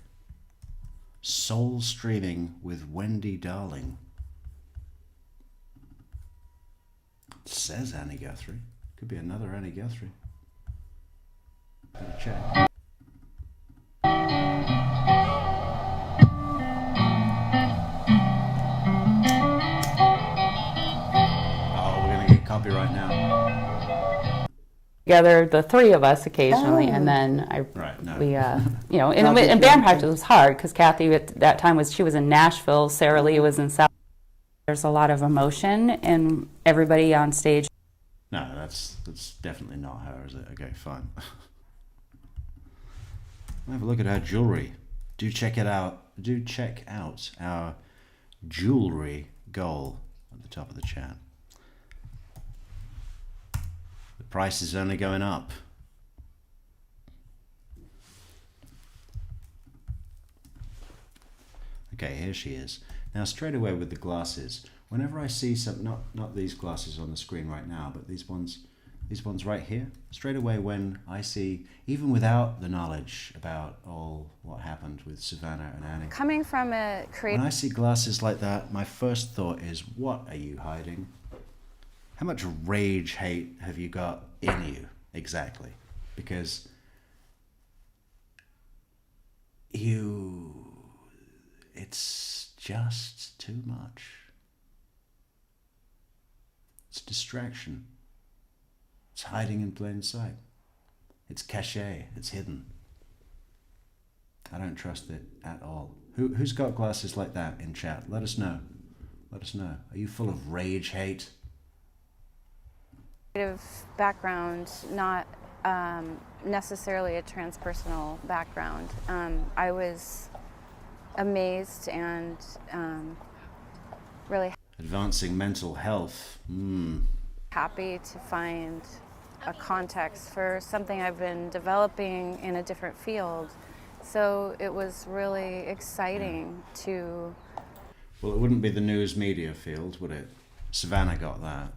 Soul Streaming with Wendy Darling. It says Annie Guthrie. Could be another Annie Guthrie. Better check. Copyright now. Together, the three of us occasionally, and then we, you know, and band practice was hard because Kathy at that time she was in Nashville, Sarah Lee was in South. There's a lot of emotion and everybody on stage. No, that's definitely not her, is it? Okay, fine. Have a look at her jewelry. Do check it out. Do check out our jewelry goal at the top of the chat. Price is only going up. Okay, here she is. Now straight away with the glasses, whenever I see some, not these glasses on the screen right now, but these ones right here, straight away when I see, even without the knowledge about all what happened with Savannah and Annie. Coming from a creative... When I see glasses like that, my first thought is, what are you hiding? How much rage, hate have you got in you, exactly? Because it's just too much. It's distraction. It's hiding in plain sight. It's cachet, it's hidden. I don't trust it at all. Who's got glasses like that in chat? Let us know. Let us know. Are you full of rage, hate? Background, not necessarily a transpersonal background. I was amazed and really advancing mental health. Happy to find a context for something I've been developing in a different field. So it was really exciting to... Well, it wouldn't be the news media field, would it? Savannah got that.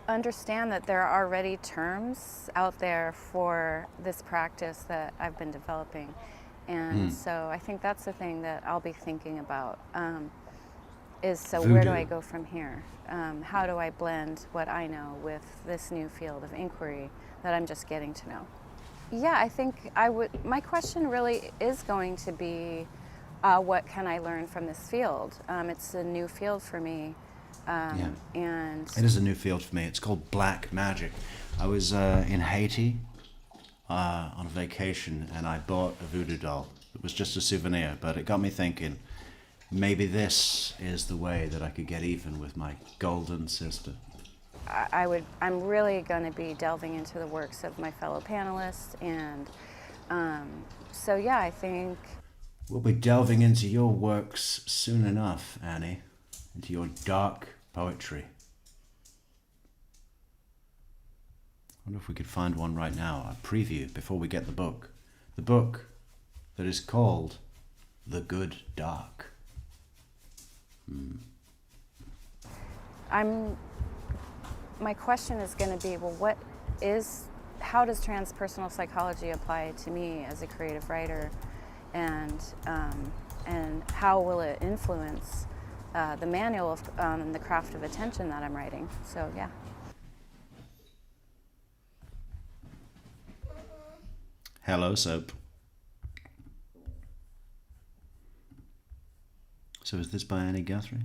Understand that there are already terms out there for this practice that I've been developing. And so I think that's the thing that I'll be thinking about, is so Voodoo. Where do I go from here? How do I blend what I know with this new field of inquiry that I'm just getting to know? Yeah, I think my question really is going to be, what can I learn from this field? It's a new field for me. And it is a new field for me. It's called black magic. I was in Haiti on vacation and I bought a voodoo doll. It was just a souvenir, but it got me thinking, maybe this is the way that I could get even with my golden sister. I'm really going to be delving into the works of my fellow panelists, and so yeah, I think we'll be delving into your works soon enough, Annie, into your dark poetry. I wonder if we could find one right now, a preview before we get the book that is called The Good Dark. My question is going to be, well, how does transpersonal psychology apply to me as a creative writer, and how will it influence the manual of the craft of attention that I'm writing? So yeah. Hello, Soap. So is this by Annie Guthrie?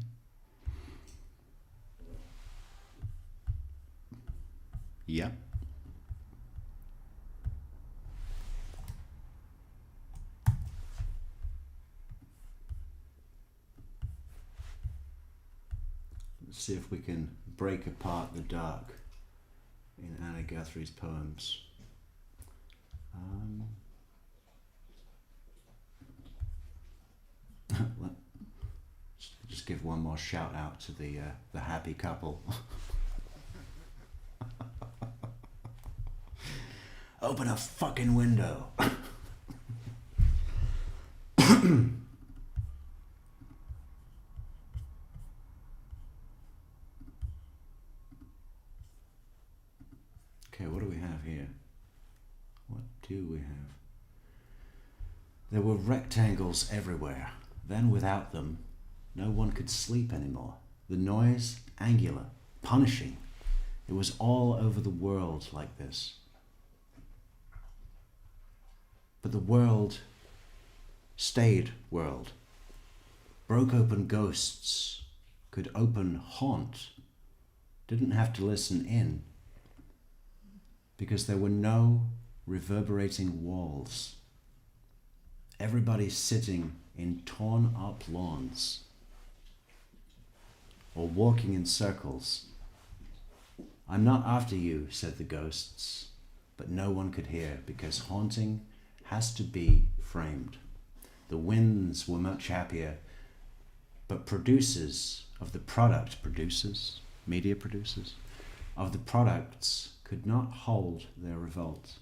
Yep. Let's see if we can break apart the dark in Annie Guthrie's poems. Just give one more shout out to the happy couple. Open a fucking window. Okay, what do we have here? What do we have? There were rectangles everywhere. Then without them, no one could sleep anymore. The noise, angular, punishing. It was all over the world like this. But the world stayed world. Broke open ghosts, could open haunt. Didn't have to listen in. Because there were no reverberating walls. Everybody sitting in torn up lawns or walking in circles. I'm not after you, said the ghosts, but no one could hear because haunting has to be framed. The winds were much happier, but producers of the product, media producers, of the products could not hold their revolt.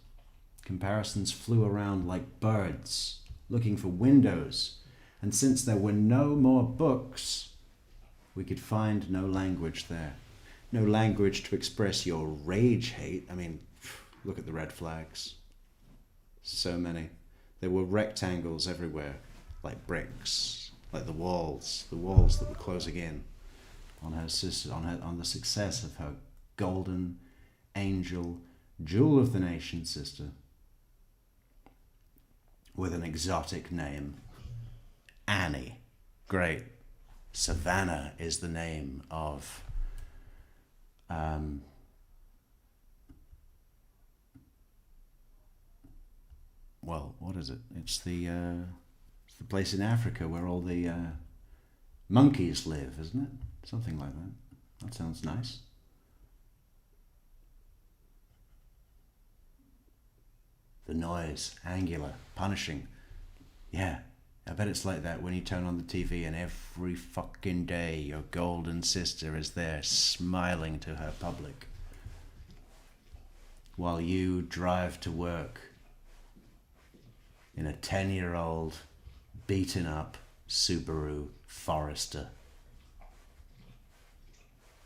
Comparisons flew around like birds, looking for windows, and since there were no more books, we could find no language there. No language to express your rage hate. I mean, look at the red flags. So many. There were rectangles everywhere, like bricks, like the walls that were closing in on her sister, on the success of her golden angel, jewel of the nation sister, with an exotic name, Annie. Great. Savannah is the name of well, what is it? It's the place in Africa where all the monkeys live, isn't it? Something like that. That sounds nice. The noise, angular, punishing. Yeah, I bet it's like that when you turn on the TV and every fucking day your golden sister is there smiling to her public while you drive to work in a 10-year-old beaten up Subaru Forester,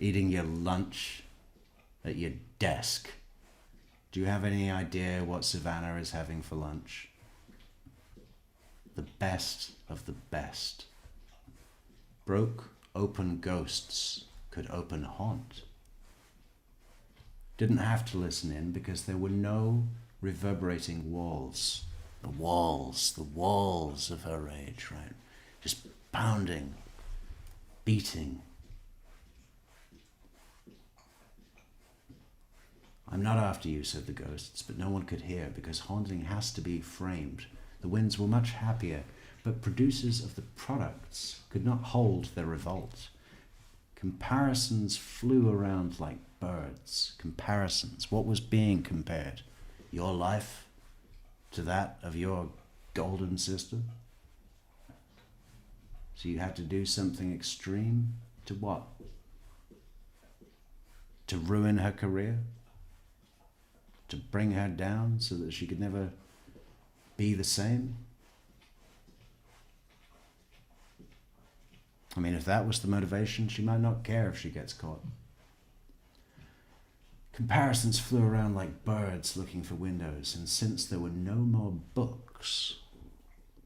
eating your lunch at your desk. Do you have any idea what Savannah is having for lunch? The best of the best. Broke open ghosts could open haunt. Didn't have to listen in because there were no reverberating walls. The walls of her rage, right? Just pounding, beating. I'm not after you, said the ghosts, but no one could hear because haunting has to be framed. The winds were much happier, but producers of the products could not hold their revolt. Comparisons flew around like birds. Comparisons. What was being compared? Your life to that of your golden sister? So you had to do something extreme? To what? To ruin her career? To bring her down so that she could never be the same? I mean, if that was the motivation, she might not care if she gets caught. Comparisons flew around like birds looking for windows, and since there were no more books,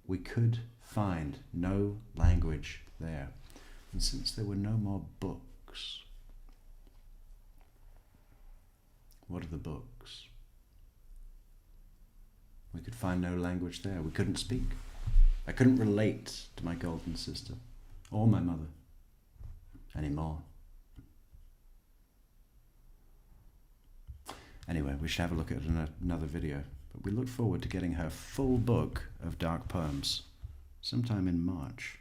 we could find no language there. And since there were no more books, what are the books? We could find find no language there. We couldn't speak. I couldn't relate to my golden sister or my mother anymore. Anyway, we should have a look at another video. But we look forward to getting her full book of dark poems sometime in March.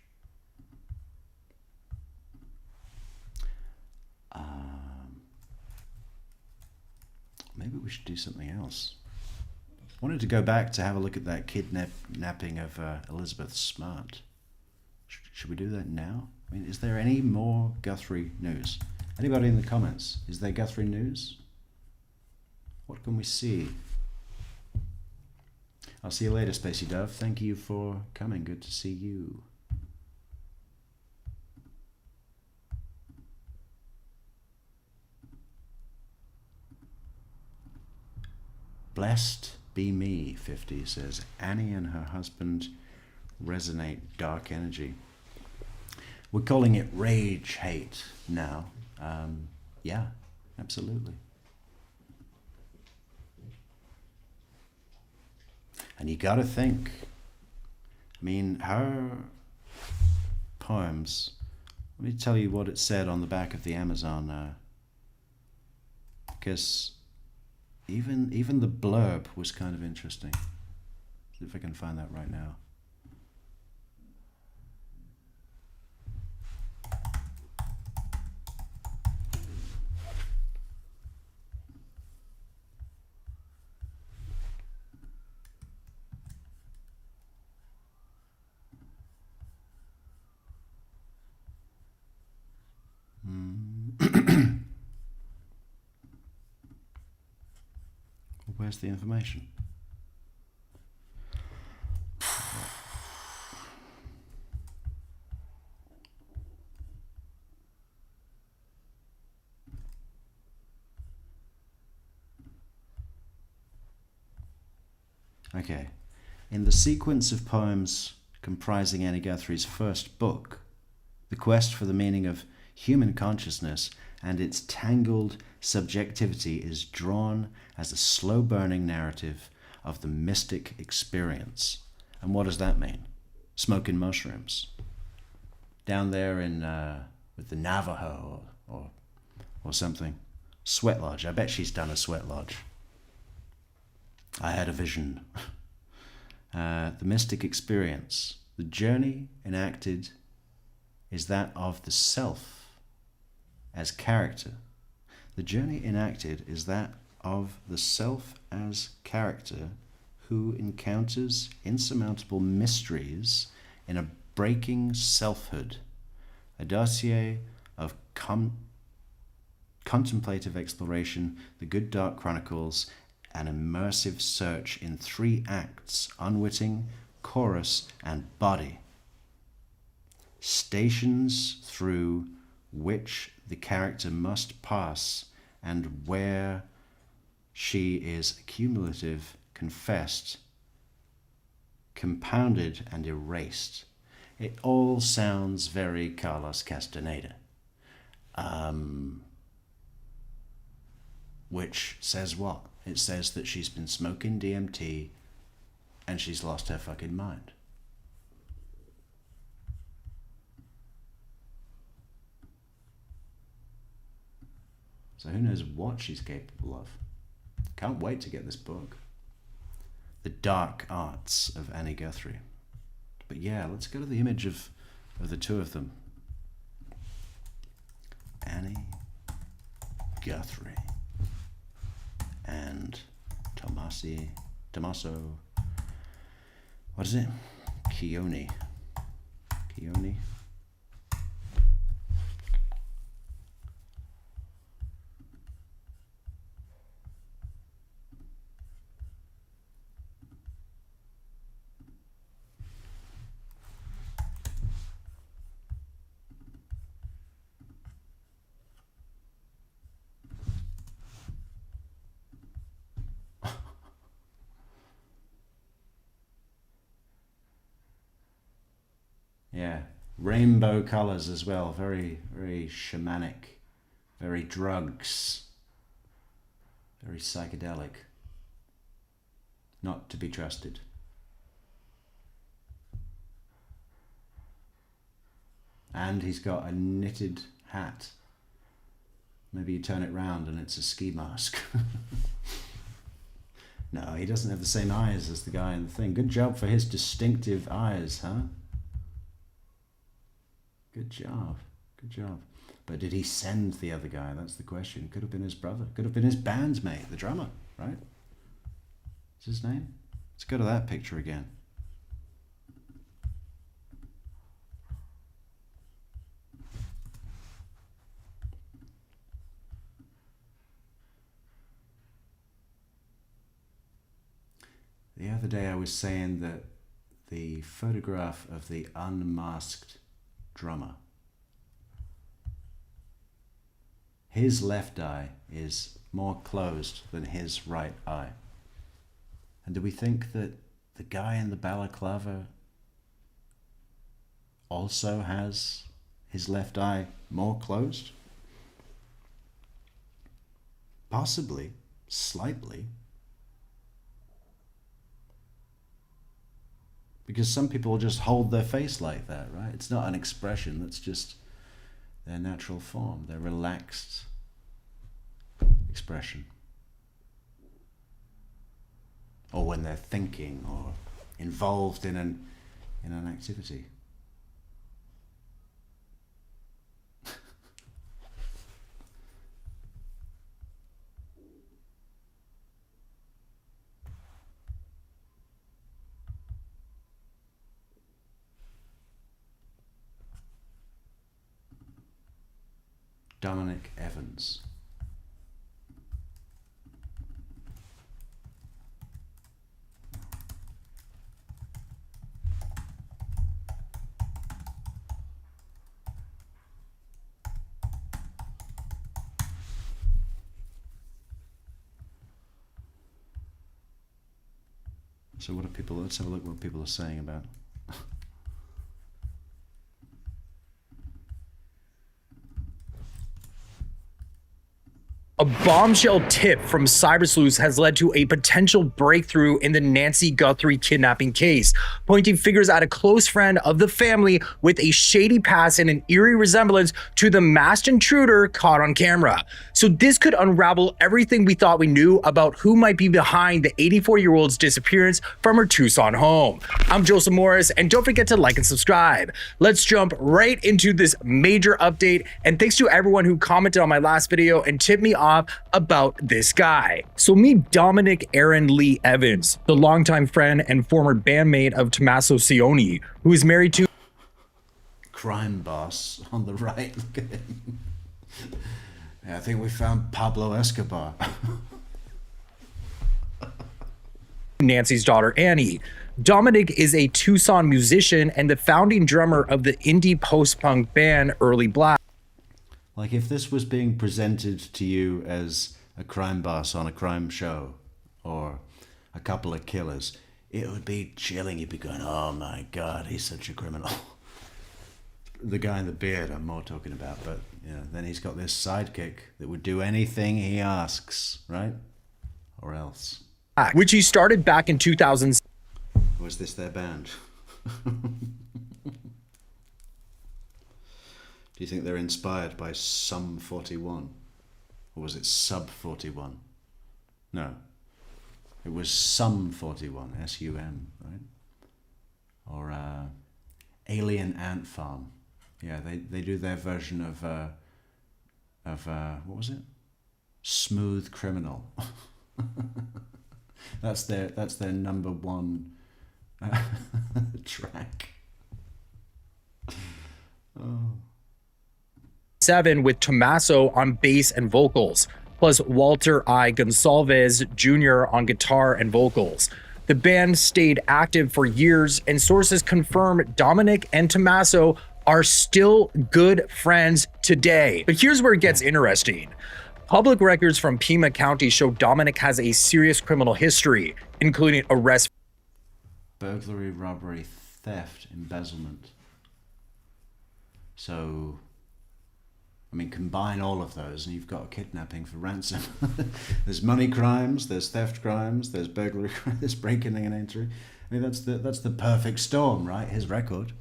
Maybe we should do something else. I wanted to go back to have a look at that kidnapping of Elizabeth Smart. Should we do that now? I mean, is there any more Guthrie news? Anybody in the comments? Is there Guthrie news? What can we see? I'll see you later, Spacey Dove. Thank you for coming. Good to see you. Blessed be me, 50 says. Annie and her husband resonate dark energy. We're calling it rage hate now. Yeah, absolutely. And you gotta think, I mean, her poems, let me tell you what it said on the back of the Amazon, because even the blurb was kind of interesting. See if I can find that right now. Where's the information? Okay. In the sequence of poems comprising Annie Guthrie's first book, The Quest for the Meaning of Human Consciousness and its tangled subjectivity is drawn as a slow-burning narrative of the mystic experience. And what does that mean? Smoking mushrooms. Down there in with the Navajo or something. Sweat lodge. I bet she's done a sweat lodge. I had a vision. The mystic experience. The journey enacted is that of the self as character. The journey enacted is that of the self as character who encounters insurmountable mysteries in a breaking selfhood, a dossier of contemplative exploration, the good dark chronicles, an immersive search in 3 acts, unwitting, chorus, and body. Stations through which the character must pass and where she is cumulative, confessed, compounded, and erased. It all sounds very Carlos Castaneda. Which says what? It says that she's been smoking DMT and she's lost her fucking mind. So who knows what she's capable of. Can't wait to get this book. The Dark Arts of Annie Guthrie. But yeah, let's go to the image of the two of them. Annie Guthrie and Tommaso, what is it? Keone. Yeah, rainbow colors as well. Very, very shamanic, very drugs, very psychedelic. Not to be trusted. And he's got a knitted hat. Maybe you turn it round and it's a ski mask. No, he doesn't have the same eyes as the guy in the thing. Good job for his distinctive eyes, huh? Good job. Good job. But did he send the other guy? That's the question. Could have been his brother. Could have been his bandmate, the drummer, right? What's his name? Let's go to that picture again. The other day I was saying that the photograph of the unmasked drummer, his left eye is more closed than his right eye. And do we think that the guy in the balaclava also has his left eye more closed? Possibly, slightly. Because some people just hold their face like that, right? It's not an expression, that's just their natural form, their relaxed expression. Or when they're thinking or involved in an activity. Dominic Evans. So what are people, let's have a look what people are saying about. A bombshell tip from cyber sleuths has led to a potential breakthrough in the Nancy Guthrie kidnapping case, pointing fingers at a close friend of the family with a shady past and an eerie resemblance to the masked intruder caught on camera. So this could unravel everything we thought we knew about who might be behind the 84-year-old's disappearance from her Tucson home. I'm Joseph Morris, and don't forget to like and subscribe. Let's jump right into this major update, and thanks to everyone who commented on my last video and tipped me off about this guy. So meet Dominic Aaron Lee Evans, the longtime friend and former bandmate of Tommaso Cioni, who is married to crime boss on the right. Look at him. Yeah, I think we found Pablo Escobar. Nancy's daughter Annie. Dominic is a Tucson musician and the founding drummer of the indie post-punk band Early Black. Like if this was being presented to you as a crime boss on a crime show or a couple of killers, it would be chilling. You'd be going, oh my God, he's such a criminal. The guy in the beard I'm more talking about, but you know, then he's got this sidekick that would do anything he asks, right? Or else. Which he started back in 2000. Was this their band? Do you think they're inspired by Sum 41? Or was it Sub 41? No. It was Sum 41, S-U-M, right? Or Alien Ant Farm. Yeah, they do their version of what was it? Smooth Criminal. That's their number one track. Oh. 7 with Tommaso on bass and vocals, plus Walter I. Gonsalves Jr. on guitar and vocals. The band stayed active for years, and sources confirm Dominic and Tommaso are still good friends today. But here's where it gets interesting. Public records from Pima County show Dominic has a serious criminal history, including arrests, burglary, robbery, theft, embezzlement. So, I mean, combine all of those and you've got kidnapping for ransom. There's money crimes, there's theft crimes, there's burglary crimes, there's breaking and entry. I mean, that's the perfect storm, right? His record.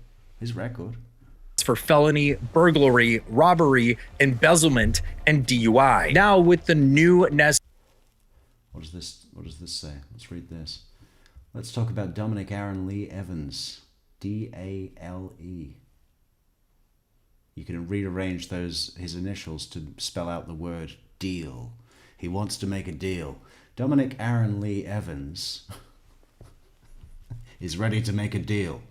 for felony, burglary, robbery, embezzlement, and DUI. Now with the new Nest. What does this say? Let's read this. Let's talk about Dominic Aaron Lee Evans. D-A-L-E. You can rearrange his initials to spell out the word deal. He wants to make a deal. Dominic Aaron Lee Evans is ready to make a deal.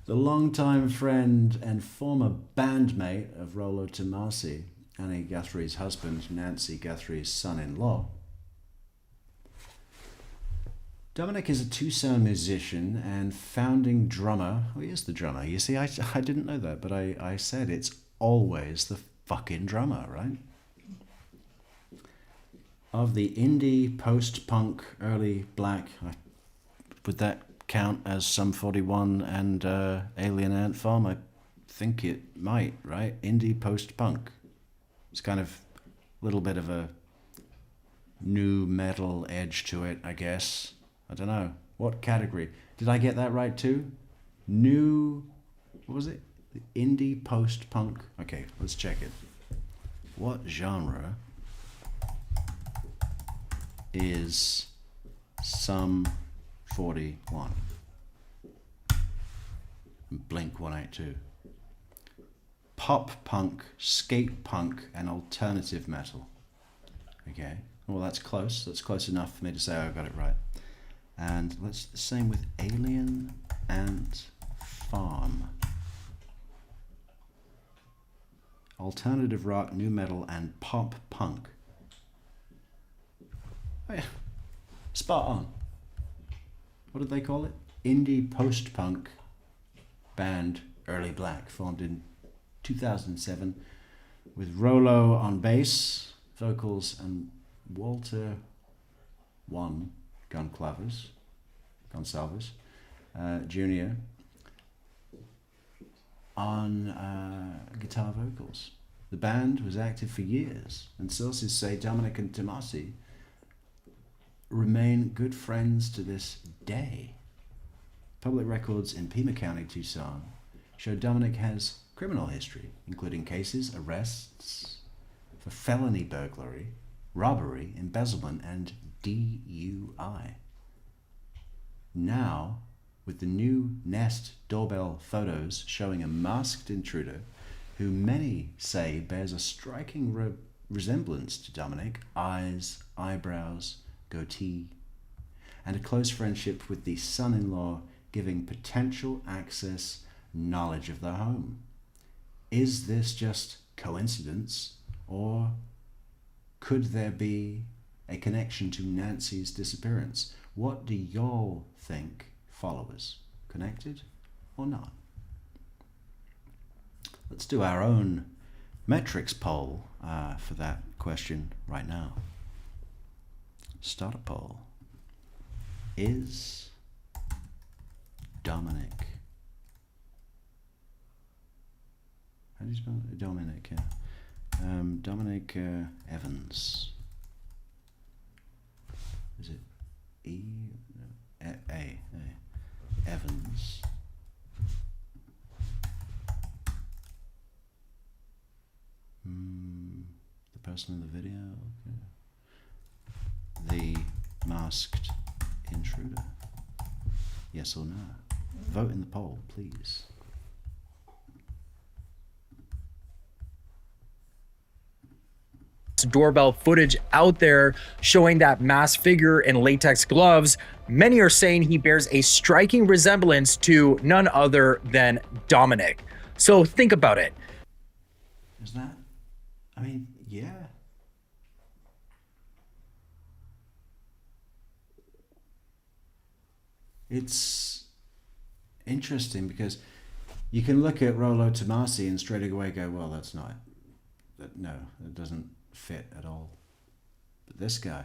The longtime friend and former bandmate of Rollo Tomasi, Annie Guthrie's husband, Nancy Guthrie's son-in-law. Dominic is a Tucson musician and founding drummer. Oh, he is the drummer. You see, I didn't know that, but I said it's always the fucking drummer, right? Of the indie, post-punk, early black, would that count as Sum 41 and Alien Ant Farm? I think it might, right? Indie, post-punk. It's kind of a little bit of a new metal edge to it, I guess. I don't know. What category? Did I get that right too? New, what was it? Indie post-punk? Okay, let's check it. What genre is Sum 41? Blink 182. Pop punk, skate punk, and alternative metal. Okay, well that's close. That's close enough for me to say I got it right. And let's the same with Alien Ant Farm. Alternative rock, new metal, and pop punk. Oh yeah. Spot on. What did they call it? Indie post-punk band Early Black, formed in 2007 with Rollo on bass, vocals, and Walter Gonsalves Jr. on guitar vocals. The band was active for years, and sources say Dominic and Tomasi remain good friends to this day. Public records in Pima County, Tucson, show Dominic has criminal history, including cases, arrests for felony burglary, robbery, embezzlement, and DUI. Now, with the new Nest doorbell photos showing a masked intruder who many say bears a striking resemblance to Dominic, eyes, eyebrows, goatee, and a close friendship with the son-in-law giving potential access knowledge of the home. Is this just coincidence, or could there be a connection to Nancy's disappearance? What do y'all think, followers? Connected or not? Let's do our own Metrix poll for that question right now. Start a poll. Is Dominic, how do you spell it? Dominic, yeah. Dominic Evans. Is it E? No, A. Evans. The person in the video. Okay. The masked intruder. Yes or no? Vote in the poll, please. Doorbell footage out there showing that masked figure in latex gloves. Many are saying he bears a striking resemblance to none other than Dominic. So think about it. Is that? I mean, yeah. It's interesting because you can look at Rollo Tomasi and straight away go, well, that's not, no, it doesn't fit at all. But this guy,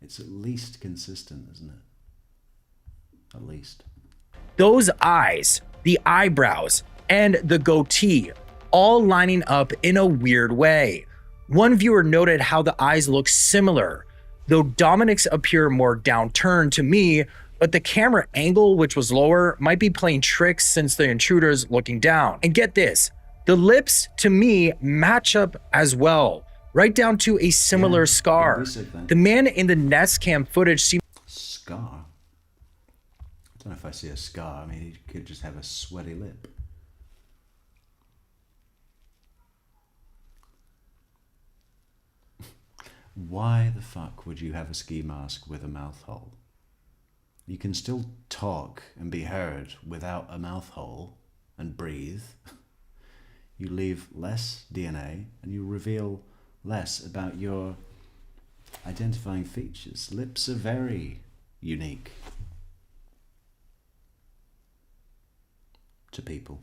it's at least consistent, isn't it? At least. Those eyes, the eyebrows, and the goatee all lining up in a weird way. One viewer noted how the eyes look similar, though Dominic's appear more downturned to me. but the camera angle, which was lower, might be playing tricks since the intruder's looking down. And get this, the lips to me match up as well, right down to a similar scar. The man in the Nest Cam footage seemed— Scar? I don't know if I see a scar. I mean, he could just have a sweaty lip. Why the fuck would you have a ski mask with a mouth hole? You can still talk and be heard without a mouth hole and breathe. You leave less DNA and you reveal less about your identifying features. Lips are very unique to people.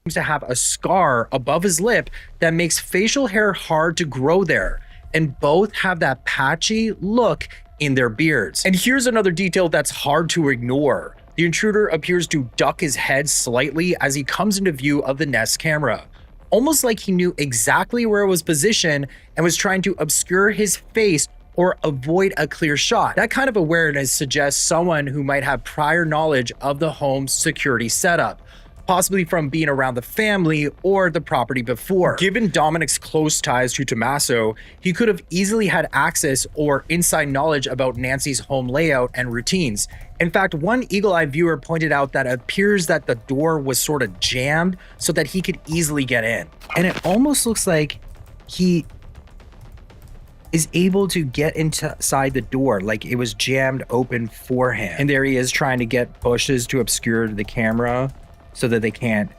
Seems to have a scar above his lip that makes facial hair hard to grow there. And both have that patchy look in their beards. And here's another detail that's hard to ignore. The intruder appears to duck his head slightly as he comes into view of the Nest camera, almost like he knew exactly where it was positioned and was trying to obscure his face or avoid a clear shot. That kind of awareness suggests someone who might have prior knowledge of the home's security setup, possibly from being around the family or the property before. Given Dominic's close ties to Tommaso, he could have easily had access or inside knowledge about Nancy's home layout and routines. In fact, one eagle-eyed viewer pointed out that it appears that the door was sort of jammed so that he could easily get in. And it almost looks like he is able to get inside the door, like it was jammed open for him. And there he is trying to get bushes to obscure the camera so that they can't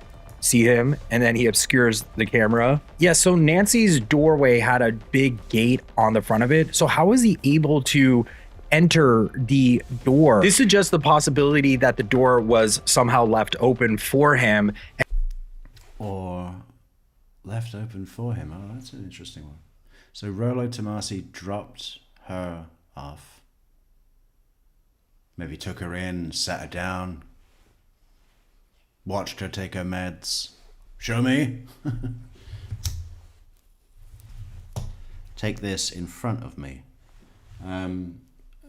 see him, and then he obscures the camera. Yeah, so Nancy's doorway had a big gate on the front of it. So how was he able to enter the door? This suggests the possibility that the door was somehow left open for him. Or left open for him. Oh, that's an interesting one. So Rollo Tomasi dropped her off. Maybe took her in, sat her down, watched her take her meds. Show me. Take this in front of me. And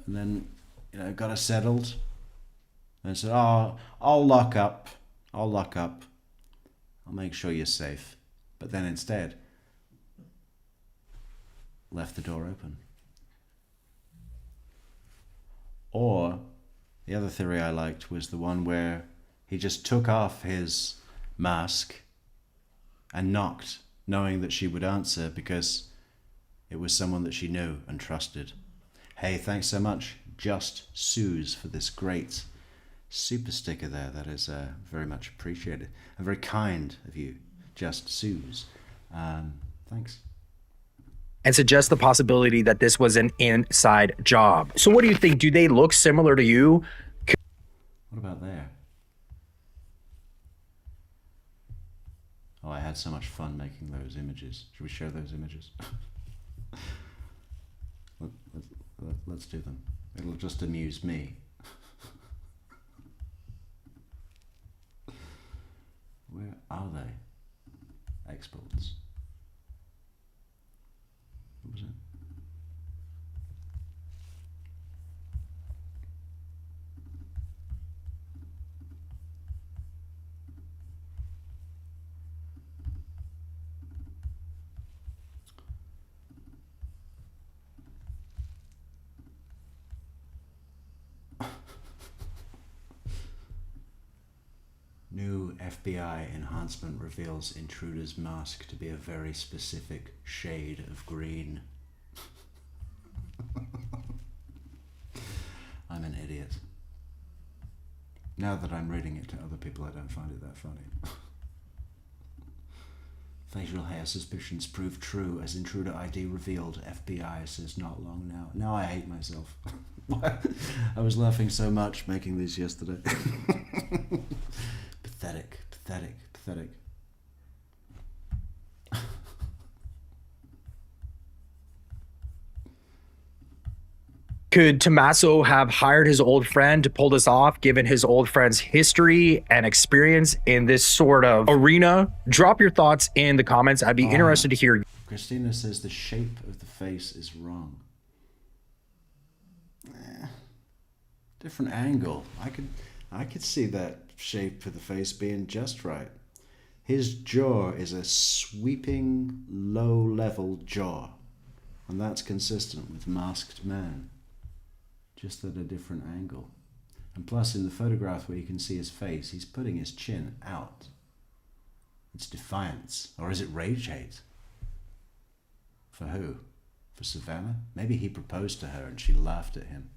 then, got her settled. And said, oh, I'll lock up. I'll make sure you're safe. But then instead, left the door open. Or, the other theory I liked was the one where he just took off his mask and knocked, knowing that she would answer because it was someone that she knew and trusted. Hey, thanks so much, Just Suze, for this great super sticker there. That is very much appreciated. And very kind of you, Just Suze. Thanks. And suggests the possibility that this was an inside job. So what do you think? Do they look similar to you? What about there? Oh, I had so much fun making those images. Should we share those images? Let's do them. It'll just amuse me. Where are they? Exports. What was it? New FBI enhancement reveals intruder's mask to be a very specific shade of green. I'm an idiot. Now that I'm reading it to other people, I don't find it that funny. Facial hair suspicions proved true as intruder ID revealed. FBI says not long now. Now I hate myself. I was laughing so much making these yesterday. Pathetic, pathetic, pathetic. Could Tommaso have hired his old friend to pull this off, given his old friend's history and experience in this sort of arena? Drop your thoughts in the comments. I'd be interested to hear. Christina says the shape of the face is wrong. different angle. I could see that shape of the face being just right. His jaw is a sweeping, low-level jaw, and that's consistent with Masked Man, just at a different angle. And plus, in the photograph where you can see his face, he's putting his chin out. It's defiance, or is it rage hate? For who? For Savannah? Maybe he proposed to her and she laughed at him.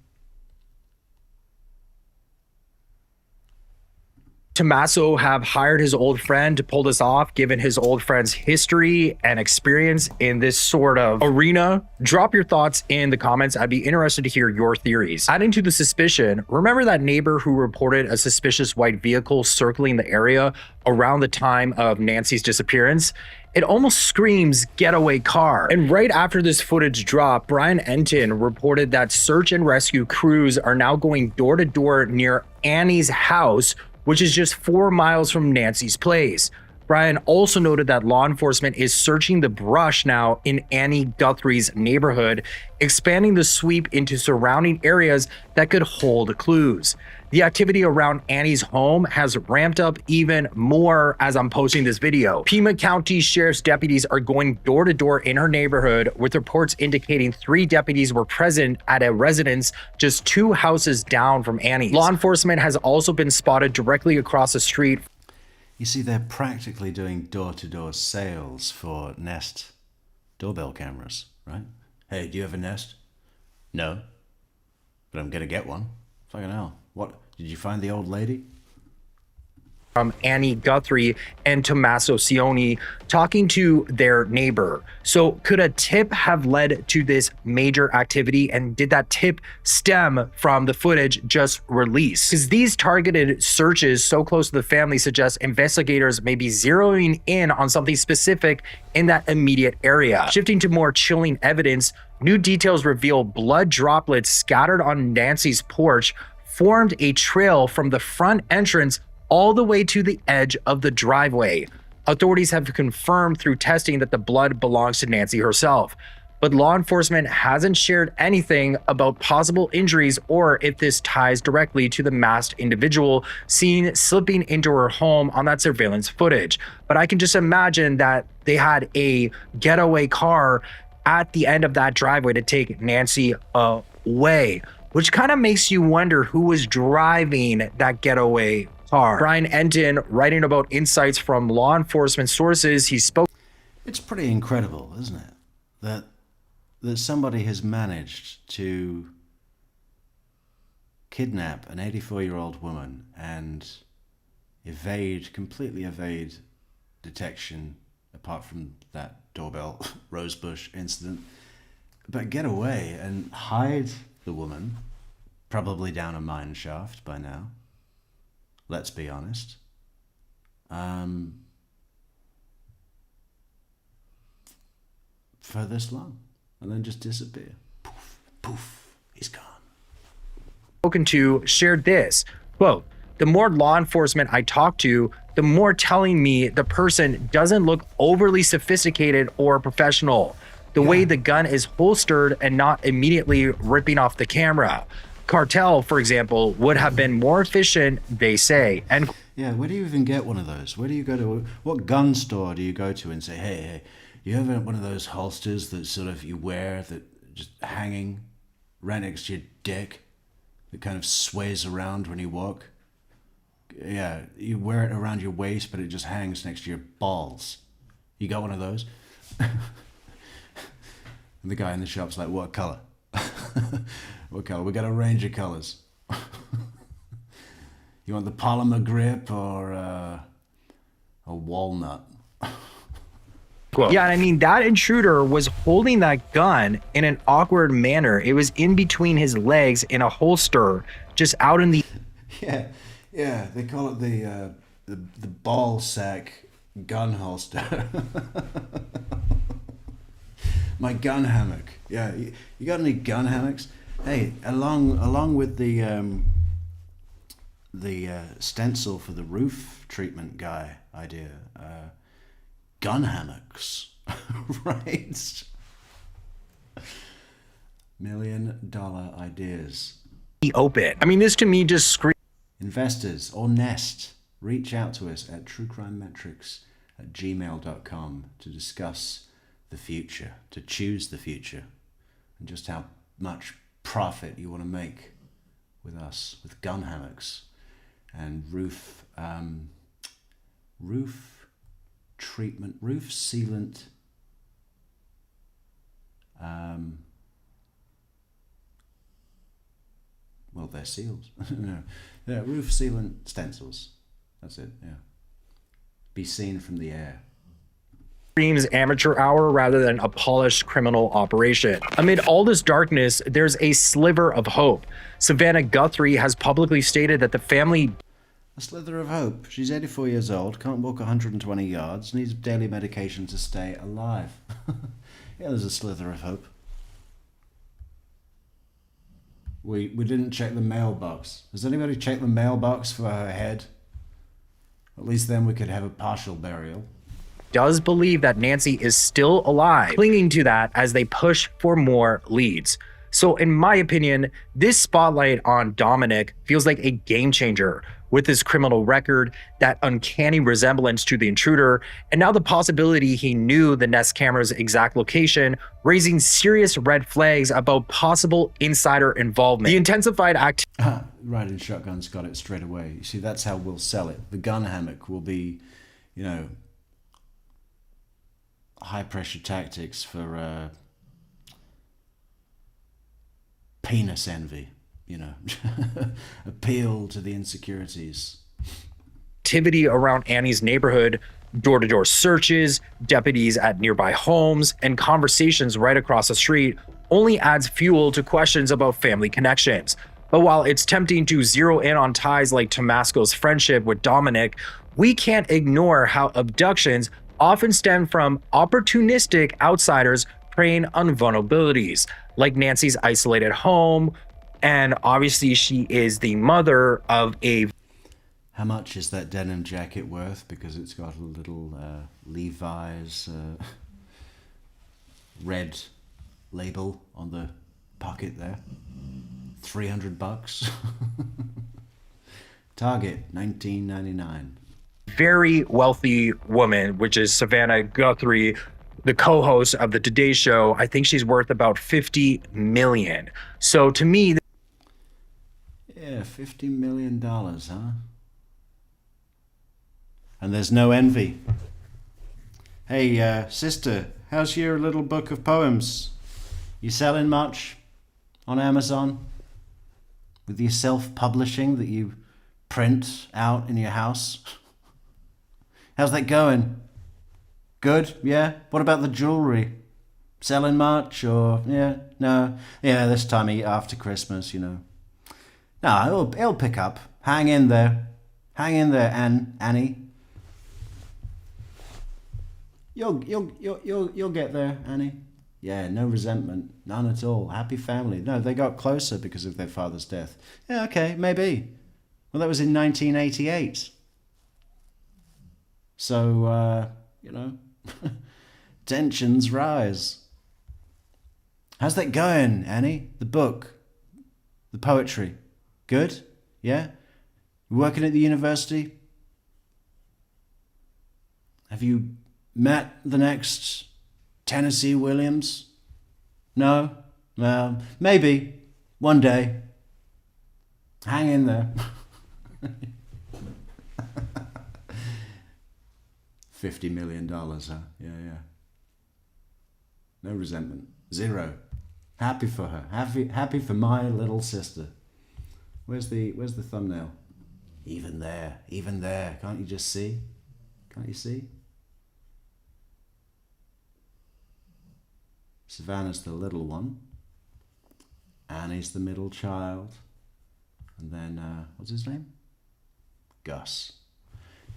Tommaso have hired his old friend to pull this off, given his old friend's history and experience in this sort of arena? Drop your thoughts in the comments. I'd be interested to hear your theories. Adding to the suspicion, remember that neighbor who reported a suspicious white vehicle circling the area around the time of Nancy's disappearance? It almost screams getaway car. And right after this footage dropped, Brian Enton reported that search and rescue crews are now going door to door near Annie's house, which is just 4 miles from Nancy's place. Brian also noted that law enforcement is searching the brush now in Annie Guthrie's neighborhood, expanding the sweep into surrounding areas that could hold clues. The activity around Annie's home has ramped up even more as I'm posting this video. Pima County Sheriff's deputies are going door to door in her neighborhood, with reports indicating 3 deputies were present at a residence just 2 houses down from Annie's. Law enforcement has also been spotted directly across the street. You see, they're practically doing door-to-door sales for Nest doorbell cameras, right? Hey, do you have a Nest? No, but I'm gonna get one. Fucking hell. What? Did you find the old lady? From Annie Guthrie and Tommaso Cioni talking to their neighbor. So could a tip have led to this major activity, and did that tip stem from the footage just released? Because these targeted searches so close to the family suggest investigators may be zeroing in on something specific in that immediate area. Shifting to more chilling evidence, new details reveal blood droplets scattered on Nancy's porch formed a trail from the front entrance all the way to the edge of the driveway. Authorities have confirmed through testing that the blood belongs to Nancy herself, but law enforcement hasn't shared anything about possible injuries or if this ties directly to the masked individual seen slipping into her home on that surveillance footage. But I can just imagine that they had a getaway car at the end of that driveway to take Nancy away, which kind of makes you wonder who was driving that getaway car. Brian Enton, writing about insights from law enforcement sources, he spoke. It's pretty incredible, isn't it? That somebody has managed to kidnap an 84-year-old woman and completely evade detection, apart from that doorbell rosebush incident, but get away and hide the woman, probably down a mine shaft by now. Let's be honest. For this long, and then just disappear. Poof, poof, he's gone. Spoken to shared this, quote, "The more law enforcement I talk to, the more telling me the person doesn't look overly sophisticated or professional. The way the gun is holstered and not immediately ripping off the camera. Cartel, for example, would have been more efficient, they say." And yeah, where do you even get one of those? Where do you go to? What gun store do you go to and say, hey, you have one of those holsters that sort of you wear that just hanging right next to your dick that kind of sways around when you walk? Yeah, you wear it around your waist, but it just hangs next to your balls. You got one of those? And the guy in the shop's like, what color? What color? We got a range of colors. You want the polymer grip or a walnut? yeah, I mean, that intruder was holding that gun in an awkward manner. It was in between his legs in a holster, just out in the... Yeah, they call it the ball sack gun holster. My gun hammock. Yeah, you got any gun hammocks? Hey, along with the stencil for the roof treatment guy idea, gun hammocks, right? $1 million ideas. open. I mean, this to me just screams. Investors or Nest, reach out to us at truecrimemetrics@gmail.com to discuss the future, to choose the future, and just how much profit you want to make with us, with gun hammocks and roof treatment, roof sealant. Well, they're seals. No, they're roof sealant stencils. That's it. Yeah. Be seen from the air. Screams amateur hour rather than a polished criminal operation. Amid all this darkness, there's a sliver of hope. Savannah Guthrie has publicly stated that the family. A slither of hope. She's 84 years old, can't walk 120 yards, needs daily medication to stay alive. Yeah, there's a slither of hope. We didn't check the mailbox. Has anybody checked the mailbox for her head? At least then we could have a partial burial. Does believe that Nancy is still alive, clinging to that as they push for more leads. So in my opinion, this spotlight on Dominic feels like a game changer with his criminal record, that uncanny resemblance to the intruder, and now the possibility he knew the Nest camera's exact location, raising serious red flags about possible insider involvement. The intensified activity. Riding shotgun's got it straight away. You see, that's how we'll sell it. The gun hammock will be, you know, high pressure tactics for penis envy, you know, appeal to the insecurities. Activity around Annie's neighborhood, door-to-door searches, deputies at nearby homes, and conversations right across the street only adds fuel to questions about family connections. But while it's tempting to zero in on ties like Tomasco's friendship with Dominic, we can't ignore how abductions often stem from opportunistic outsiders preying on vulnerabilities, like Nancy's isolated home, and obviously she is the mother of a... How much is that denim jacket worth? Because it's got a little Levi's red label on the pocket there. $300. Target, $19.99. Very wealthy woman, which is Savannah Guthrie, the co-host of the Today Show. I think she's worth about $50 million. So to me... Yeah, $50 million, huh? And there's no envy. Hey, sister, how's your little book of poems? You selling much on Amazon? With your self-publishing that you print out in your house? How's that going? Good, yeah? What about the jewelry? Selling much, or, yeah, no? Yeah, this time after Christmas, you know. No, it'll pick up. Hang in there. Hang in there, Annie. You'll get there, Annie. Yeah, no resentment, none at all. Happy family. No, they got closer because of their father's death. Yeah, okay, maybe. Well, that was in 1988. So, you know, tensions rise. How's that going, Annie? The book, the poetry, good? Yeah? You working at the university? Have you met the next Tennessee Williams? No? Well, maybe. One day. Hang in there. $50 million, huh? Yeah. No resentment. Zero. Happy for her. Happy for my little sister. Where's the thumbnail? Even there. Can't you just see? Can't you see? Savannah's the little one. Annie's the middle child. And then, what's his name? Gus.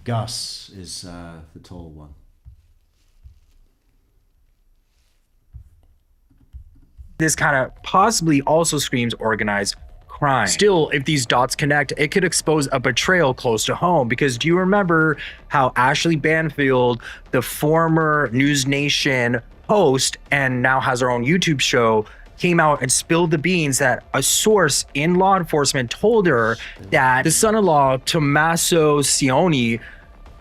Gus is the tall one. This kind of possibly also screams organized crime. Still, if these dots connect, it could expose a betrayal close to home, because do you remember how Ashley Banfield, the former News Nation host and now has her own YouTube show, came out and spilled the beans that a source in law enforcement told her that the son-in-law, Tommaso Cioni,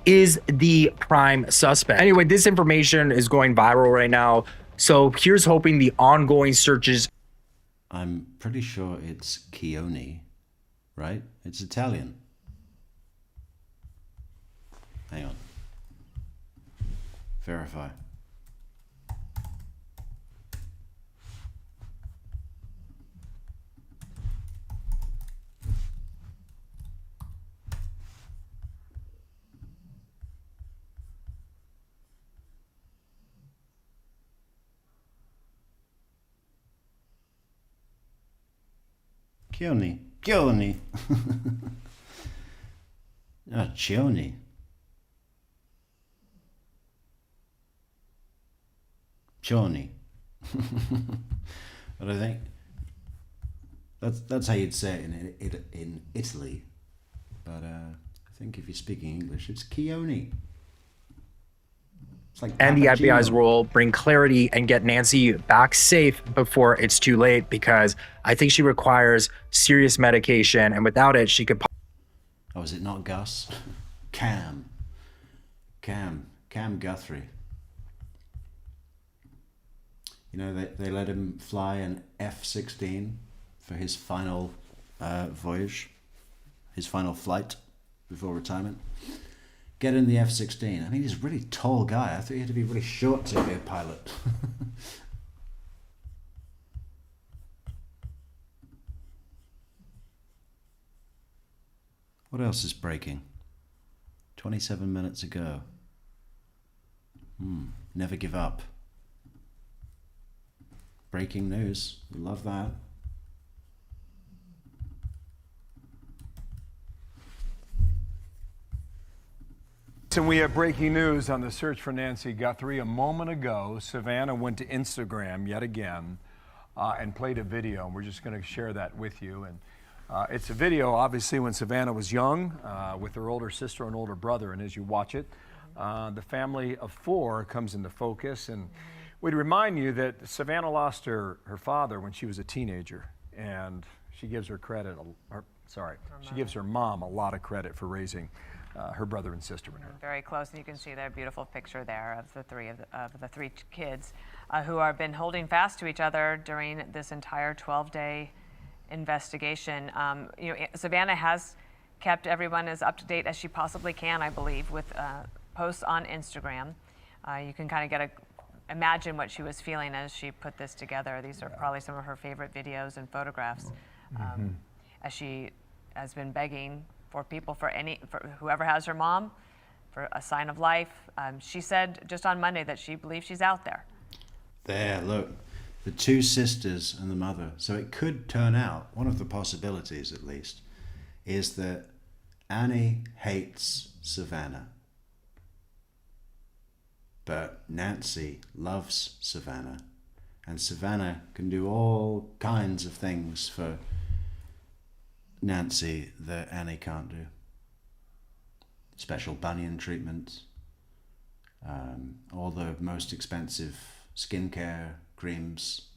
is the prime suspect. Anyway, this information is going viral right now. So here's hoping the ongoing searches. I'm pretty sure it's Cioni, right? It's Italian. Hang on. Verify. Cioni. Cioni. Ah, Cioni. Cioni. But I think that's how you'd say it in Italy. But I think if you're speaking English, it's Cioni. It's like And the Papagino. FBI's role bring clarity and get Nancy back safe before it's too late, because I think she requires serious medication, and without it, she could. Oh, is it not Gus? Cam Guthrie. You know, they let him fly an F-16 for his final voyage, his final flight before retirement. Get in the F-16. I mean, he's a really tall guy. I thought he had to be really short to be a pilot. What else is breaking? 27 minutes ago. Never give up. Breaking news. We love that. And we have breaking news on the search for Nancy Guthrie. A moment ago, Savannah went to Instagram yet again and played a video. And we're just going to share that with you. And it's a video, obviously, when Savannah was young with her older sister and older brother. And as you watch it, the family of four comes into focus. And we'd remind you that Savannah lost her father when she was a teenager. And she gives her credit, she gives her mom a lot of credit for raising her brother and sister and her. Very close, and you can see their beautiful picture there of the three kids who have been holding fast to each other during this entire 12-day investigation. Savannah has kept everyone as up to date as she possibly can, I believe, with posts on Instagram. You can kind of imagine what she was feeling as she put this together. These are probably some of her favorite videos and photographs, as she has been begging for people, for whoever has her mom, for a sign of life. She said just on Monday that she believes she's out there. There, look, the two sisters and the mother. So it could turn out, one of the possibilities at least, is that Annie hates Savannah, but Nancy loves Savannah, and Savannah can do all kinds of things for Nancy that Annie can't do. Special bunion treatments, all the most expensive skincare creams,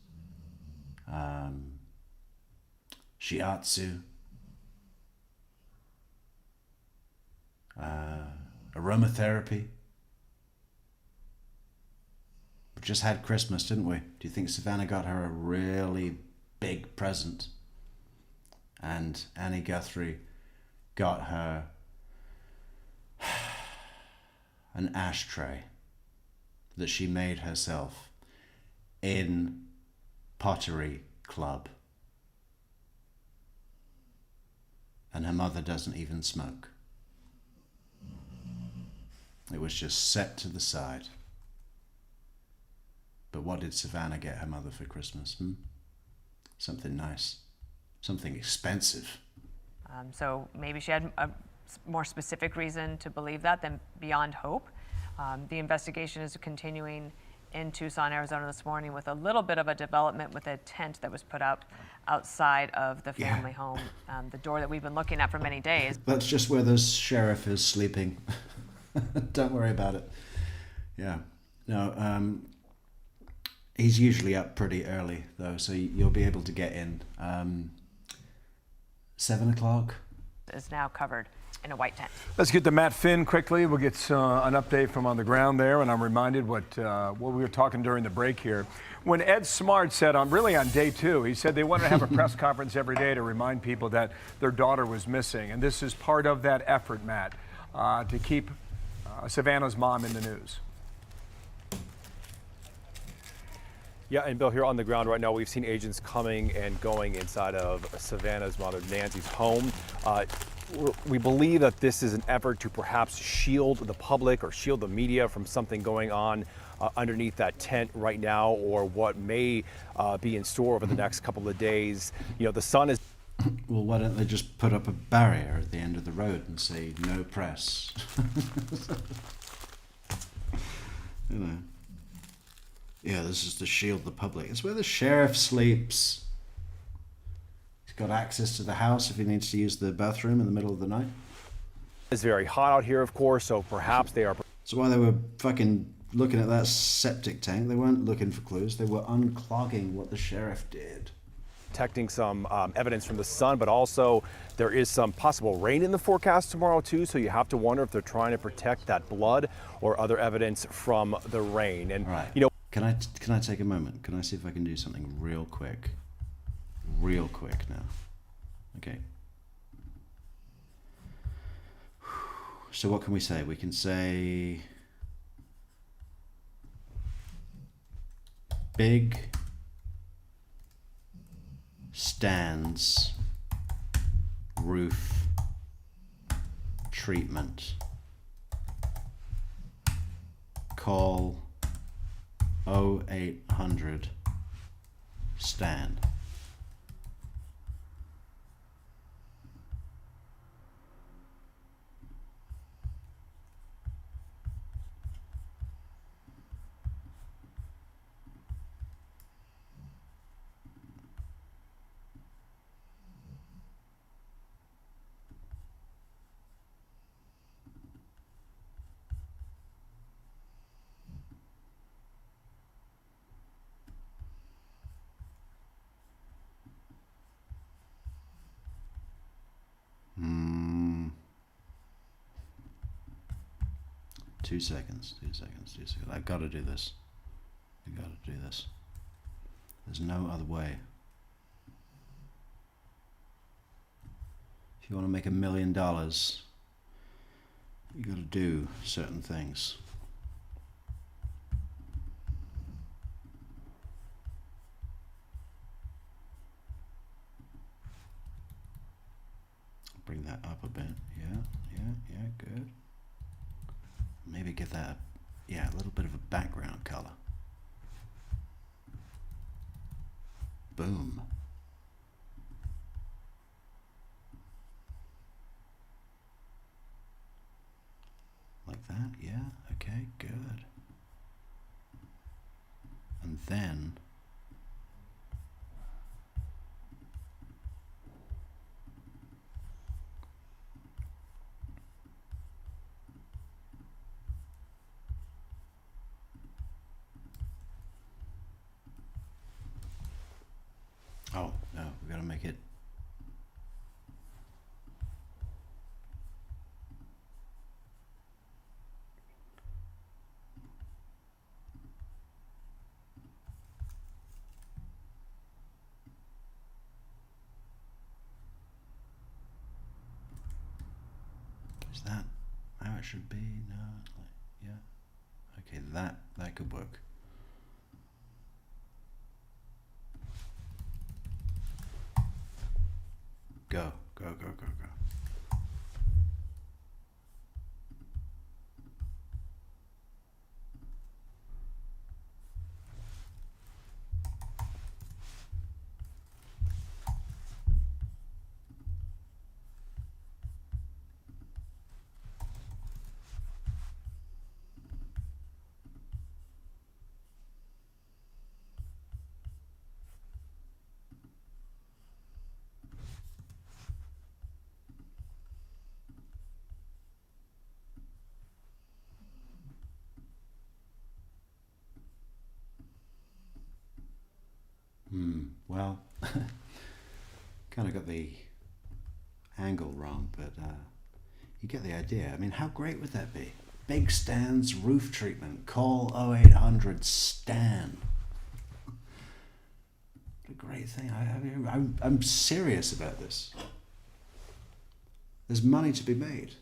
shiatsu, aromatherapy. We just had Christmas, didn't we? Do you think Savannah got her a really big present? And Annie Guthrie got her an ashtray that she made herself in Pottery Club. And her mother doesn't even smoke. It was just set to the side. But what did Savannah get her mother for Christmas? Something nice. Something expensive. So maybe she had a more specific reason to believe that than beyond hope. The investigation is continuing in Tucson, Arizona this morning with a little bit of a development with a tent that was put up outside of the family home, the door that we've been looking at for many days. That's just where the sheriff is sleeping. Don't worry about it. Yeah. No, He's usually up pretty early, though, so you'll be able to get in. 7 o'clock? Is now covered in a white tent. Let's get to Matt Finn quickly. We'll get an update from on the ground there, and I'm reminded what we were talking during the break here. When Ed Smart said, really on day 2, he said they wanted to have a press conference every day to remind people that their daughter was missing, and this is part of that effort, Matt, to keep Savannah's mom in the news. Yeah, and Bill, here on the ground right now, we've seen agents coming and going inside of Savannah's mother, Nancy's home. We believe that this is an effort to perhaps shield the public or shield the media from something going on underneath that tent right now, or what may be in store over the next couple of days. You know, the sun is... Well, why don't they just put up a barrier at the end of the road and say, no press? You know. Yeah, this is to shield the public. It's where the sheriff sleeps. He's got access to the house if he needs to use the bathroom in the middle of the night. It's very hot out here, of course, so perhaps they are... So while they were fucking looking at that septic tank, they weren't looking for clues. They were unclogging what the sheriff did. Detecting some evidence from the sun, but also there is some possible rain in the forecast tomorrow too, so you have to wonder if they're trying to protect that blood or other evidence from the rain. And right. You know, can I take a moment? Can I see if I can do something real quick? Real quick now. Okay. So what can we say? We can say big stands roof treatment. Call 0800 Stan. Two seconds. I gotta do this. There's no other way. If you want to make $1 million, you gotta do certain things. Bring that up a bit. Yeah, good. Maybe give that, a little bit of a background color. Boom. Like that, yeah, okay, good. And then oh, no, we gotta make it. Is that how it should be? No, yeah. Okay, that could work. Go. kind of got the angle wrong, but you get the idea. I mean, how great would that be? Big stands, roof treatment. Call 0800 STAN. What a great thing. I'm serious about this. There's money to be made.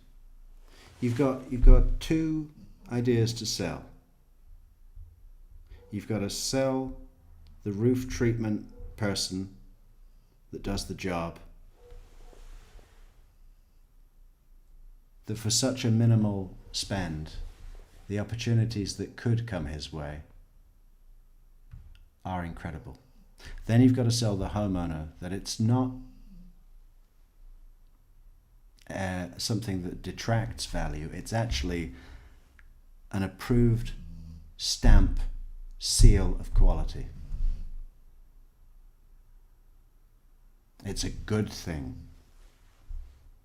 You've got two ideas to sell. You've got to sell the roof treatment person that does the job. That for such a minimal spend, the opportunities that could come his way are incredible. Then you've got to sell the homeowner that it's not something that detracts value. It's actually an approved stamp, seal of quality. It's a good thing.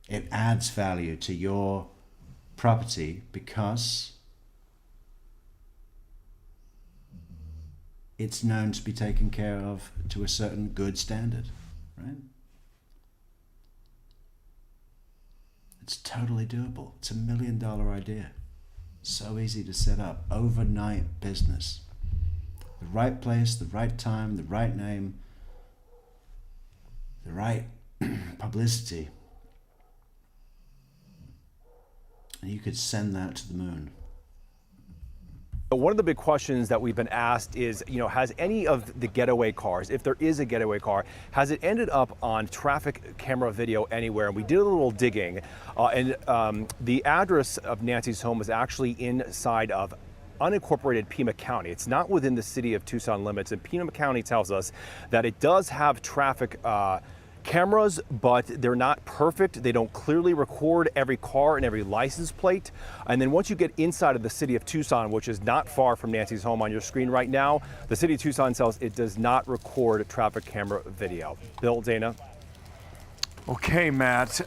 It adds value to your property because it's known to be taken care of to a certain good standard, right? It's totally doable. It's $1 million idea. So easy to set up. Overnight business. The right place, the right time, the right name, the right publicity. And you could send that to the moon. One of the big questions that we've been asked is, has any of the getaway cars, if there is a getaway car, has it ended up on traffic camera video anywhere? And we did a little digging, and the address of Nancy's home was actually inside of unincorporated Pima County. It's not within the city of Tucson limits, and Pima County tells us that it does have traffic cameras, but they're not perfect. They don't clearly record every car and every license plate. And then once you get inside of the city of Tucson, which is not far from Nancy's home on your screen right now, the city of Tucson says it does not record traffic camera video. Bill, Dana? Okay, Matt.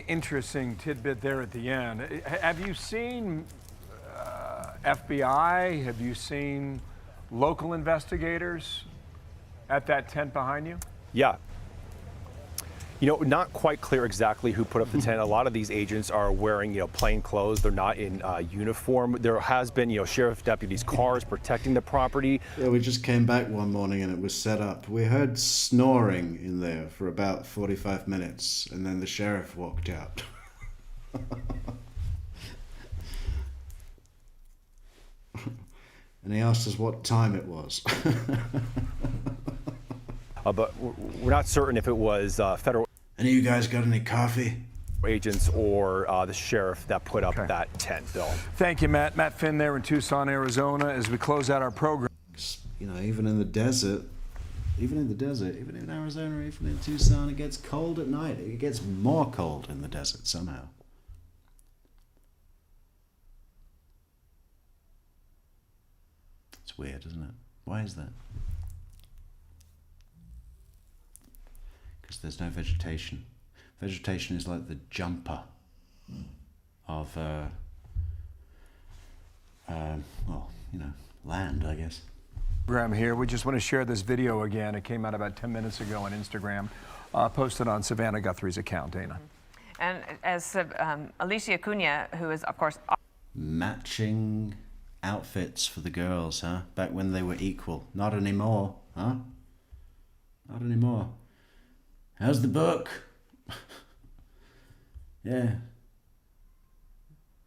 Interesting tidbit there at the end. Have you seen FBI? Have you seen local investigators at that tent behind you? Yeah. Not quite clear exactly who put up the tent. A lot of these agents are wearing, plain clothes. They're not in uniform. There has been, sheriff deputies' cars protecting the property. Yeah, we just came back one morning and it was set up. We heard snoring in there for about 45 minutes, and then the sheriff walked out. And he asked us what time it was. But we're not certain if it was federal. Any of you guys got any coffee? Agents or the sheriff that put up that tent, Bill. Thank you, Matt. Matt Finn there in Tucson, Arizona, as we close out our program. Even in the desert, even in Arizona, even in Tucson, it gets cold at night. It gets more cold in the desert somehow. It's weird, isn't it? Why is that? Because there's no vegetation. Vegetation is like the jumper of, land, I guess. Program here. We just want to share this video again. It came out about 10 minutes ago on Instagram, posted on Savannah Guthrie's account, Dana. And as Alicia Cunha, who is, of course... Matching outfits for the girls, huh? Back when they were equal. Not anymore, huh? Not anymore. How's the book? Yeah.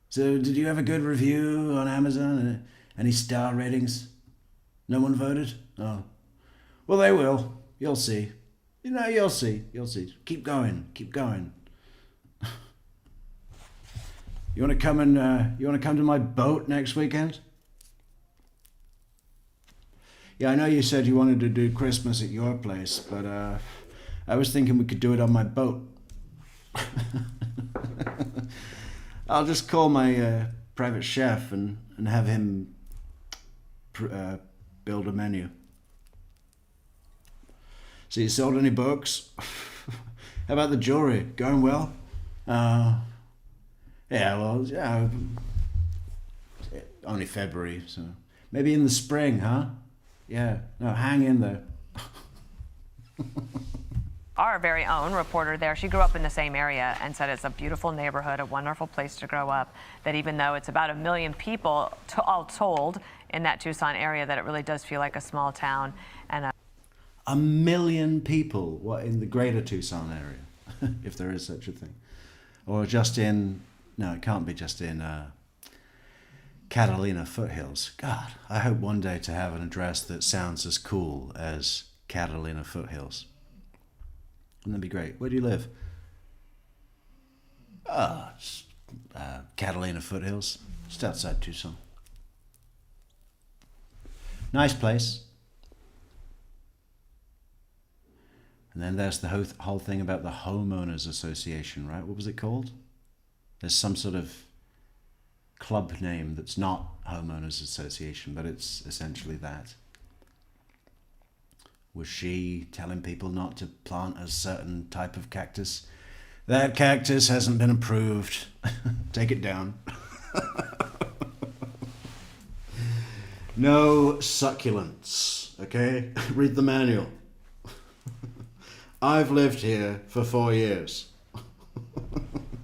So, did you have a good review on Amazon? Any star ratings? No one voted? Oh. Well, they will. You'll see. You'll see. You'll see. Keep going. Keep going. You want to come to my boat next weekend? Yeah, I know you said you wanted to do Christmas at your place, but I was thinking we could do it on my boat. I'll just call my private chef and have him build a menu. So you sold any books? How about the jewelry? Going well? Yeah, only February, so maybe in the spring, huh? Yeah, no, hang in there. Our very own reporter there, she grew up in the same area and said it's a beautiful neighborhood, a wonderful place to grow up, that even though it's about 1 million people all told in that Tucson area, that it really does feel like a small town. And 1 million people, what, in the greater Tucson area, if there is such a thing. Or just in, no, it can't be just in Catalina foothills. God, I hope one day to have an address that sounds as cool as Catalina foothills. Wouldn't that be great? Where do you live? Catalina foothills, just outside Tucson. Nice place. And then there's the whole thing about the homeowners association, right? What was it called? There's some sort of club name that's not homeowners association, but it's essentially that. Was she telling people not to plant a certain type of cactus? That cactus hasn't been approved. Take it down. No succulents, okay? Read the manual. I've lived here for 4 years.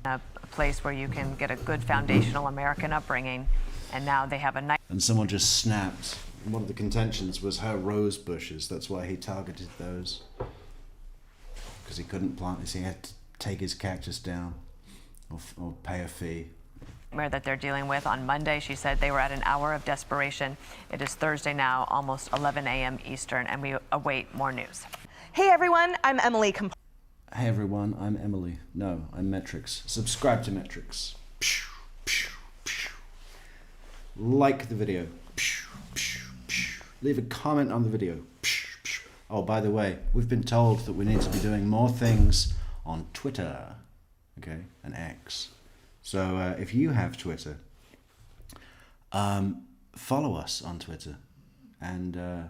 a place where you can get a good foundational American upbringing, and now they have a nice... And someone just snapped. One of the contentions was her rose bushes. That's why he targeted those. Because he couldn't plant this. He had to take his cactus down or pay a fee. That they're dealing with. On Monday, she said they were at an hour of desperation. It is Thursday now, almost 11 a.m. Eastern, and we await more news. Hey everyone, I'm Emily. Hey everyone, I'm Emily. No, I'm Metrix. Subscribe to Metrix. Like the video. Leave a comment on the video. Oh, by the way, we've been told that we need to be doing more things on Twitter, okay, and X. So if you have Twitter, follow us on Twitter and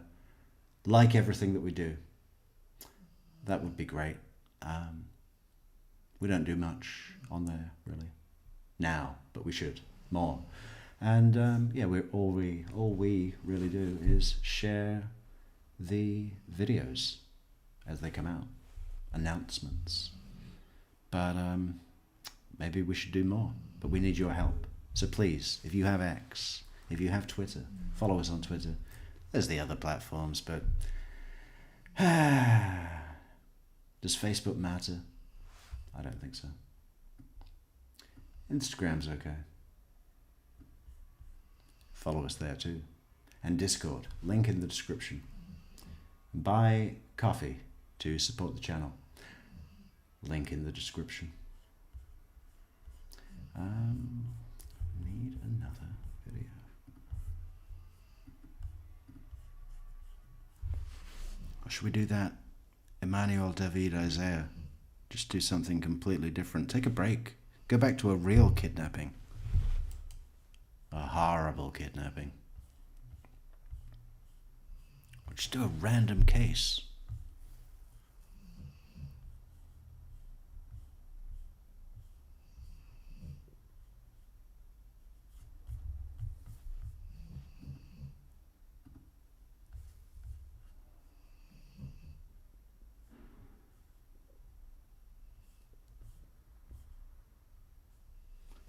like everything that we do. That would be great. We don't do much on there really now, but we should more. And yeah, all we really do is share the videos as they come out, announcements. But maybe we should do more. But we need your help. So please, if you have X, if you have Twitter, follow us on Twitter. There's the other platforms, but does Facebook matter? I don't think so. Instagram's okay. Follow us there too. And Discord, link in the description. Buy coffee to support the channel. Link in the description. Need another video. Or should we do that? Emmanuel David Isaiah. Just do something completely different. Take a break. Go back to a real kidnapping. A horrible kidnapping. Or just do a random case.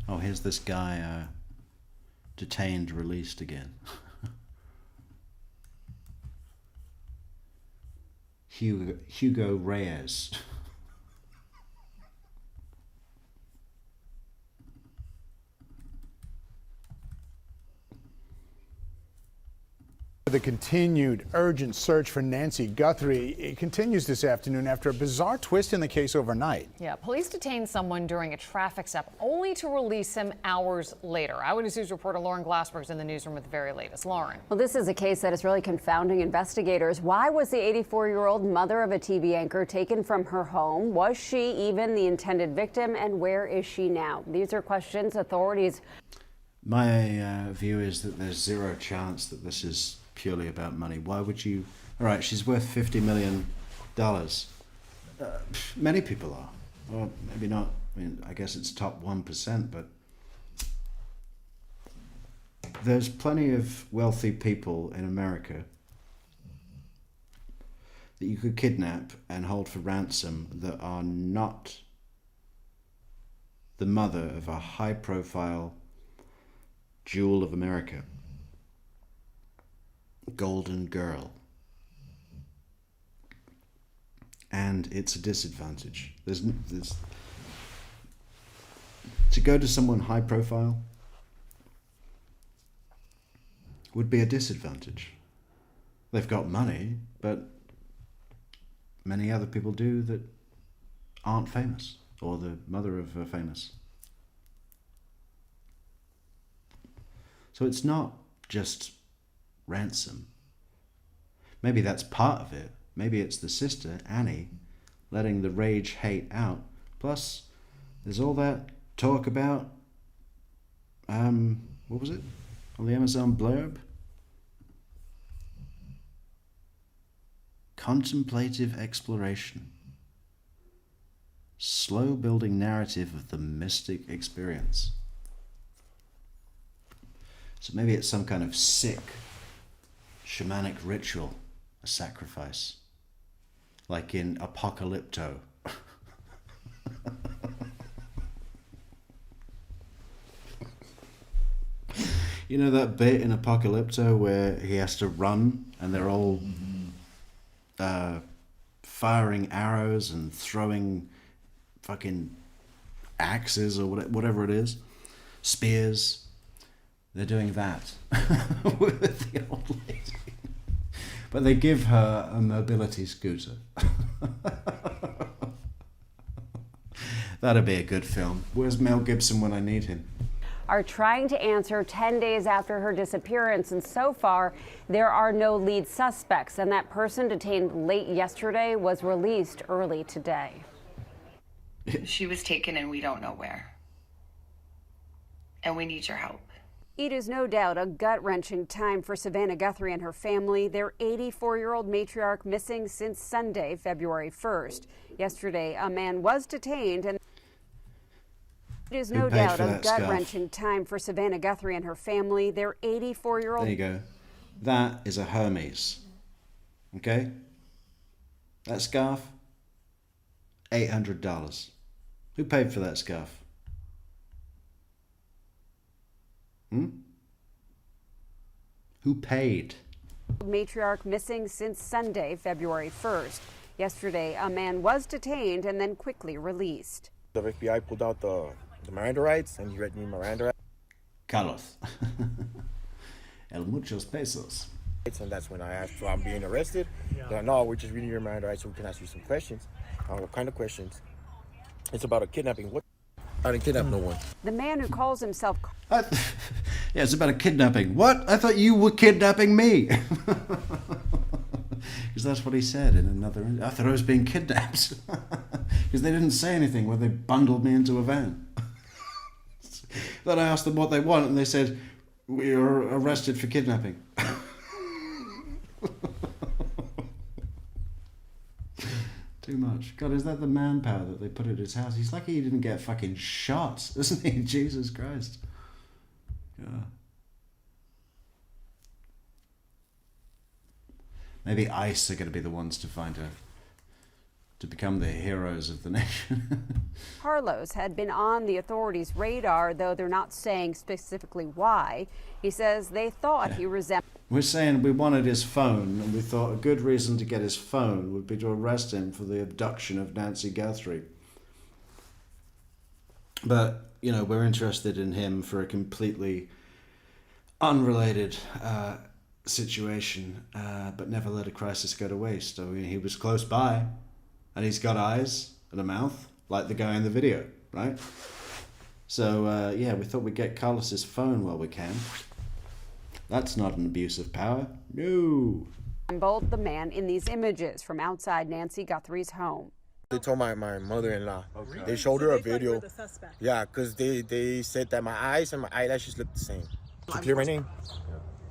Oh, here's this guy detained, released again. Hugo Reyes. The continued urgent search for Nancy Guthrie, it continues this afternoon after a bizarre twist in the case overnight. Yeah, police detained someone during a traffic stop only to release him hours later. Eyewitness News reporter Lauren Glassberg is in the newsroom with the very latest. Lauren. Well, this is a case that is really confounding investigators. Why was the 84-year-old mother of a TV anchor taken from her home? Was she even the intended victim? And where is she now? These are questions authorities... My view is that there's zero chance that this is purely about money. Why would you... All right, she's worth $50 million. Many people are. Or maybe not. I mean, I guess it's top 1%, but there's plenty of wealthy people in America that you could kidnap and hold for ransom that are not the mother of a high-profile jewel of America, golden girl. And it's a disadvantage. There's to go to someone high-profile would be a disadvantage. They've got money, but many other people do that aren't famous, or the mother of a famous. So it's not just ransom. Maybe that's part of it. Maybe it's the sister, Annie, letting the rage hate out. Plus, there's all that talk about, what was it? On the Amazon blurb? Contemplative exploration. Slow building narrative of the mystic experience. So maybe it's some kind of sick, shamanic ritual, a sacrifice. Like in Apocalypto. You know that bit in Apocalypto where he has to run and they're all firing arrows and throwing fucking axes or whatever it is, spears. They're doing that with the old lady. But they give her a mobility scooter. That'd be a good film. Where's Mel Gibson when I need him? Are trying to answer 10 days after her disappearance, and so far there are no lead suspects, and that person detained late yesterday was released early today. She was taken and we don't know where. And we need your help. It is no doubt a gut-wrenching time for Savannah Guthrie and her family. Their 84-year-old matriarch missing since Sunday, February 1st. Yesterday, a man was detained, and it is no doubt a gut-wrenching time for Savannah Guthrie and her family. Their 84-year-old... There you go. That is a Hermes. Okay? That scarf, $800. Who paid for that scarf? Who paid? Matriarch missing since Sunday, February 1st. Yesterday, a man was detained and then quickly released. The FBI pulled out the Miranda rights, and he read me Miranda rights. Carlos. El muchos pesos. And that's when I asked, so I'm being arrested. They're like, no, we're just reading your Miranda rights so we can ask you some questions. What kind of questions? It's about a kidnapping. What? I didn't kidnap no one. The man who calls himself... Yeah, it's about a kidnapping. What? I thought you were kidnapping me. Because that's what he said in another... I thought I was being kidnapped. Because they didn't say anything when they bundled me into a van. Then I asked them what they want and they said, we are arrested for kidnapping. Too much. God, is that the manpower that they put at his house? He's lucky he didn't get fucking shot, isn't he? Jesus Christ. Yeah. Maybe ICE are going to be the ones to find her, to become the heroes of the nation. Carlos had been on the authorities' radar, though they're not saying specifically why. He says they thought he resembled... We're saying we wanted his phone, and we thought a good reason to get his phone would be to arrest him for the abduction of Nancy Guthrie. But, you know, we're interested in him for a completely unrelated situation, but never let a crisis go to waste. I mean, he was close by, and he's got eyes and a mouth, like the guy in the video, right? So, yeah, we thought we'd get Carlos's phone while we can. That's not an abuse of power. No. The man in these images from outside Nancy Guthrie's home. They told my mother-in-law. Okay. They showed her a video. Yeah, because they said that my eyes and my eyelashes look the same. To clear my name.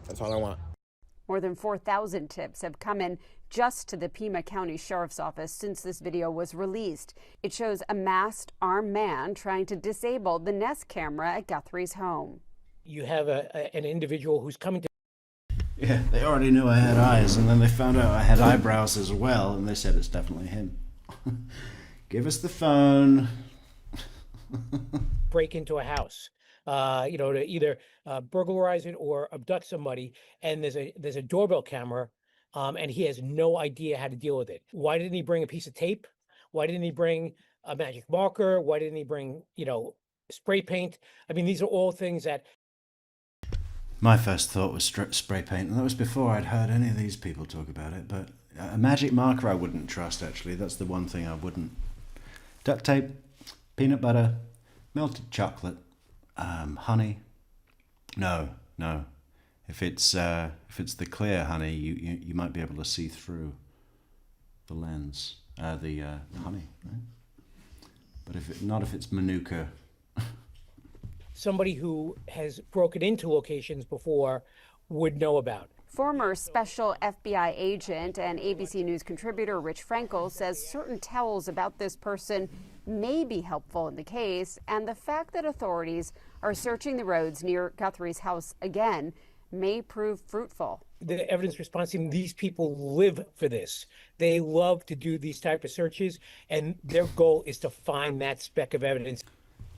That's all I want. More than 4,000 tips have come in just to the Pima County Sheriff's Office since this video was released. It shows a masked, armed man trying to disable the Nest camera at Guthrie's home. You have an individual who's coming to... Yeah, they already knew I had eyes, and then they found out I had eyebrows as well, and they said it's definitely him. Give us the phone. Break into a house, to either burglarize it or abduct somebody, and there's a doorbell camera, and he has no idea how to deal with it. Why didn't he bring a piece of tape? Why didn't he bring a magic marker? Why didn't he bring, spray paint? I mean, these are all things that. My first thought was spray paint, and that was before I'd heard any of these people talk about it, but a magic marker I wouldn't trust, actually. That's the one thing I wouldn't. Duct tape, peanut butter, melted chocolate, honey. No. If it's the clear honey, you might be able to see through the lens, the honey, right? But if it's Manuka. Somebody who has broken into locations before would know about. Former special FBI agent and ABC News contributor Rich Frankel says certain tells about this person may be helpful in the case, and the fact that authorities are searching the roads near Guthrie's house again may prove fruitful. The evidence response team, these people live for this. They love to do these type of searches, and their goal is to find that speck of evidence.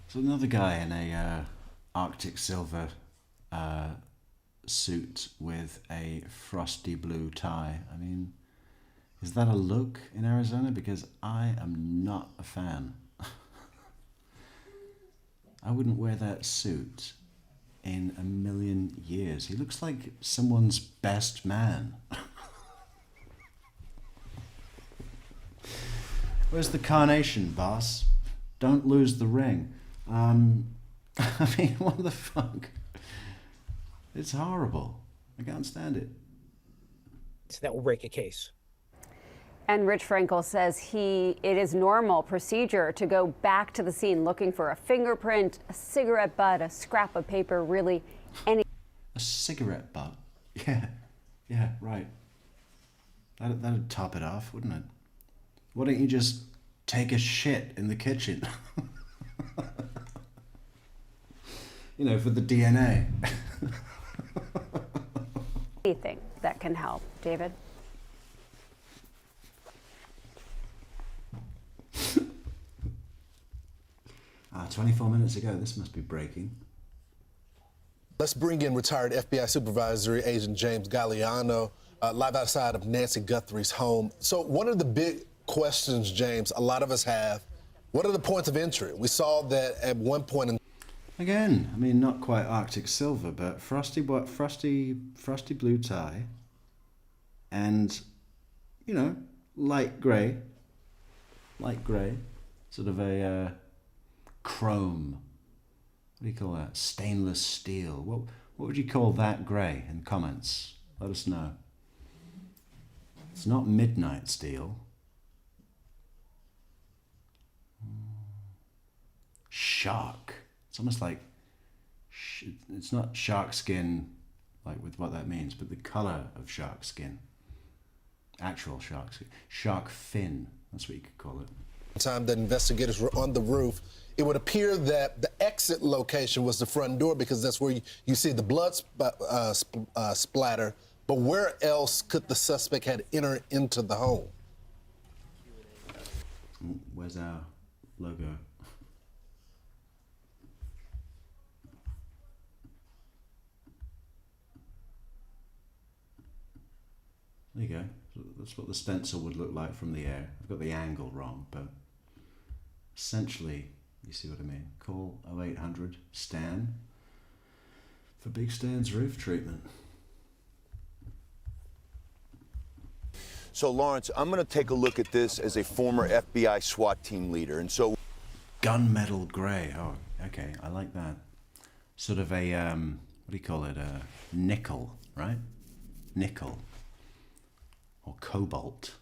So another guy in a Arctic silver suit with a frosty blue tie. I mean, is that a look in Arizona? Because I am not a fan. I wouldn't wear that suit in a million years. He looks like someone's best man. Where's the carnation, boss? Don't lose the ring. I mean, what the fuck? It's horrible. I can't stand it. So that will break a case. And Rich Frankel says it is normal procedure to go back to the scene looking for a fingerprint, a cigarette butt, a scrap of paper, really any. A cigarette butt? Yeah, right. That'd top it off, wouldn't it? Why don't you just take a shit in the kitchen? For the DNA. Anything that can help, David. 24 minutes ago, this must be breaking. Let's bring in retired FBI Supervisory Agent James Galliano, live outside of Nancy Guthrie's home. So one of the big questions, James, a lot of us have, what are the points of entry? We saw that at one point in Again, I mean, not quite Arctic silver, but frosty blue tie, and light grey, sort of a chrome. What do you call that? Stainless steel. What would you call that grey? In comments, let us know. It's not midnight steel. Shark. It's almost like, it's not shark skin, like with what that means, but the color of shark skin. Actual shark skin. Shark fin, that's what you could call it. The time that investigators were on the roof, it would appear that the exit location was the front door because that's where you see the blood splatter. But where else could the suspect have entered into the home? Where's our logo? There you go. That's what the stencil would look like from the air. I've got the angle wrong, but essentially, you see what I mean. Call 0800 Stan for Big Stan's roof treatment. So, Lawrence, I'm going to take a look at this as a former FBI SWAT team leader, and so... Gunmetal grey. Oh, okay, I like that. Sort of a, what do you call it? A nickel, right? Nickel. Or cobalt.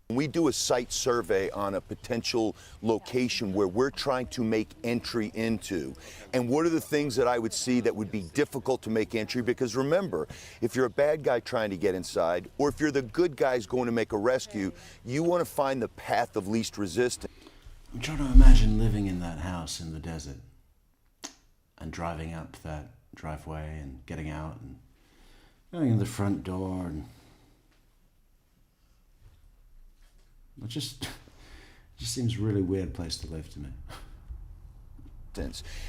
When we do a site survey on a potential location where we're trying to make entry into, and what are the things that I would see that would be difficult to make entry? Because remember, if you're a bad guy trying to get inside, or if you're the good guys going to make a rescue, you want to find the path of least resistance. I'm trying to imagine living in that house in the desert and driving up that driveway and getting out and going in the front door, and it just seems a really weird place to live to me.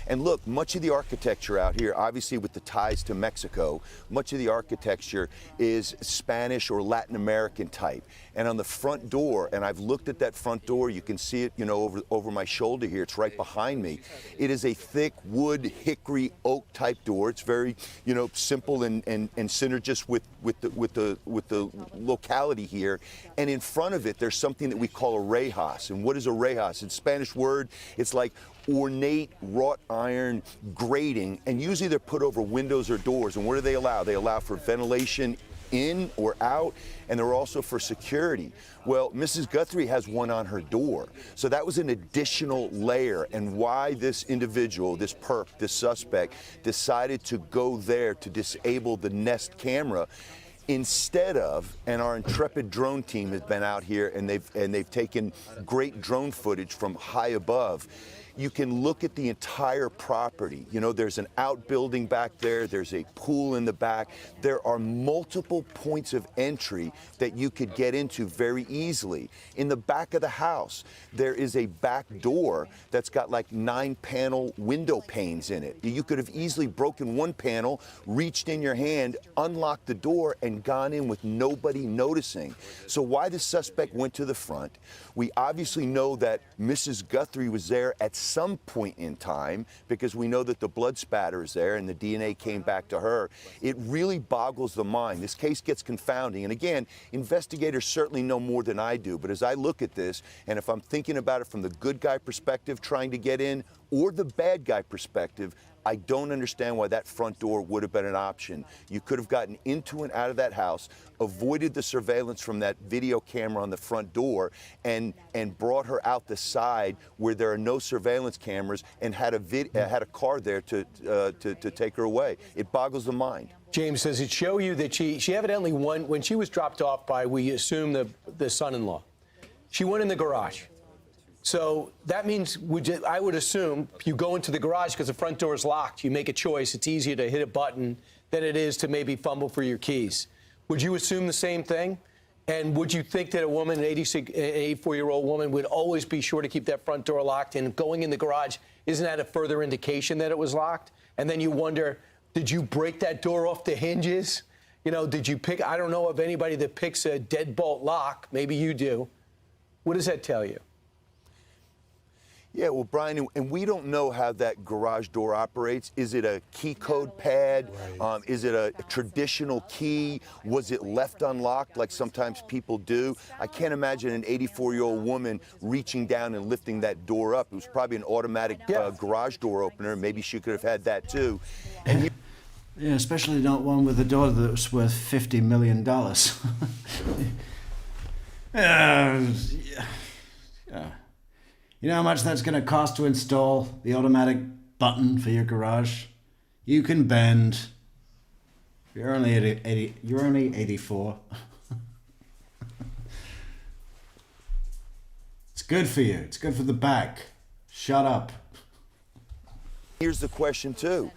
And look, much of the architecture out here, obviously with the ties to Mexico, much of the architecture is Spanish or Latin American type. And on the front door, and I've looked at that front door, you can see it, you know, over my shoulder here. It's right behind me. It is a thick wood, hickory, oak type door. It's very, you know, simple and synergist with the locality here. And in front of it, there's something that we call a rejas. And what is a rejas? It's a Spanish word. It's like ornate wrought iron grating, and usually they're put over windows or doors. And what do they allow? They allow for ventilation in or out, and they're also for security. Well, Mrs. Guthrie has one on her door. So that was an additional layer, and why this individual, this perp, this suspect, decided to go there to disable the Nest camera instead of, and our intrepid drone team has been out here and they've taken great drone footage from high above. You can look at the entire property. You know, there's an outbuilding back there, there's a pool in the back. There are multiple points of entry that you could get into very easily. In the back of the house, there is a back door that's got like 9-panel window panes in it. You could have easily broken one panel, reached in your hand, unlocked the door, and gone in with nobody noticing. So why the suspect went to the front? We obviously know that Mrs. Guthrie was there at some point in time because we know that the blood spatter is there and the DNA came back to her. It really boggles the mind. This case gets confounding. And again, investigators certainly know more than I do. But as I look at this, and if I'm thinking about it from the good guy perspective trying to get in or the bad guy perspective, I don't understand why that front door would have been an option. You could have gotten into and out of that house, avoided the surveillance from that video camera on the front door, and brought her out the side where there are no surveillance cameras, and had a car there to take her away. It boggles the mind. James, does it show you that she evidently won when she was dropped off by, we assume, the son-in-law? She went in the garage. So that means, I would assume, you go into the garage because the front door is locked. You make a choice. It's easier to hit a button than it is to maybe fumble for your keys. Would you assume the same thing? And would you think that a woman, an 84-year-old woman, would always be sure to keep that front door locked? And going in the garage, isn't that a further indication that it was locked? And then you wonder, did you break that door off the hinges? You know, did you pick, I don't know of anybody that picks a deadbolt lock. Maybe you do. What does that tell you? Yeah, well, Brian, and we don't know how that garage door operates. Is it a key code pad? Right. Is it a traditional key? Was it left unlocked like sometimes people do? I can't imagine an 84-year-old woman reaching down and lifting that door up. It was probably an automatic garage door opener. Maybe she could have had that too. And yeah, especially not one with a door that was worth $50 million. You know how much that's going to cost to install the automatic button for your garage? You can bend. You're only 84. It's good for you. It's good for the back. Shut up. Here's the question too.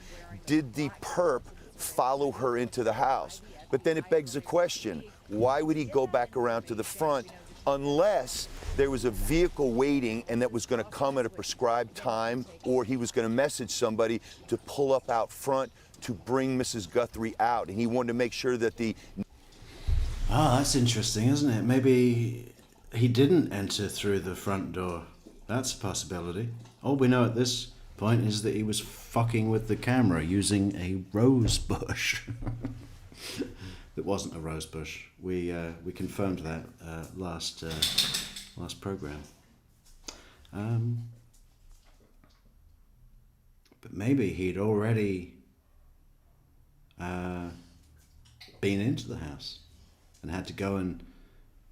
Did the perp follow her into the house? But then it begs the question, why would he go back around to the front unless there was a vehicle waiting and that was going to come at a prescribed time, or he was going to message somebody to pull up out front to bring Mrs. Guthrie out, and he wanted to make sure that the... Oh, that's interesting, isn't it? Maybe he didn't enter through the front door. That's a possibility. All we know at this point is that he was fucking with the camera using a rose bush. It wasn't a rose bush. We confirmed that last program. But maybe he'd already been into the house and had to go and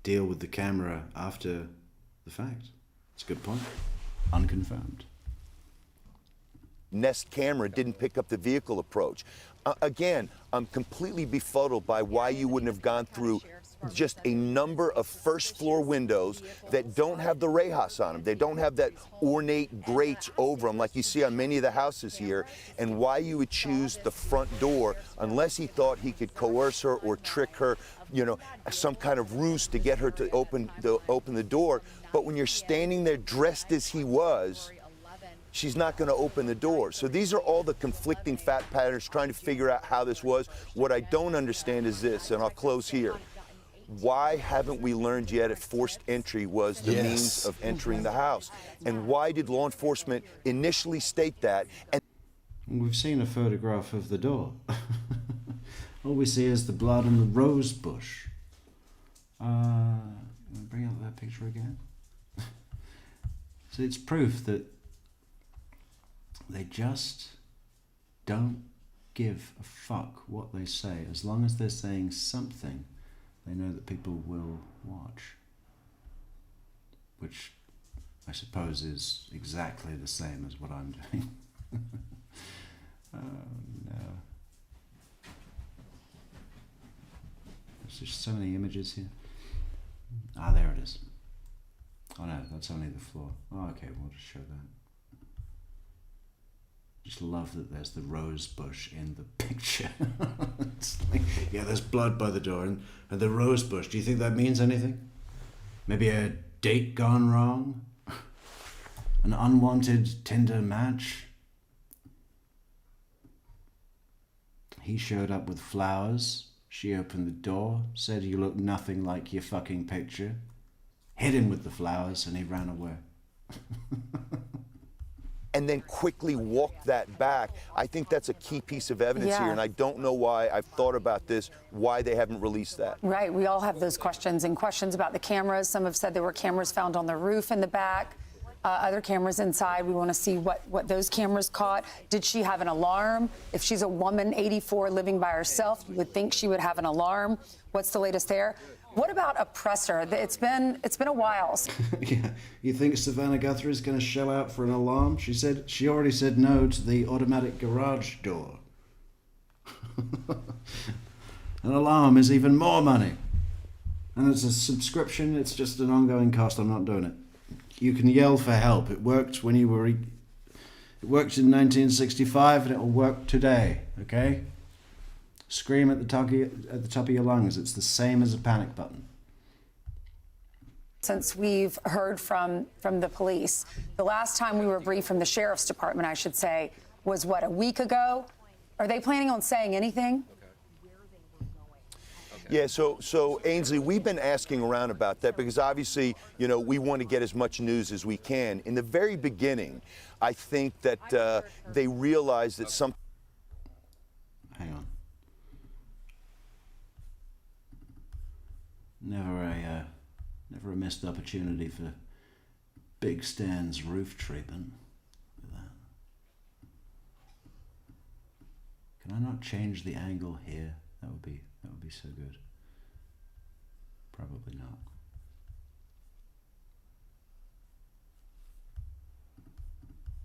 deal with the camera after the fact. It's a good point. Unconfirmed. Nest camera didn't pick up the vehicle approach. Again, I'm completely befuddled by why you wouldn't have gone through just a number of first-floor windows that don't have the rejas on them. They don't have that ornate grates over them like you see on many of the houses here, and why you would choose the front door unless he thought he could coerce her or trick her, you know, some kind of ruse to get her to open the door. But when you're standing there dressed as he was, she's not going to open the door. So these are all the conflicting fact patterns, trying to figure out how this was. What I don't understand is this, and I'll close here. Why haven't we learned yet if forced entry was the means of entering the house? And why did law enforcement initially state that? And we've seen a photograph of the door. All we see is the blood and the rose bush. Bring out that picture again. So it's proof that they just don't give a fuck what they say. As long as they're saying something, they know that people will watch. Which I suppose is exactly the same as what I'm doing. Oh no. There's just so many images here. Ah, there it is. Oh no, that's only the floor. Oh, okay, we'll just show that. Just love that there's the rose bush in the picture. It's like, yeah, there's blood by the door and the rose bush. Do you think that means anything? Maybe a date gone wrong? An unwanted Tinder match? He showed up with flowers. She opened the door, said you look nothing like your fucking picture, hit him with the flowers, and he ran away. and then quickly walk that back. I think that's a key piece of evidence here, and I don't know why. I've thought about this, why they haven't released that. Right, we all have those questions and questions about the cameras. Some have said there were cameras found on the roof in the back, other cameras inside. We want to see what those cameras caught. Did she have an alarm? If she's a woman, 84, living by herself, you would think she would have an alarm. What's the latest there? What about a presser? It's been a while. Yeah, you think Savannah Guthrie is going to shell out for an alarm? She already said no to the automatic garage door. An alarm is even more money, and it's a subscription. It's just an ongoing cost. I'm not doing it. You can yell for help. It worked when you were. It worked in 1965, and it will work today. Okay. Scream at the top of your lungs. It's the same as a panic button. Since we've heard from the police, the last time we were briefed from the sheriff's department, I should say, was what, a week ago? Are they planning on saying anything? Yeah, so Ainsley, we've been asking around about that because obviously, you know, we want to get as much news as we can. In the very beginning, I think that they realized that some. Hang on. Never a missed opportunity for Big Stan's roof treatment. Look at that. Can I not change the angle here? That would be so good. Probably not.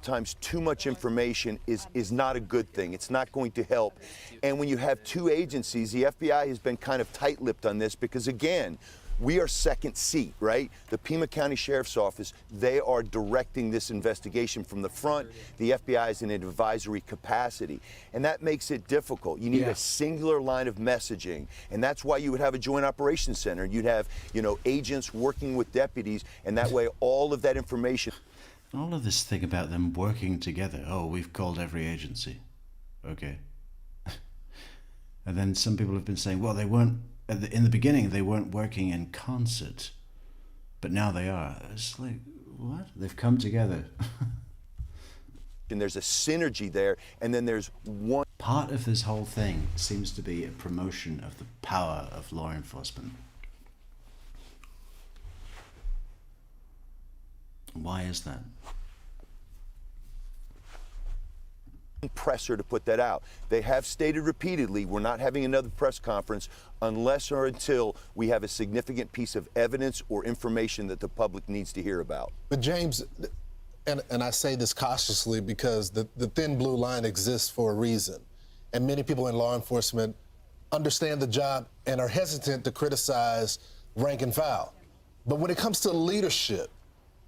Times too much information is not a good thing. It's not going to help. And when you have two agencies, the FBI has been kind of tight-lipped on this because, again, we are second seat, right? The Pima County Sheriff's Office, they are directing this investigation from the front. The FBI is in an advisory capacity. And that makes it difficult. You need a singular line of messaging. And that's why you would have a joint operations center. You'd have, you know, agents working with deputies, and that way all of that information. All of this thing about them working together. Oh, we've called every agency. Okay. And then some people have been saying, well, they weren't, in the beginning, they weren't working in concert. But now they are. It's like, what? They've come together. And there's a synergy there, and then there's one. Part of this whole thing seems to be a promotion of the power of law enforcement. Why is that? Presser to put that out. They have stated repeatedly, we're not having another press conference unless or until we have a significant piece of evidence or information that the public needs to hear about. But James, and I say this cautiously because the thin blue line exists for a reason. And many people in law enforcement understand the job and are hesitant to criticize rank and file. But when it comes to leadership,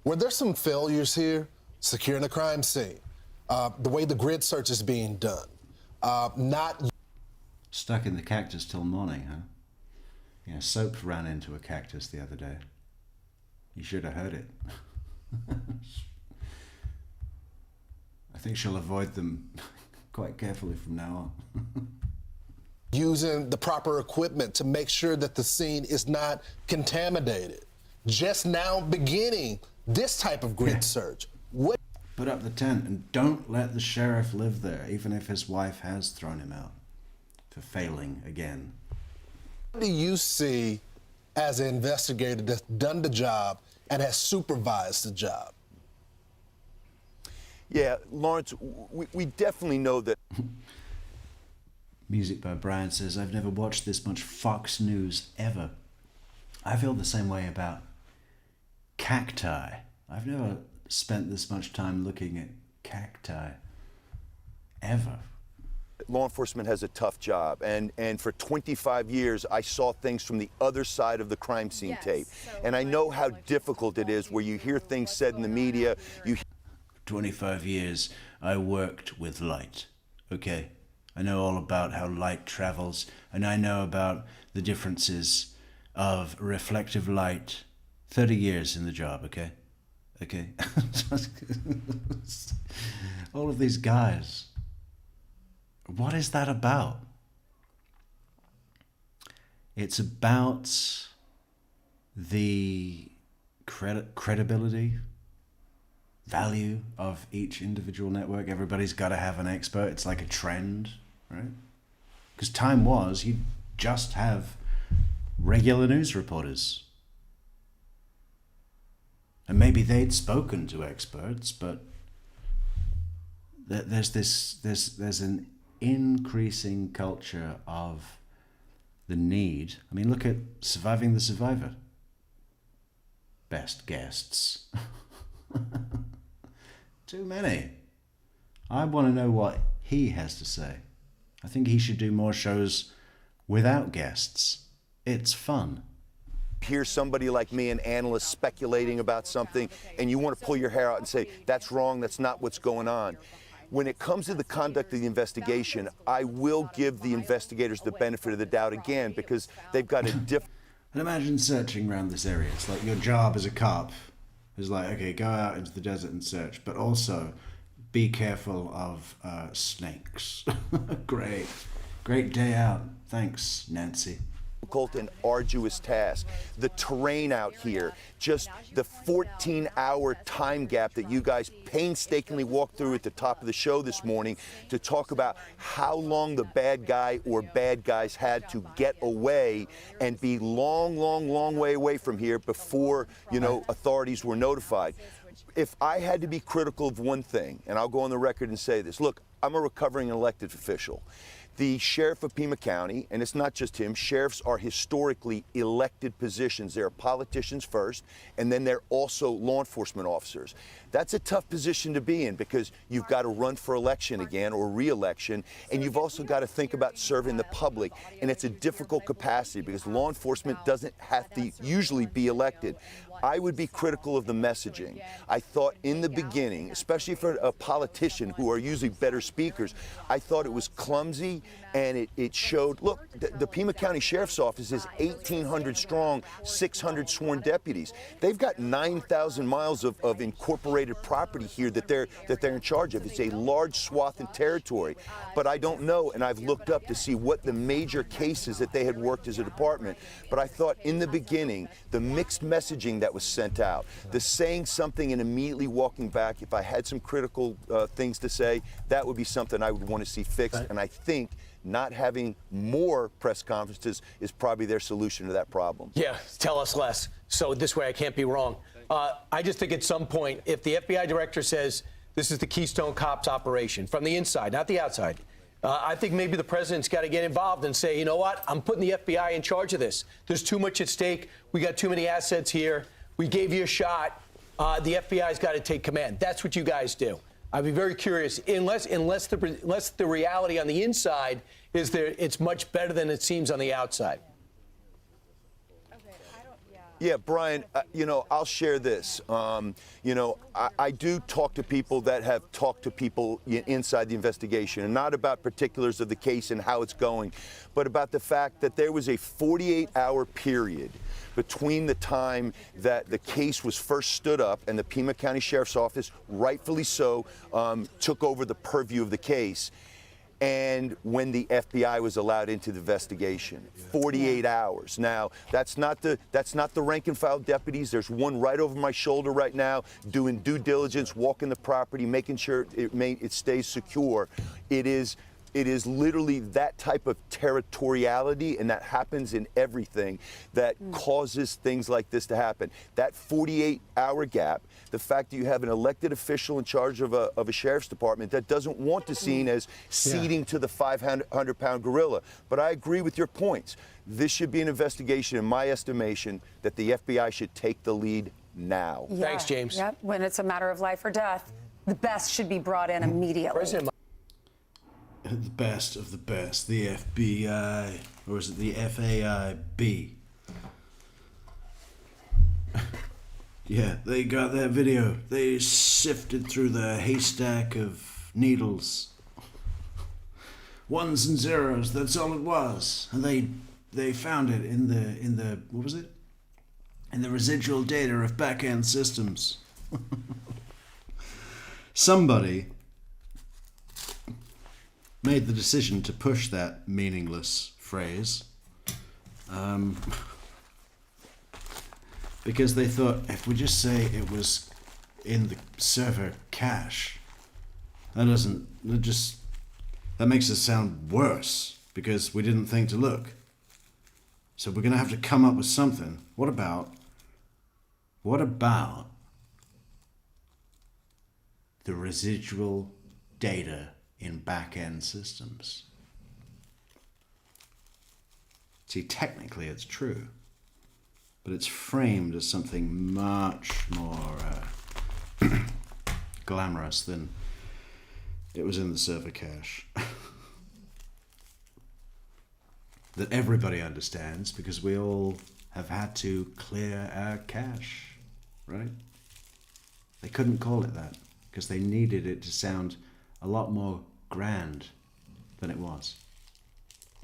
were there some failures here? Securing the crime scene, the way the grid search is being done, not... Stuck in the cactus till morning, huh? Yeah, Soap ran into a cactus the other day. You should have heard it. I think she'll avoid them quite carefully from now on. Using the proper equipment to make sure that the scene is not contaminated. Just now beginning this type of grid search. What? Put up the tent and don't let the sheriff live there, even if his wife has thrown him out for failing again. What do you see as an investigator that's done the job and has supervised the job? Yeah, Lawrence, we definitely know that. Music by Brian says, I've never watched this much Fox News ever. I feel the same way about cacti. I've never spent this much time looking at cacti ever. Law enforcement has a tough job, and for 25 years I saw things from the other side of the crime scene tape, and I know how difficult it is where you hear things said in the media. 25 years I worked with light, okay? I know all about how light travels, and I know about the differences of reflective light. 30 years in the job, okay? Okay? All of these guys. What is that about? It's about the credibility, value of each individual network. Everybody's got to have an expert. It's like a trend, right? Because time was, you'd just have regular news reporters. And maybe they'd spoken to experts, but there's an increasing culture of the need. I mean, look at Surviving the Survivor. Best guests. Too many. I want to know what he has to say. I think he should do more shows without guests. It's fun. Hear somebody like me, an analyst, speculating about something, and you want to pull your hair out and say, that's wrong, that's not what's going on. When it comes to the conduct of the investigation, I will give the investigators the benefit of the doubt again, because they've got a different... And imagine searching around this area. It's like your job as a cop is like, okay, go out into the desert and search, but also be careful of snakes. Great day out. Thanks, Nancy. Difficult and arduous task. The terrain out here, just the 14-hour time gap that you guys painstakingly walked through at the top of the show this morning to talk about how long the bad guy or bad guys had to get away and be long way away from here before, authorities were notified. If I had to be critical of one thing, and I'll go on the record and say this, look, I'm a recovering elected official. The sheriff of Pima County, and it's not just him, sheriffs are historically elected positions. They're politicians first, and then they're also law enforcement officers. That's a tough position to be in because you've got to run for election again or re-election, and you've also got to think about serving the public, and it's a difficult capacity because law enforcement doesn't have to usually be elected. I would be critical of the messaging. I thought in the beginning, especially for a politician who are usually better speakers, I thought it was clumsy and it showed, look, the Pima County Sheriff's Office is 1,800 strong, 600 sworn deputies. They've got 9,000 miles of incorporated property here that they're in charge of. It's a large swath in territory, but I don't know, and I've looked up to see what the major cases that they had worked as a department, but I thought in the beginning, the mixed messaging that was sent out, the saying something and immediately walking back, if I had some critical things to say, that would be something I would want to see fixed, and I think not having more press conferences is probably their solution to that problem. Yeah, tell us less. So this way I can't be wrong. I just think at some point, if the FBI director says this is the Keystone Cops operation from the inside, not the outside, I think maybe the president's got to get involved and say, you know what, I'm putting the FBI in charge of this. There's too much at stake. We got too many assets here. We gave you a shot. The FBI's got to take command. That's what you guys do. I'd be very curious, unless the reality on the inside is there? It's much better than it seems on the outside. Yeah, Brian, you know, I'll share this. You know, I do talk to people that have talked to people inside the investigation, and not about particulars of the case and how it's going, but about the fact that there was a 48-hour period between the time that the case was first stood up and the Pima County Sheriff's Office, rightfully so, took over the purview of the case, and when the FBI was allowed into the investigation. 48 hours. Now, that's not the rank and file deputies. There's one right over my shoulder right now doing due diligence, walking the property, making sure it stays secure. It is literally that type of territoriality, and that happens in everything, that causes things like this to happen. That 48-hour gap, the fact that you have an elected official in charge of a sheriff's department that doesn't want to seen as ceding to the 500-pound gorilla. But I agree with your points. This should be an investigation, in my estimation, that the FBI should take the lead now. Yeah. Thanks, James. Yep. When it's a matter of life or death, the best should be brought in immediately. The best of the best, the FBI, or is it the FAIB? Yeah, they got that video. They sifted through the haystack of needles. Ones and zeros, that's all it was. And they found it in the what was it? In the residual data of back-end systems. Somebody made the decision to push that meaningless phrase because they thought, if we just say it was in the server cache, that makes it sound worse because we didn't think to look. So we're gonna have to come up with something. What about the residual data in back-end systems? See, technically it's true, but it's framed as something much more glamorous than it was in the server cache. That everybody understands because we all have had to clear our cache, right? They couldn't call it that because they needed it to sound a lot more grand than it was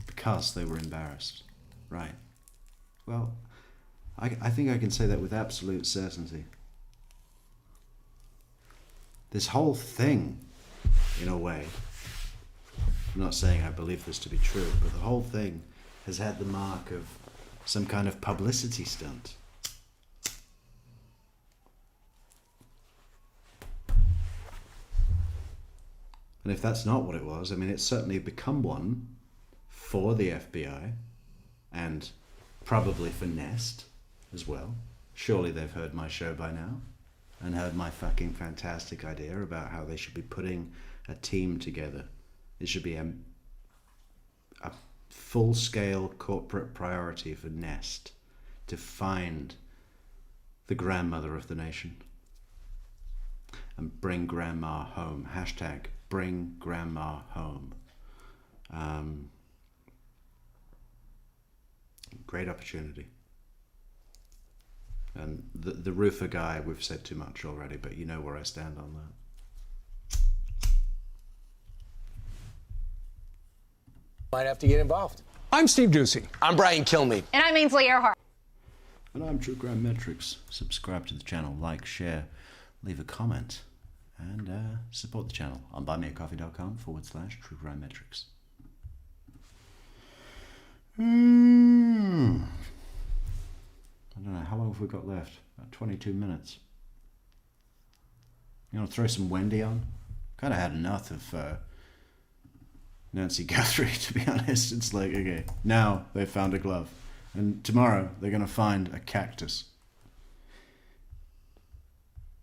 because they were embarrassed, right? Well, I think I can say that with absolute certainty. This whole thing, in a way, I'm not saying I believe this to be true, but the whole thing has had the mark of some kind of publicity stunt. And if that's not what it was, I mean, it's certainly become one for the FBI and probably for Nest as well. Surely they've heard my show by now and heard my fucking fantastic idea about how they should be putting a team together. It should be a full-scale corporate priority for Nest to find the grandmother of the nation and bring grandma home. Hashtag bring grandma home. Great opportunity. And the roofer guy, we've said too much already, but you know where I stand on that. Might have to get involved. I'm Steve Ducey. I'm Brian Kilmeade. And I'm Ainsley Earhart. And I'm True Crime Metrix. Subscribe to the channel, like, share, leave a comment, and support the channel on buymeacoffee.com/True Crime Metrix. I don't know, how long have we got left? About 22 minutes. You want to throw some Wendy on? Kind of had enough of Nancy Guthrie, to be honest. It's like, okay, now they've found a glove. And tomorrow they're going to find a cactus.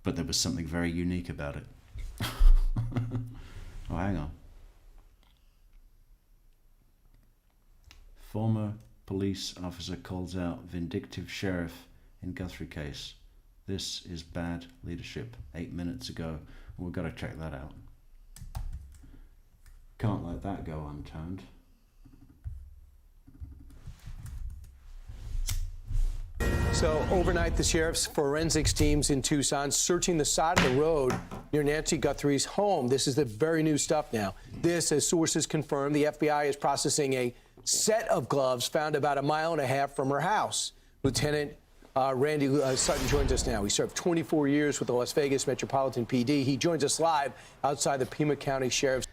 But there was something very unique about it. Oh, hang on. Former police officer calls out vindictive sheriff in Guthrie case. This is bad leadership. 8 minutes ago. We've got to check that out. Can't let that go unturned. So overnight, the sheriff's forensics teams in Tucson searching the side of the road near Nancy Guthrie's home. This is the very new stuff now. This, as sources confirm, the FBI is processing a set of gloves found about 1.5 miles from her house. Lieutenant Randy Sutton joins us now. He served 24 years with the Las Vegas Metropolitan PD. He joins us live outside the Pima County Sheriff's.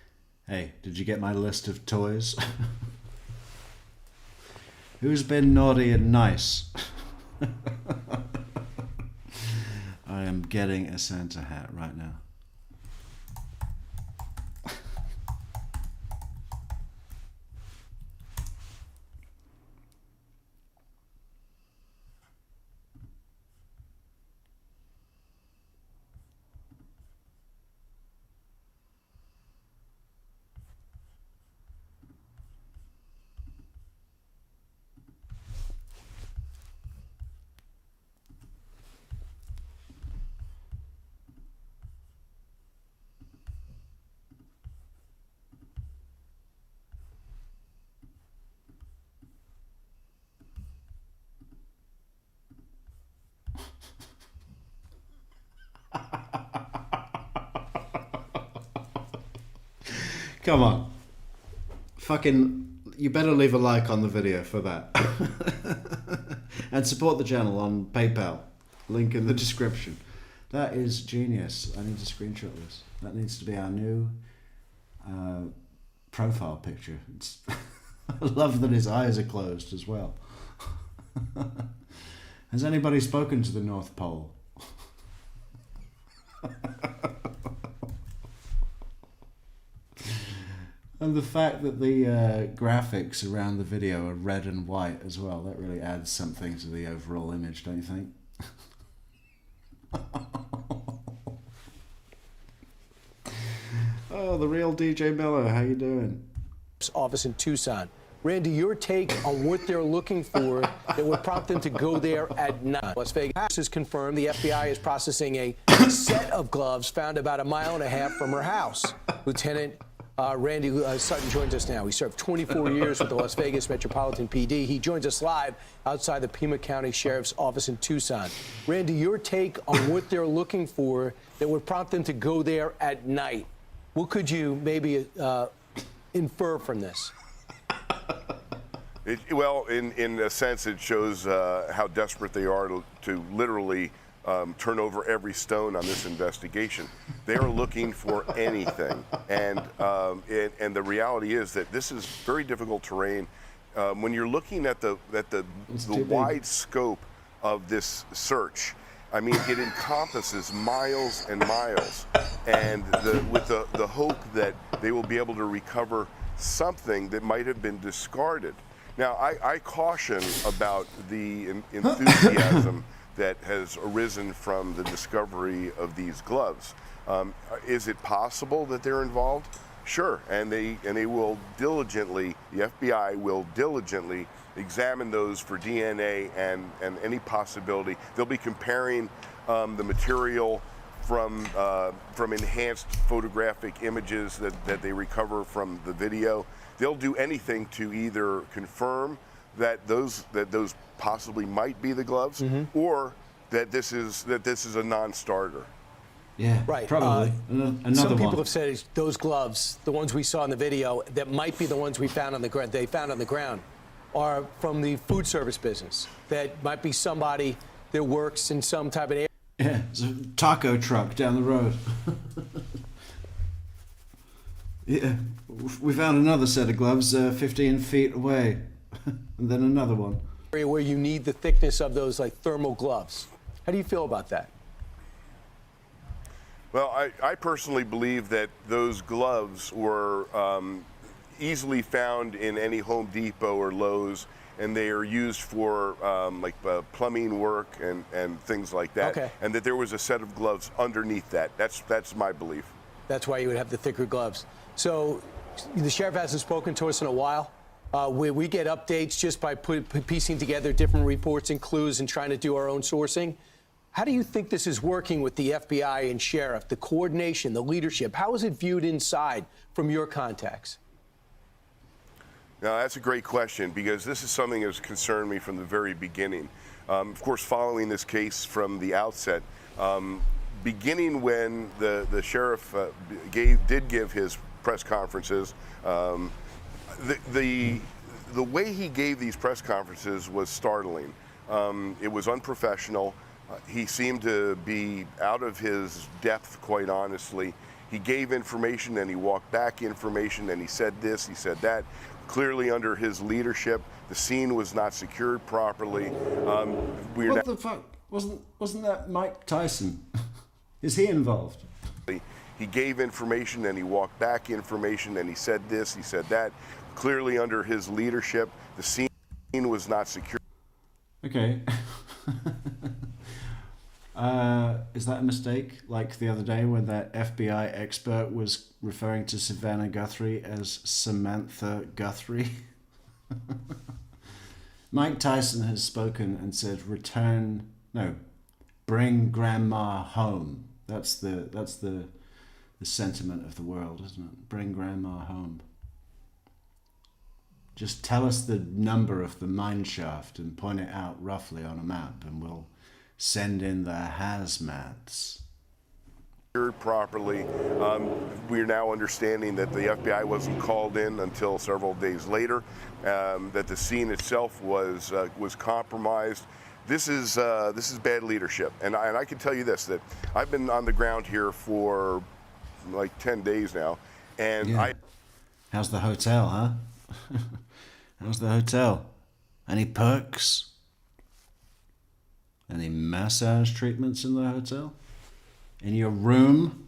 Hey, did you get my list of toys? Who's been naughty and nice? I am getting a Santa hat right now. Come on. Fucking, you better leave a like on the video for that. And support the channel on PayPal. Link in the description. That is genius. I need to screenshot this. That needs to be our new profile picture. I love that his eyes are closed as well. Has anybody spoken to the North Pole? And the fact that the graphics around the video are red and white as well, that really adds something to the overall image, don't you think? Oh, the real DJ Miller, how you doing? Office in Tucson. Randy, your take on what they're looking for that would prompt them to go there at night. Las Vegas has confirmed the FBI is processing a set of gloves found about 1.5 miles from her house. Lieutenant Randy Sutton joins us now. He served 24 years with the Las Vegas Metropolitan PD. He joins us live outside the Pima County Sheriff's Office in Tucson. Randy, your take on what they're looking for that would prompt them to go there at night. What could you maybe infer from this? Well, in a sense, it shows how desperate they are to literally turn over every stone on this investigation. They are looking for anything, and the reality is that this is very difficult terrain. When you're looking at the wide scope of this search, I mean, it encompasses miles and miles, and with the hope that they will be able to recover something that might have been discarded. Now, I caution about the enthusiasm that has arisen from the discovery of these gloves. Is it possible that they're involved? Sure, and they will diligently, the FBI will diligently examine those for DNA and any possibility. They'll be comparing the material from enhanced photographic images that they recover from the video. They'll do anything to either confirm that those possibly might be the gloves, or that this is a non-starter. Yeah, right. Probably. Another some people one. have said those gloves, the ones we saw in the video, that might be the ones we found on the ground. They found on the ground, are from the food service business. That might be somebody that works in some type of area. Yeah, it's a taco truck down the road. Yeah, we found another set of gloves 15 feet away, and then another one. Area where you need the thickness of those like thermal gloves. How do you feel about that? Well, I personally believe that those gloves were easily found in any Home Depot or Lowe's, and they are used for plumbing work and things like that. Okay. And that there was a set of gloves underneath that. That's my belief. That's why you would have the thicker gloves. So the sheriff hasn't spoken to us in a while. We get updates just by piecing together different reports and clues and trying to do our own sourcing. How do you think this is working with the FBI and sheriff, the coordination, the leadership? How is it viewed inside from your contacts? Now, that's a great question, because this is something that's concerned me from the very beginning. Of course, following this case from the outset, beginning when the sheriff did give his press conferences, the way he gave these press conferences was startling. It was unprofessional. He seemed to be out of his depth, quite honestly. He gave information and he walked back information and he said this, he said that. Clearly under his leadership, the scene was not secured properly. What the fuck? Wasn't that Mike Tyson? Is he involved? He gave information and he walked back information and he said this, he said that. Clearly under his leadership, the scene was not secured. Okay. Is that a mistake? Like the other day when that FBI expert was referring to Savannah Guthrie as Samantha Guthrie? Mike Tyson has spoken and said, bring grandma home. That's the sentiment of the world, isn't it? Bring grandma home. Just tell us the number of the mine shaft and point it out roughly on a map and we'll send in the hazmats. Properly. We're now understanding that the FBI wasn't called in until several days later, that the scene itself was compromised. This is bad leadership, and I can tell you this, that I've been on the ground here for like 10 days now, and yeah. How's the hotel, huh? How's the hotel? Any perks? Any massage treatments in the hotel? In your room?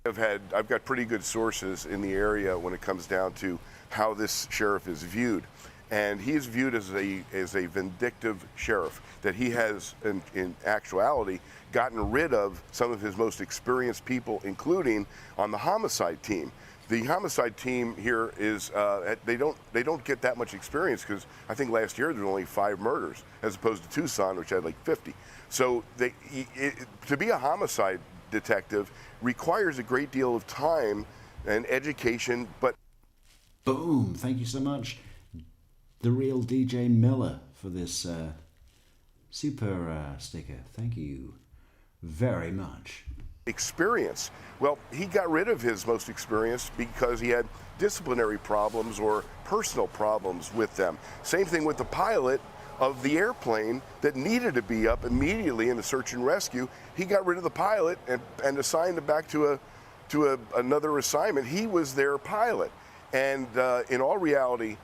I've got pretty good sources in the area when it comes down to how this sheriff is viewed. And he is viewed as a vindictive sheriff, that he has, in actuality, gotten rid of some of his most experienced people, including on the homicide team. The homicide team here is, they don't get that much experience because I think last year there were only 5 murders as opposed to Tucson, which had like 50. So to be a homicide detective requires a great deal of time and education, but... Boom, thank you so much. The real DJ Miller for this super sticker. Thank you very much. Experience. Well, he got rid of his most experienced because he had disciplinary problems or personal problems with them. Same thing with the pilot of the airplane that needed to be up immediately in the search and rescue. He got rid of the pilot and assigned it back to another assignment. He was their pilot. And in all reality,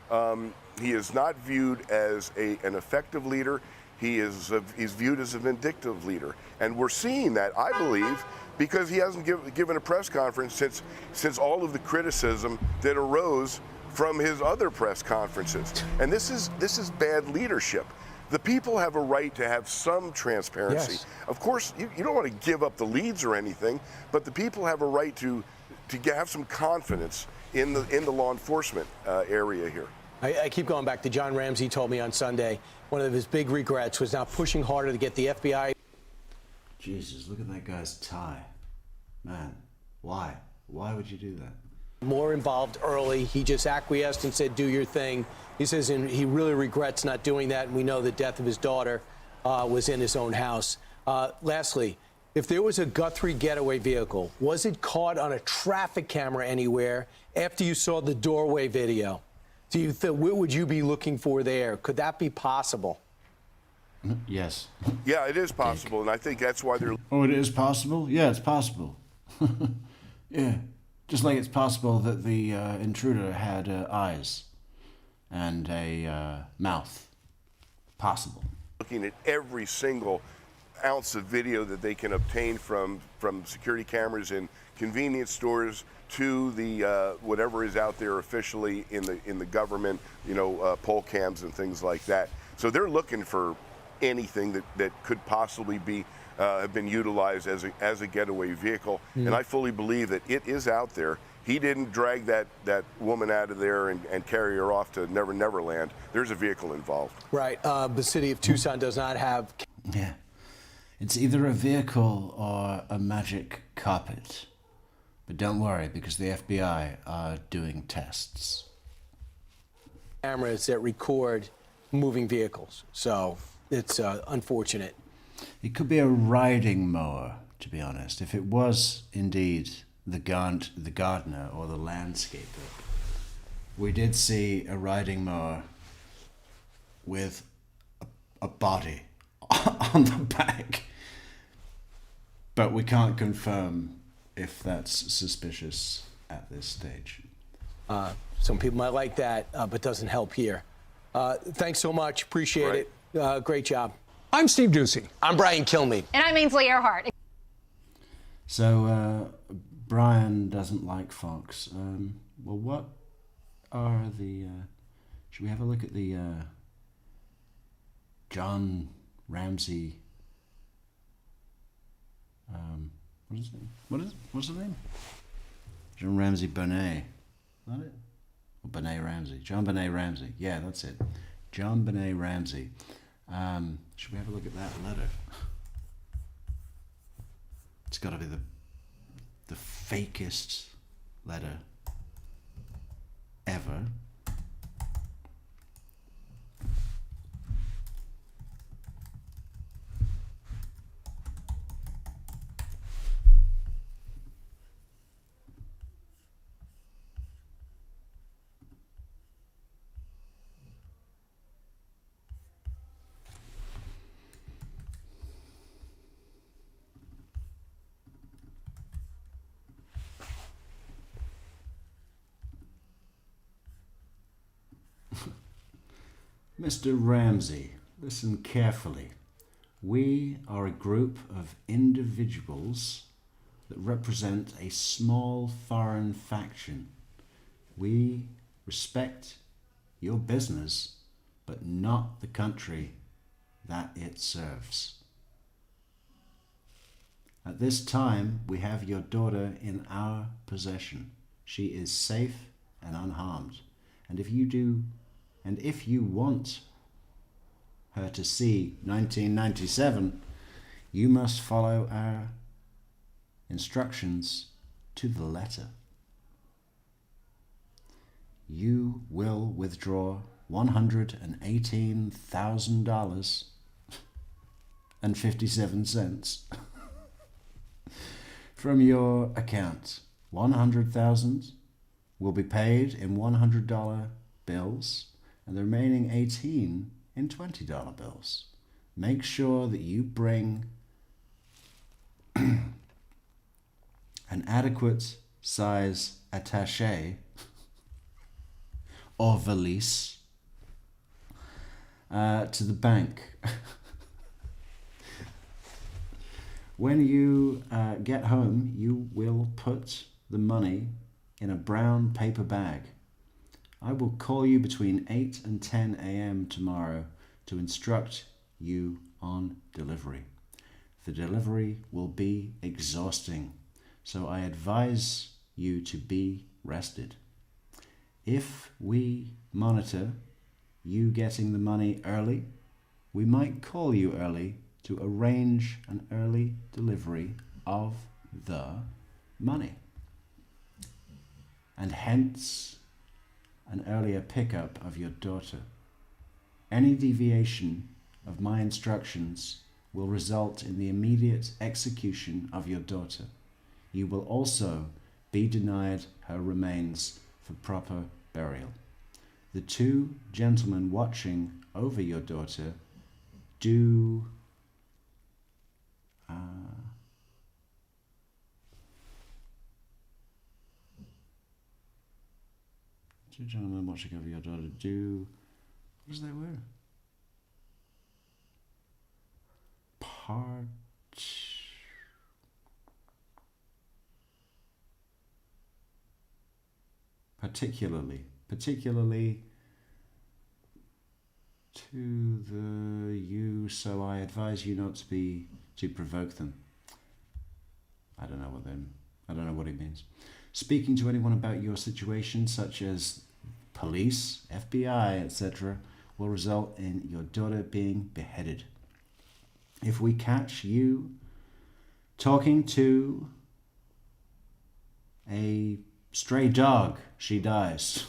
he is not viewed as an effective leader. He's viewed as a vindictive leader. And we're seeing that, I believe, because he hasn't given a press conference since all of the criticism that arose from his other press conferences. And this is bad leadership. The people have a right to have some transparency. Yes. Of course, you don't want to give up the leads or anything, but the people have a right to have some confidence in the law enforcement area here. I keep going back to John Ramsey told me on Sunday, one of his big regrets was now pushing harder to get the FBI. Jesus, look at that guy's tie. Man, why? Why would you do that? More involved early. He just acquiesced and said, do your thing. He says and he really regrets not doing that, and we know the death of his daughter was in his own house. Lastly, if there was a Guthrie getaway vehicle, was it caught on a traffic camera anywhere after you saw the doorway video? Do you think, what would you be looking for there? Could that be possible? Yes. Yeah, it is possible, and I think that's why they're... Oh, it is possible? Yeah, it's possible. Yeah. Just like it's possible that the intruder had eyes and a mouth. Possible. Looking at every single ounce of video that they can obtain from security cameras in convenience stores to the whatever is out there officially in the government, poll cams and things like that. So they're looking for anything that could possibly be have been utilized as a getaway vehicle. And I fully believe that it is out there. He didn't drag that woman out of there and carry her off to Never Land. There's a vehicle involved. Right. The city of Tucson does not have... Yeah. It's either a vehicle or a magic carpet. But don't worry, because the FBI are doing tests. Cameras that record moving vehicles. So it's unfortunate. It could be a riding mower, to be honest. If it was indeed the gardener or the landscaper, we did see a riding mower with a body on the back, but we can't confirm if that's suspicious at this stage. Some people might like that, but doesn't help here. Thanks so much. Appreciate it. Great job. I'm Steve Ducey. I'm Brian Kilmeade. And I'm Ainsley Earhart. So Brian doesn't like Fox. Well, what are the... should we have a look at the John Ramsey... what's his name? John Ramsey Benet. Is that it? Or Benet Ramsey. John Benet Ramsey. Yeah, that's it. John Benet Ramsey. Should we have a look at that letter? It's got to be the fakest letter ever. Mr. Ramsey, listen carefully. We are a group of individuals that represent a small foreign faction. We respect your business, but not the country that it serves. At this time, we have your daughter in our possession. She is safe and unharmed. And if you want her to see 1997, you must follow our instructions to the letter. You will withdraw $118,000 and 57 cents from your account. $100,000 will be paid in $100 bills, and the remaining 18 in $20 bills. Make sure that you bring an adequate size attaché or valise to the bank. When you get home, you will put the money in a brown paper bag. I will call you between 8 and 10 a.m. tomorrow to instruct you on delivery. The delivery will be exhausting, so I advise you to be rested. If we monitor you getting the money early, we might call you early to arrange an early delivery of the money, and hence an earlier pickup of your daughter. Any deviation of my instructions will result in the immediate execution of your daughter. You will also be denied her remains for proper burial. The two gentlemen watching over your daughter do two gentlemen watching over your daughter do... What does that word? Particularly to the you, so I advise you not to provoke them. I don't know what he means. Speaking to anyone about your situation, such as police, FBI, etc., will result in your daughter being beheaded. If we catch you talking to a stray dog, she dies.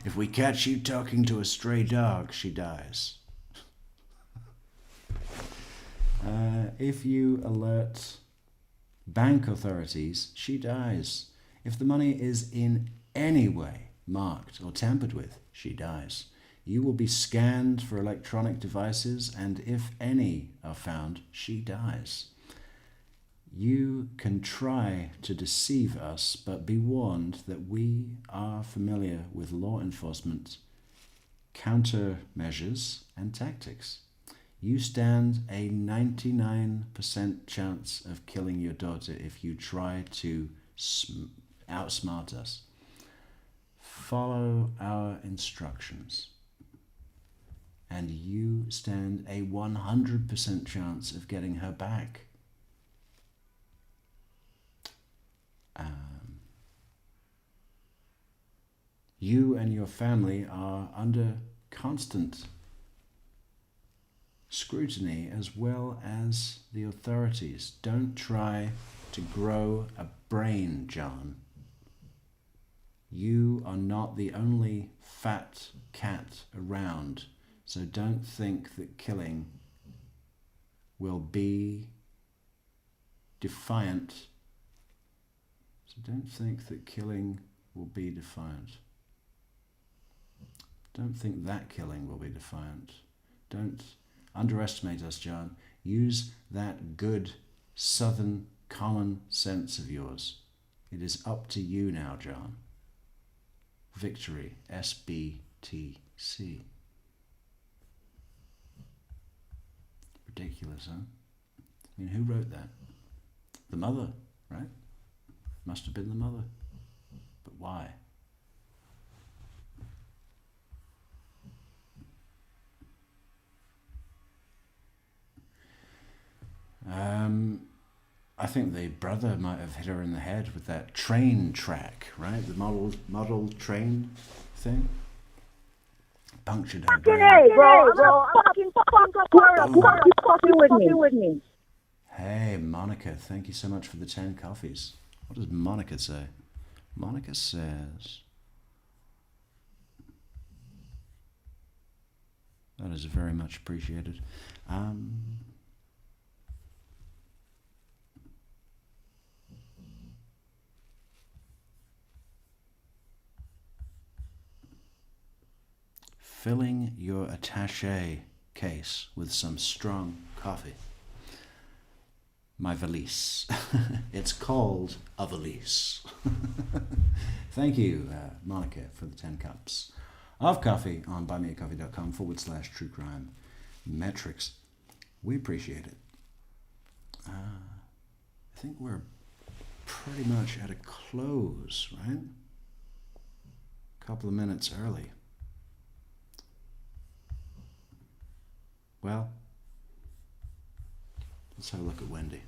If we catch you talking to a stray dog, she dies. If you alert bank authorities, she dies. If the money is in any way marked or tampered with, she dies. You will be scanned for electronic devices, and if any are found, she dies. You can try to deceive us, but be warned that we are familiar with law enforcement countermeasures and tactics. You stand a 99% chance of killing your daughter if you try to outsmart us. Follow our instructions, and you stand a 100% chance of getting her back. You and your family are under constant scrutiny, as well as the authorities. Don't try to grow a brain, John. You are not the only fat cat around, so don't think that killing will be defiant. So don't think that killing will be defiant. Don't think that killing will be defiant. Don't underestimate us, John. Use that good southern common sense of yours. It is up to you now, John. Victory, SBTC. Ridiculous, huh? I mean, who wrote that? The mother, right? Must have been the mother. But why? I think the brother might have hit her in the head with that train track, right? The model train thing. Punctured her brain. Hey, bro. Fucking with me. Hey, Monica, thank you so much for the 10 coffees. What does Monica say? Monica says... That is very much appreciated. Filling your attaché case with some strong coffee. My valise. It's called a valise. Thank you, Monica, for the 10 cups of coffee on buymeacoffee.com/true crime Metrix. We appreciate it. I think we're pretty much at a close, right? A couple of minutes early. Well, let's have a look at Wendy.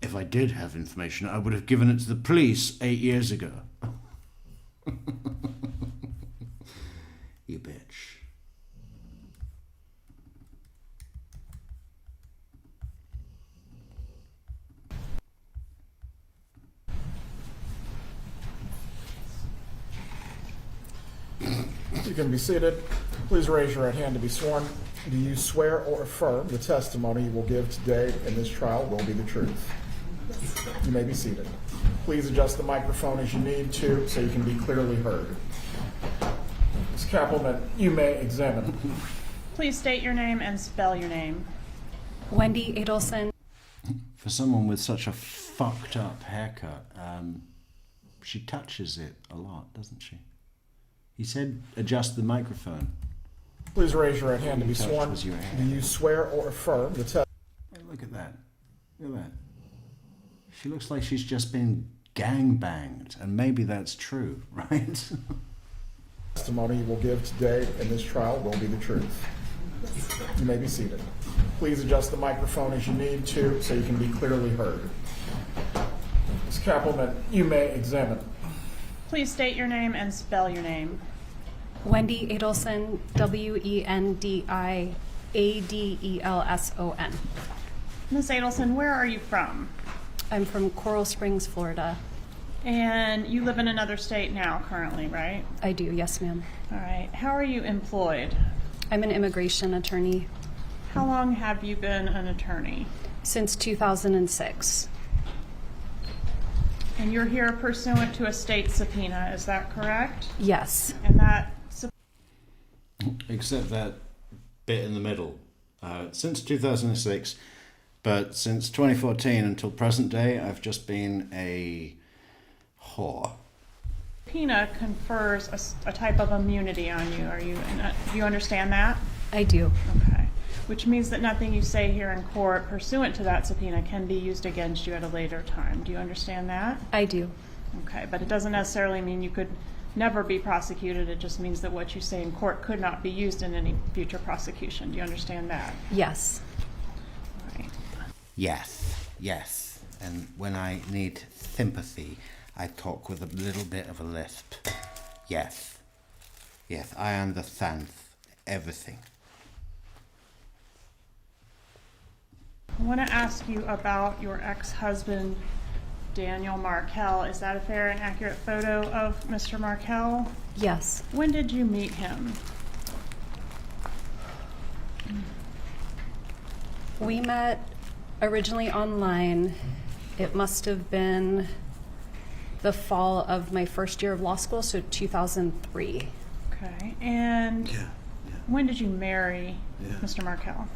If I did have information, I would have given it to the police 8 years ago. You bitch. You can be seated. Please raise your right hand to be sworn. Do you swear or affirm the testimony you will give today in this trial will be the truth? You may be seated. Please adjust the microphone as you need to so you can be clearly heard. Ms. Kappelman, you may examine. Please state your name and spell your name. Wendy Adelson. For someone with such a fucked up haircut, she touches it a lot, doesn't she? He said adjust the microphone. Please raise your right hand to be sworn. Do you swear or affirm the testimony? Hey, look at that. Look at that. She looks like she's just been gangbanged, and maybe that's true, right? Testimony you will give today in this trial will be the truth. You may be seated. Please adjust the microphone as you need to so you can be clearly heard. Ms. Kappelman, you may examine. Please state your name and spell your name. Wendy Adelson, WendiAdelson. Ms. Adelson, where are you from? I'm from Coral Springs, Florida. And you live in another state now, currently, right? I do, yes, ma'am. All right. How are you employed? I'm an immigration attorney. How long have you been an attorney? Since 2006. And you're here pursuant to a state subpoena, is that correct? Yes. And that Except that bit in the middle. Since 2006, but since 2014 until present day, I've just been a whore. subpoena confers a type of immunity on you. Do you understand that? I do. Okay. Which means that nothing you say here in court pursuant to that subpoena can be used against you at a later time. Do you understand that? I do. Okay, but it doesn't necessarily mean you could never be prosecuted. It just means that what you say in court could not be used in any future prosecution. Do you understand that? Yes. All right. Yes. And when I need sympathy, I talk with a little bit of a lisp. Yes, I understand everything. I want to ask you about your ex-husband, Daniel Markell. Is that a fair and accurate photo of Mr. Markell? Yes. When did you meet him? We met originally online. It must have been the fall of my first year of law school, so 2003. Okay, and when did you marry Mr. Markell?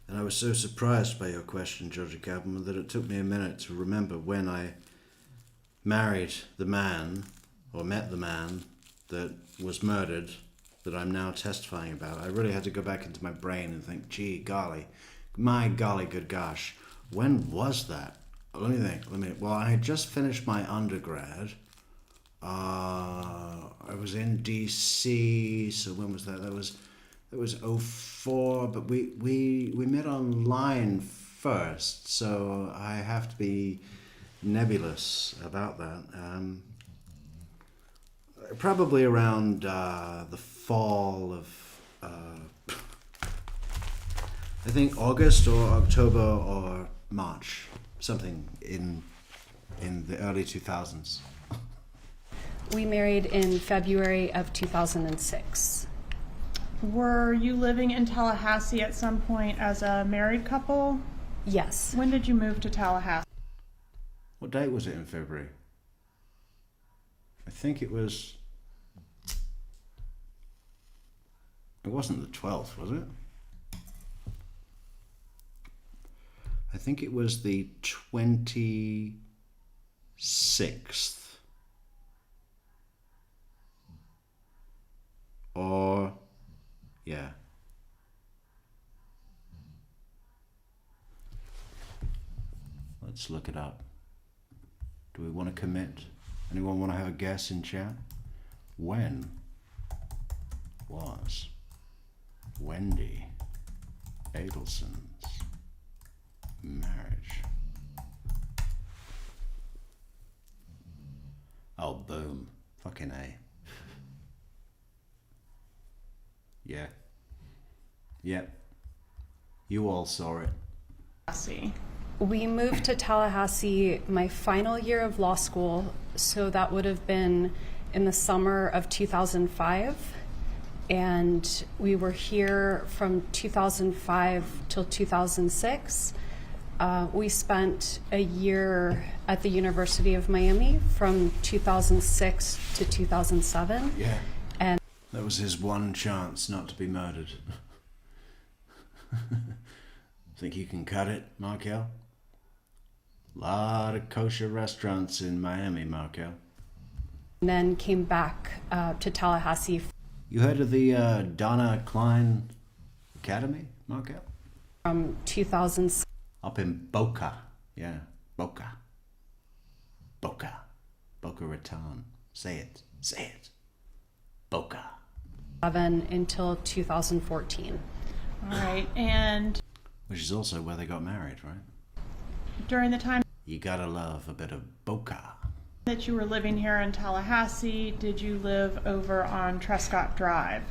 And I was so surprised by your question, Georgia Campbell, that it took me a minute to remember when I married the man, or met the man, that was murdered, that I'm now testifying about. I really had to go back into my brain and think, gee, golly, my golly good gosh, when was that? Let me think. Well, I had just finished my undergrad. I was in DC, so when was that? That was 04, but we met online first, so I have to be nebulous about that. Probably around the fall of, I think August or October or March, something in the early 2000s. We married in February of 2006. Were you living in Tallahassee at some point as a married couple? Yes. When did you move to Tallahassee? What date was it in February? I think it was... It wasn't the 12th, was it? I think it was the 26th. Or... yeah. Let's look it up. Do we want to commit? Anyone want to have a guess in chat? When was Wendy Adelson's marriage? Oh, boom. Fucking A. Yeah. Yep. You all saw it. We moved to Tallahassee my final year of law school, so that would have been in the summer of 2005. And we were here from 2005 till 2006. We spent a year at the University of Miami from 2006 to 2007. Yeah. And that was his one chance not to be murdered. Think you can cut it, Markell? Lot of kosher restaurants in Miami, Markell. then came back to Tallahassee. You heard of the Donna Klein Academy, Markell? From 2000. Up in Boca. Yeah, Boca. Boca. Boca Raton. Say it. Say it. Boca. Until 2014. All right, and which is also where they got married, right? during the time You gotta love a bit of Boca. That you were living here in Tallahassee. Did you live over on Trescott Drive?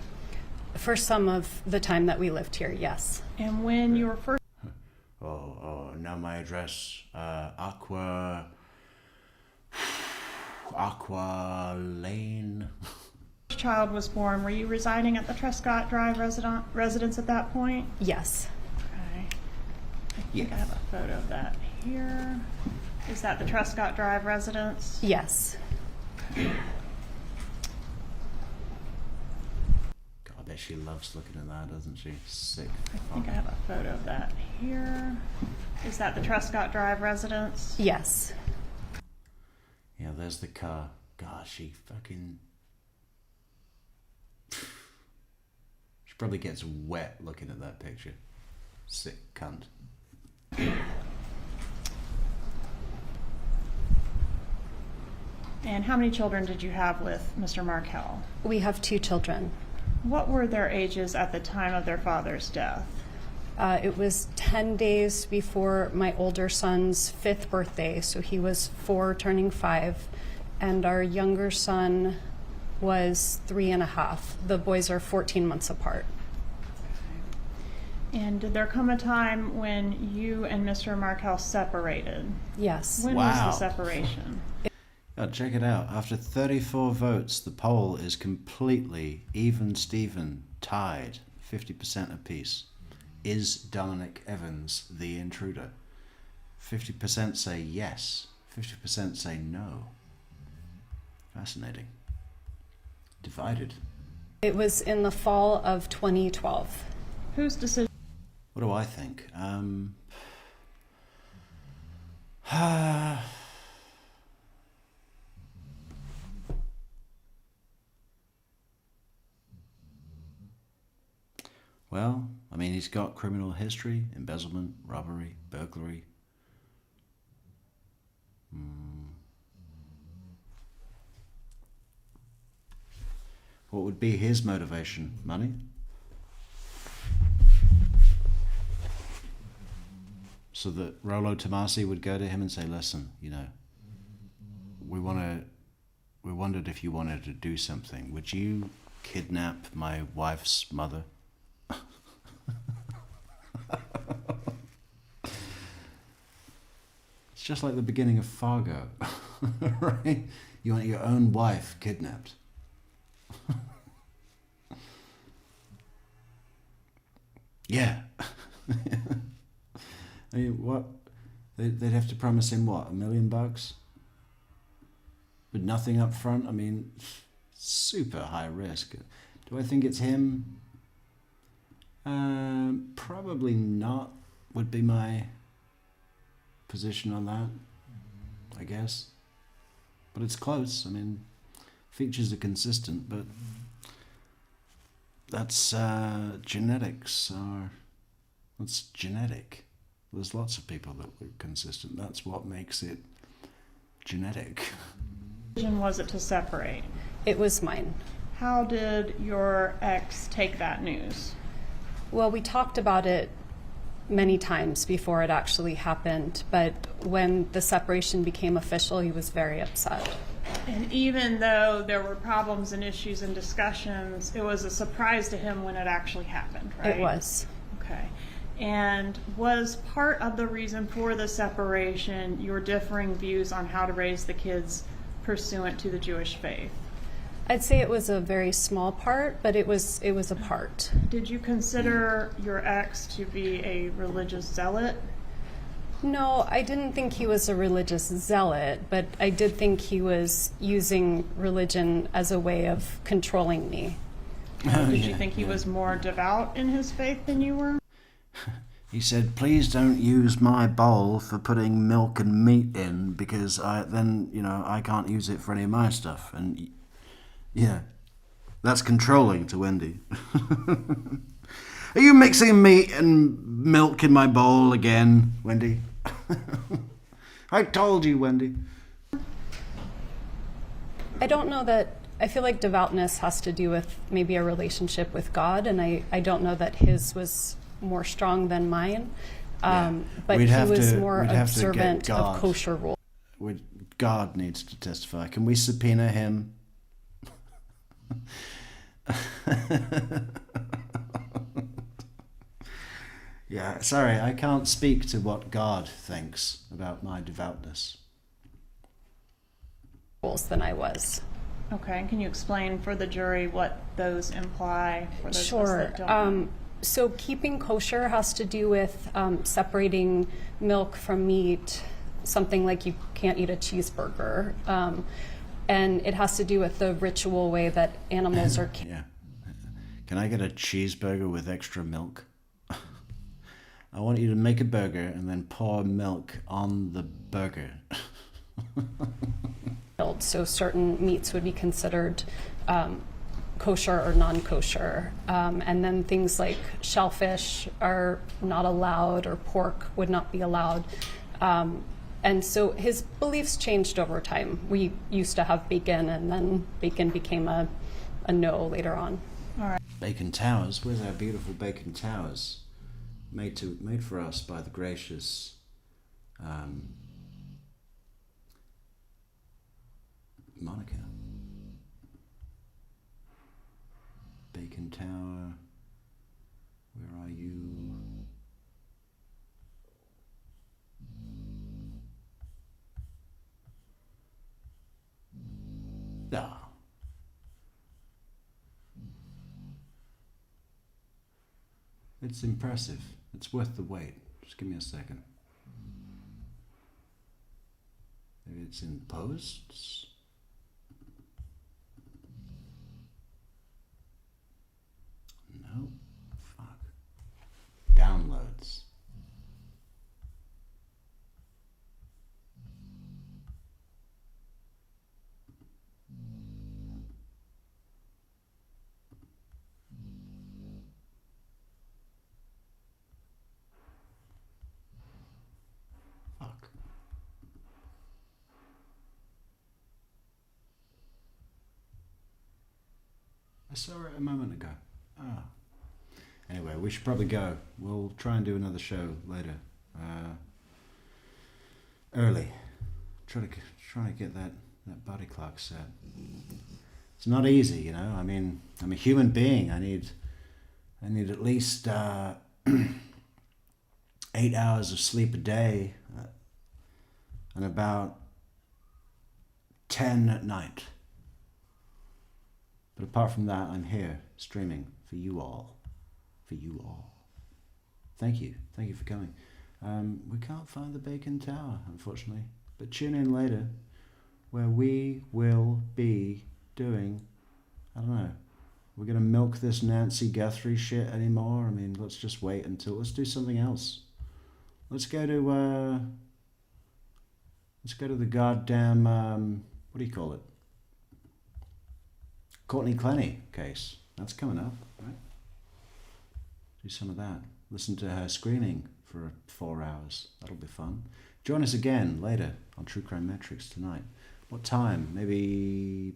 For some of the time that we lived here, yes. And when you were first... Now my address, Aqua Lane. child was born, were you residing at the Trescott Drive residence at that point? Yes. Okay. I think I have a photo of that here. Is that the Trescott Drive residence? Yes. God, I bet she loves looking at that, doesn't she? Sick. I think I have a photo of that here. Is that the Trescott Drive residence? Yes. Yeah, there's the car. God, she fucking... She probably gets wet looking at that picture. Sick cunt. And how many children did you have with Mr. Markel? We have 2 children. What were their ages at the time of their father's death? It was 10 days before my older son's 5th birthday, so he was 4 turning 5, and our younger son was 3.5. The boys are 14 months apart. And did there come a time when you and Mr. Markel separated? Yes. When was the separation? God, check it out. After 34 votes, the poll is completely even Steven, tied, 50% apiece. Is Dominic Evans the intruder? 50% say yes, 50% say no. Fascinating. Divided. It was in the fall of 2012. Whose decision? What do I think? Well, I mean, he's got criminal history, embezzlement, robbery, burglary. What would be his motivation? Money? So that Rollo Tomasi would go to him and say, listen, you know, we wondered if you wanted to do something. Would you kidnap my wife's mother? It's just like the beginning of Fargo, right? You want your own wife kidnapped. Yeah. I mean, what? They'd have to promise him what, $1 million? With nothing up front? I mean, super high risk. Do I think it's him? Probably not, would be my position on that, I guess. But it's close. I mean, features are consistent, but that's genetics. That's genetic. There's lots of people that were consistent. That's what makes it genetic. What decision was it to separate? It was mine. How did your ex take that news? Well, we talked about it many times before it actually happened, but when the separation became official, he was very upset. And even though there were problems and issues and discussions, it was a surprise to him when it actually happened, right? It was. Okay. And was part of the reason for the separation your differing views on how to raise the kids pursuant to the Jewish faith? I'd say it was a very small part, but it was a part. Did you consider your ex to be a religious zealot? No, I didn't think he was a religious zealot, but I did think he was using religion as a way of controlling me. Did you think he was more devout in his faith than you were? He said, please don't use my bowl for putting milk and meat in, because then, you know, I can't use it for any of my stuff. And yeah, that's controlling to Wendy. Are you mixing meat and milk in my bowl again, Wendy? I told you, Wendy. I don't know that, I feel like devoutness has to do with maybe a relationship with God, and I don't know that his was more strong than mine, but he was more observant of kosher rules. God needs to testify. Can we subpoena him? Yeah, sorry, I can't speak to what God thinks about my devoutness. Than I was. Okay, and can you explain for the jury what those imply for those of us Sure. that don't know? So keeping kosher has to do with separating milk from meat, something like you can't eat a cheeseburger. And it has to do with the ritual way that animals are. Yeah. Can I get a cheeseburger with extra milk? I want you to make a burger and then pour milk on the burger. So certain meats would be considered kosher or non-kosher. And then things like shellfish are not allowed, or pork would not be allowed. And so his beliefs changed over time. We used to have bacon, and then bacon became a no later on. All right. Bacon towers? Where's our beautiful bacon towers? Made for us by the gracious Monica. Bacon tower. Where are you? Ah. It's impressive. It's worth the wait. Just give me a second. Maybe it's in posts. No. Fuck. Downloads. Fuck. I saw it a moment ago. Ah. Anyway, we should probably go. We'll try and do another show later. Early. Try to get that body clock set. It's not easy, you know. I mean, I'm a human being. I need at least 8 hours of sleep a day, and about 10 at night. But apart from that, I'm here streaming for you all. For you all. Thank you. Thank you for coming. We can't find the Bacon Tower, unfortunately. But tune in later, where we will be doing, I don't know, we're going to milk this Nancy Guthrie shit anymore? I mean, let's just wait until, let's do something else. Let's go to the goddamn, what do you call it? Courtney Clenny case. That's coming up, right? Do some of that. Listen to her screening for 4 hours. That'll be fun. Join us again later on True Crime Metrix tonight. What time? Maybe,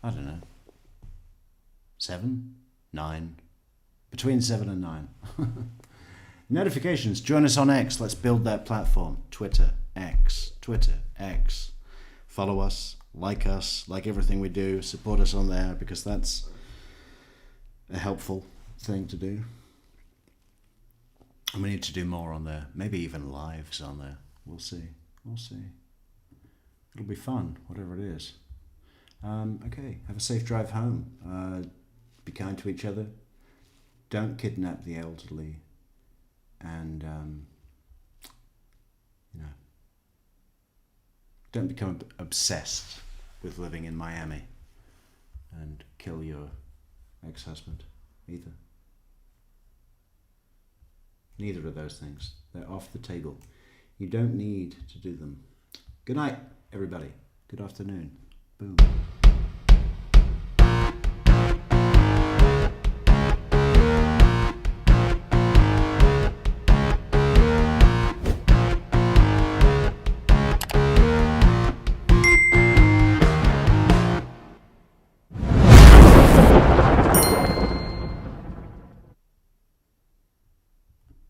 I don't know. 7? 9? Between 7 and 9. Notifications. Join us on X. Let's build that platform. Twitter, X. Follow us. Like everything we do. Support us on there, because that's a helpful thing to do. And we need to do more on there. Maybe even lives on there. We'll see. It'll be fun, whatever it is. Okay, have a safe drive home. Be kind to each other. Don't kidnap the elderly. And, don't become obsessed with living in Miami and kill your ex-husband either. Neither of those things. They're off the table. You don't need to do them. Good night, everybody. Good afternoon. Boom.